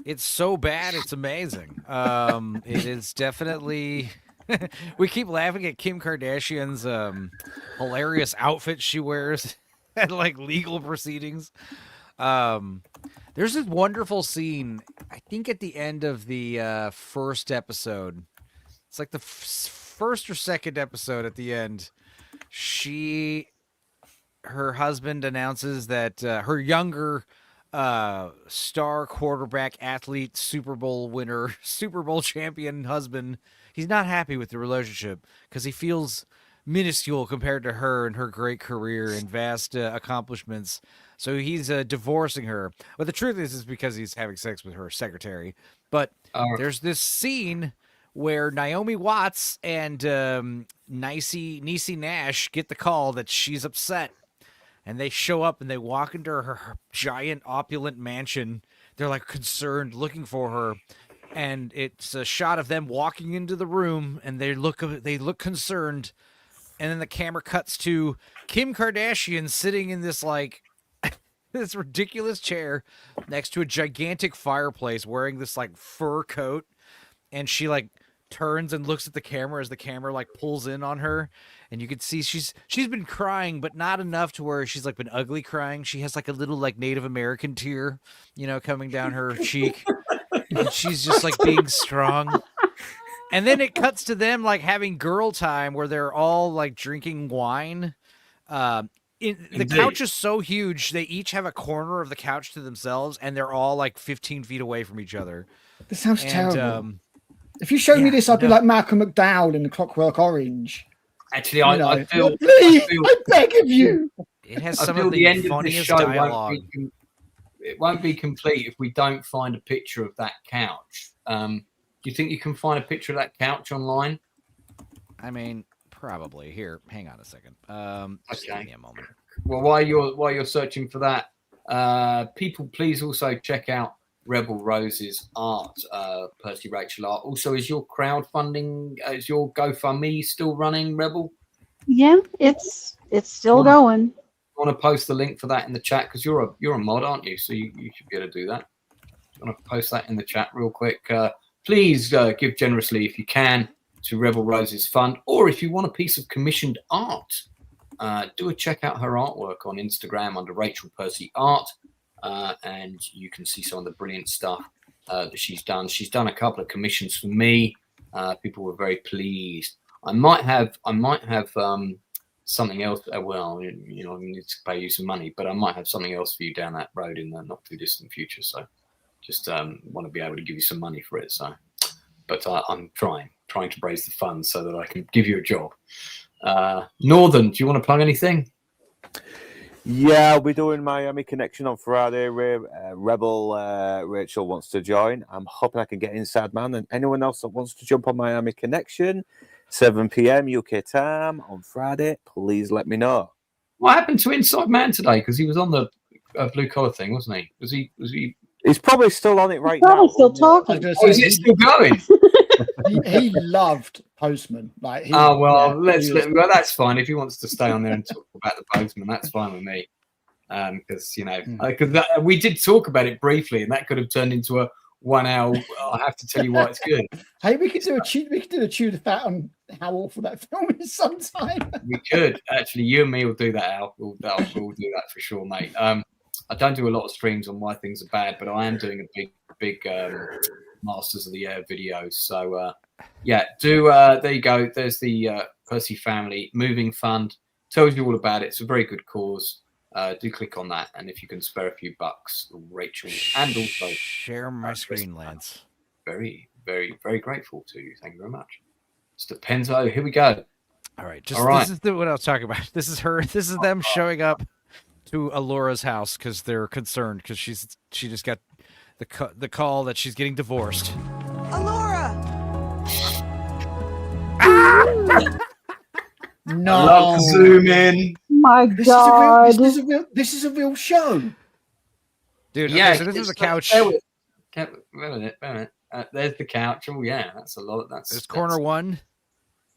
it's so bad, it's amazing. It is definitely. We keep laughing at Kim Kardashian's hilarious outfit she wears at legal proceedings. There's this wonderful scene, I think at the end of the first episode. It's like the first or second episode at the end. Her husband announces that her younger star quarterback, athlete, Super Bowl winner, Super Bowl champion husband. He's not happy with the relationship because he feels minuscule compared to her and her great career and vast accomplishments. So he's divorcing her. But the truth is because he's having sex with her secretary. But there's this scene where Naomi Watts and Niecy Nash get the call that she's upset. And they show up and they walk into her giant opulent mansion. They're like concerned, looking for her. And it's a shot of them walking into the room and they look concerned. And then the camera cuts to Kim Kardashian sitting in this like this ridiculous chair next to a gigantic fireplace wearing this like fur coat. And she like turns and looks at the camera as the camera like pulls in on her, and you can see she's been crying, but not enough to where she's like been ugly crying. She has like a little like Native American tear, coming down her cheek, and she's just like being strong. And then it cuts to them like having girl time where they're all like drinking wine. The couch is so huge they each have a corner of the couch to themselves, and they're all like 15 feet away from each other. This sounds terrible. If you showed me this, I'd be like Malcolm McDowell in The Clockwork Orange. Actually, I feel. Please, I beg of you. It has some of the funniest dialogue. It won't be complete if we don't find a picture of that couch. Do you think you can find a picture of that couch online? I mean, probably. Here, hang on a second. Just give me a moment. Well, while you're searching for that, people, please also check out Rebel Rose's art, Percy Rachel art. Also, is your crowdfunding, is your GoFundMe still running, Rebel? Yeah, it's still going. I want to post the link for that in the chat because you're a mod, aren't you? So you should be able to do that. I want to post that in the chat real quick. Please give generously if you can to Rebel Rose's fund, or if you want a piece of commissioned art, check out her artwork on Instagram under Rachel Percy Art. And you can see some of the brilliant stuff that she's done. She's done a couple of commissions for me. People were very pleased. I might have something else. Well, I need to pay you some money, but I might have something else for you down that road in the not too distant future. So, just want to be able to give you some money for it. So, but I'm trying to raise the funds so that I can give you a job. Northern, do you want to plug anything? Yeah, I'll be doing Miami Connection on Friday. Rebel Rachel wants to join. I'm hoping I can get Inside Man and anyone else that wants to jump on Miami Connection, 7 p.m. UK time on Friday. Please let me know. What happened to Inside Man today? Because he was on the blue collar thing, wasn't he? Was he? He's probably still on it right now. Probably still talking. Is it still going? he loved Postman. Like, that's fine. If he wants to stay on there and talk about the Postman, that's fine with me. Because we did talk about it briefly, and that could have turned into a 1 hour. I have to tell you why it's good. Hey, we could do a chew the fat on how awful that film is sometime. We could actually. You and me will do that, Al. We'll do that for sure, mate. I don't do a lot of streams on why things are bad, but I am doing a big Masters of the Air videos. So there you go. There's the Percy Family Moving Fund. Tells you all about it. It's a very good cause. Do click on that, and if you can spare a few bucks, Rachel, and also share my screen, Lance. Very, very, very grateful to you. Thank you very much. Stupenzo, here we go. All right, this is what I was talking about. This is her. This is them showing up to Alora's house because they're concerned because she just got the call that she's getting divorced. Alora! No. I love to zoom in. My God. This is a real show. Dude, yeah, okay, so this is a couch. Wait a minute. There's the couch. Oh, yeah, that's a lot. There's corner 1,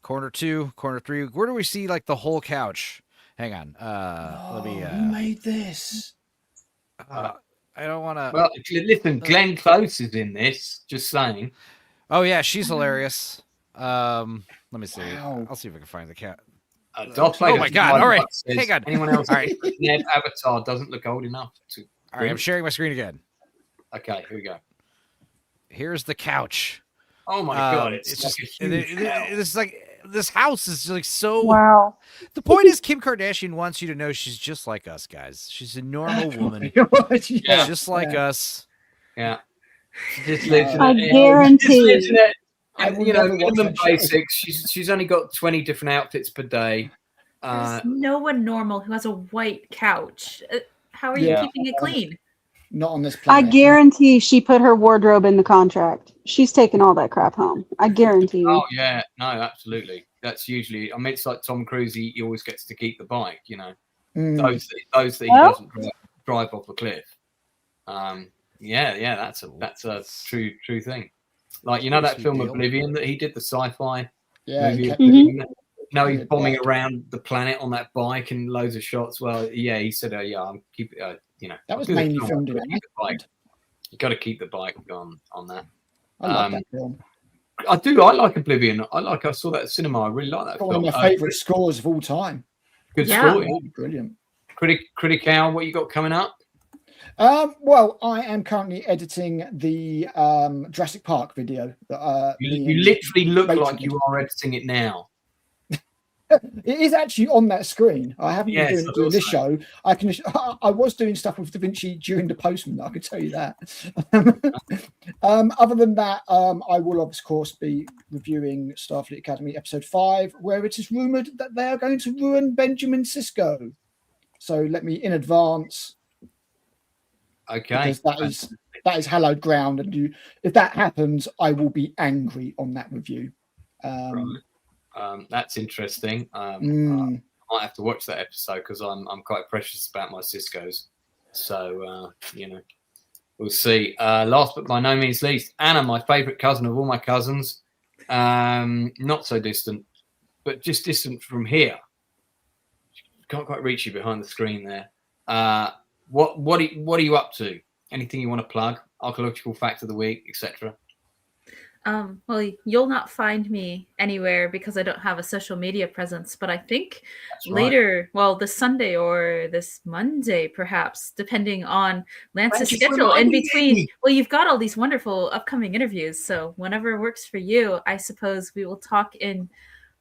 corner 2, corner 3. Where do we see like the whole couch? Hang on. Let me. Who made this? I don't want to. Well, listen, Glenn Close is in this. Just saying. Oh yeah, she's hilarious. Let me see. Wow. I'll see if I can find the cat. Oh my God! All right, hang on. Anyone else? All right. Ned Avatar doesn't look old enough to. All right, I'm sharing my screen again. Okay, here we go. Here's the couch. Oh my God! It's just it's like this house is like so. Wow. The point is, Kim Kardashian wants you to know she's just like us, guys. She's a normal woman, just like us. Yeah. Just lives in I it. guarantee. Minimum basics. She's only got 20 different outfits per day. There's no one normal who has a white couch. How are you keeping it clean? Not on this planet. I guarantee she put her wardrobe in the contract. She's taking all that crap home. I guarantee you. Oh yeah, no, absolutely. That's usually. I mean, it's like Tom Cruise. He always gets to keep the bike. You know, those that he doesn't drive off a cliff. Yeah, that's a true thing. Like that film Oblivion that he did, the sci-fi movie. No, he's bombing around the planet on that bike and loads of shots. Well, yeah, he said, I'm keeping. That was mainly filmed in bike. You got to keep the bike on that. I like that film. I do. I like Oblivion. I saw that at cinema. I really like that film. One of my favourite scores of all time. Good score. Yeah. Brilliant. Critical, what you got coming up? Well, I am currently editing the Jurassic Park video. You literally look like you are editing it now. It is actually on that screen. I haven't been doing this show. I was doing stuff with Da Vinci during the Postman. I can tell you that. Other than that, I will of course be reviewing Starfleet Academy episode 5, where it is rumored that they are going to ruin Benjamin Sisko. So let me in advance. Okay, because that is hallowed ground, and if that happens, I will be angry on that review. That's interesting. I might have to watch that episode because I'm quite precious about my Siskos. So we'll see. Last but by no means least, Anna, my favourite cousin of all my cousins, not so distant, but just distant from here. Can't quite reach you behind the screen there. What are you up to? Anything you want to plug? Archaeological fact of the week, etc. Well, you'll not find me anywhere because I don't have a social media presence, but I think later, this Sunday or this Monday, perhaps, depending on Lance's schedule in between. Well, you've got all these wonderful upcoming interviews, so whenever works for you, I suppose we will talk in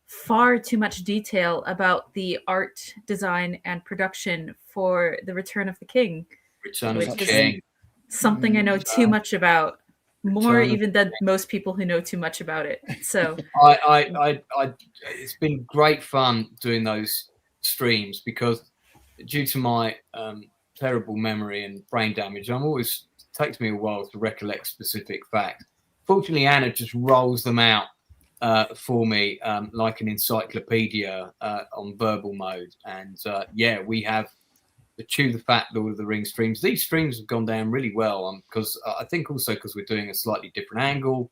far too much detail about the art, design, and production for The Return of the King. Return of the King. Something I know too much about. More even than most people who know too much about it. So I it's been great fun doing those streams because due to my terrible memory and brain damage, it takes me a while to recollect specific facts. Fortunately, Anna just rolls them out for me like an encyclopedia on verbal mode. And we have the Chew the Fat Lord of the Rings streams. These streams have gone down really well because I think also because we're doing a slightly different angle.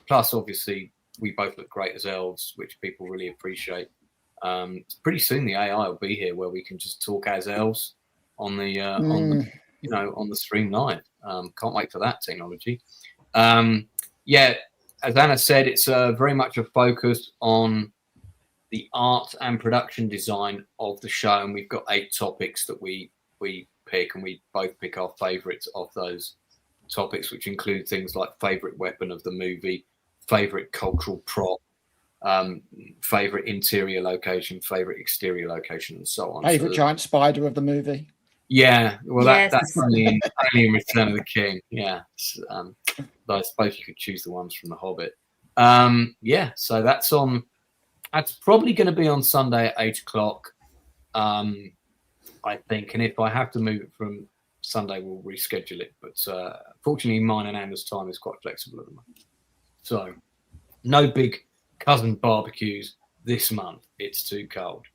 Plus, obviously, we both look great as elves, which people really appreciate. Pretty soon, the AI will be here where we can just talk as elves on the on the stream live. Can't wait for that technology. As Anna said, it's very much a focus on the art and production design of the show, and we've got 8 topics that we pick, and we both pick our favorites of those topics, which include things like favorite weapon of the movie, favorite cultural prop, favorite interior location, favorite exterior location, and so on. Favorite giant spider of the movie. Yeah, well, that's only in Return of the King. Yeah, I suppose you could choose the ones from The Hobbit. So that's on. That's probably going to be on Sunday at 8 o'clock, I think. And if I have to move it from Sunday, we'll reschedule it. But fortunately, mine and Anna's time is quite flexible at the moment. So no big cousin barbecues this month. It's too cold.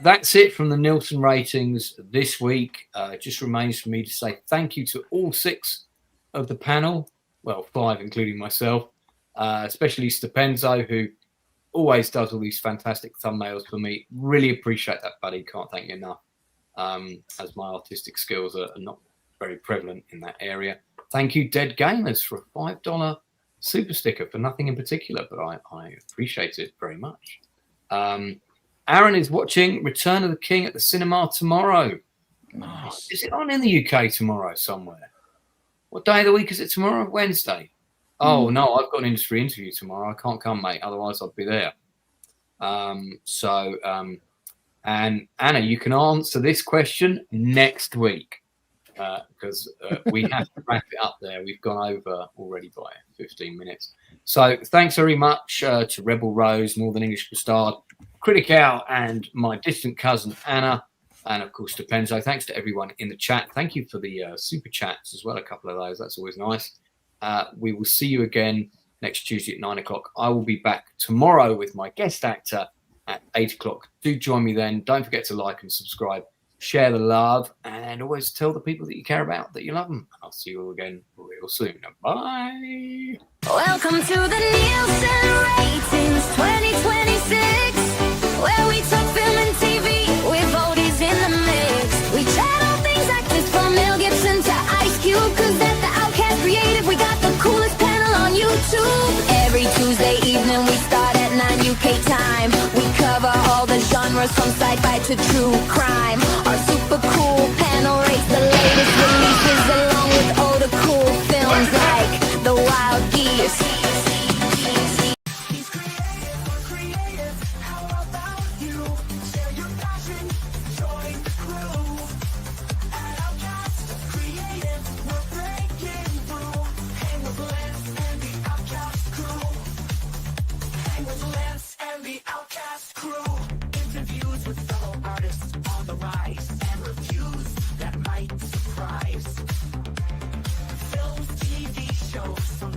That's it from the Nielsen ratings this week. It just remains for me to say thank you to all 6 of the panel. Well, 5, including myself, especially Stupenzo, who always does all these fantastic thumbnails for me. Really appreciate that, buddy. Can't thank you enough. As my artistic skills are not very prevalent in that area. Thank you, Dead Gamers, for a $5 super sticker for nothing in particular, but I appreciate it very much. Aaron is watching Return of the King at the cinema tomorrow. Nice. Is it on in the UK tomorrow somewhere? What day of the week is it tomorrow? Wednesday. Oh no, I've got an industry interview tomorrow. I can't come, mate. Otherwise, I'd be there. And Anna, you can answer this question next week because we have to wrap it up there. We've gone over already by 15 minutes. So thanks very much to Rebel Rose, Northern English Bastard, Critic Al, and my distant cousin Anna, and of course Stupenzo. Thanks to everyone in the chat. Thank you for the super chats as well. A couple of those. That's always nice. We will see you again next Tuesday at 9 o'clock. I will be back tomorrow with my guest actor at 8 o'clock. Do join me then. Don't forget to like and subscribe, share the love, and always tell the people that you care about that you love them. I'll see you all again real soon. Bye. Welcome to the Nielsen Ratings 2026, where we talk film and TV with oldies in the mix. We chat all things actors from Mel Gibson to Ice Cube, cause at the Outcast Creative we got the coolest panel on YouTube. Every Tuesday evening we start at 9 UK time. We cover all the genres from sci-fi to true crime. Our super cool panel rates the latest releases along with all the cool films like The Wild Geese. He's creative, how about you? Share your passion, join the crew. At Outcast Creative, we're breaking through. Hang with Lance and the Outcast crew. Hang with Lance and the Outcast crew. Interviews with fellow artists on the rise and reviews that might surprise. Films, TV shows, some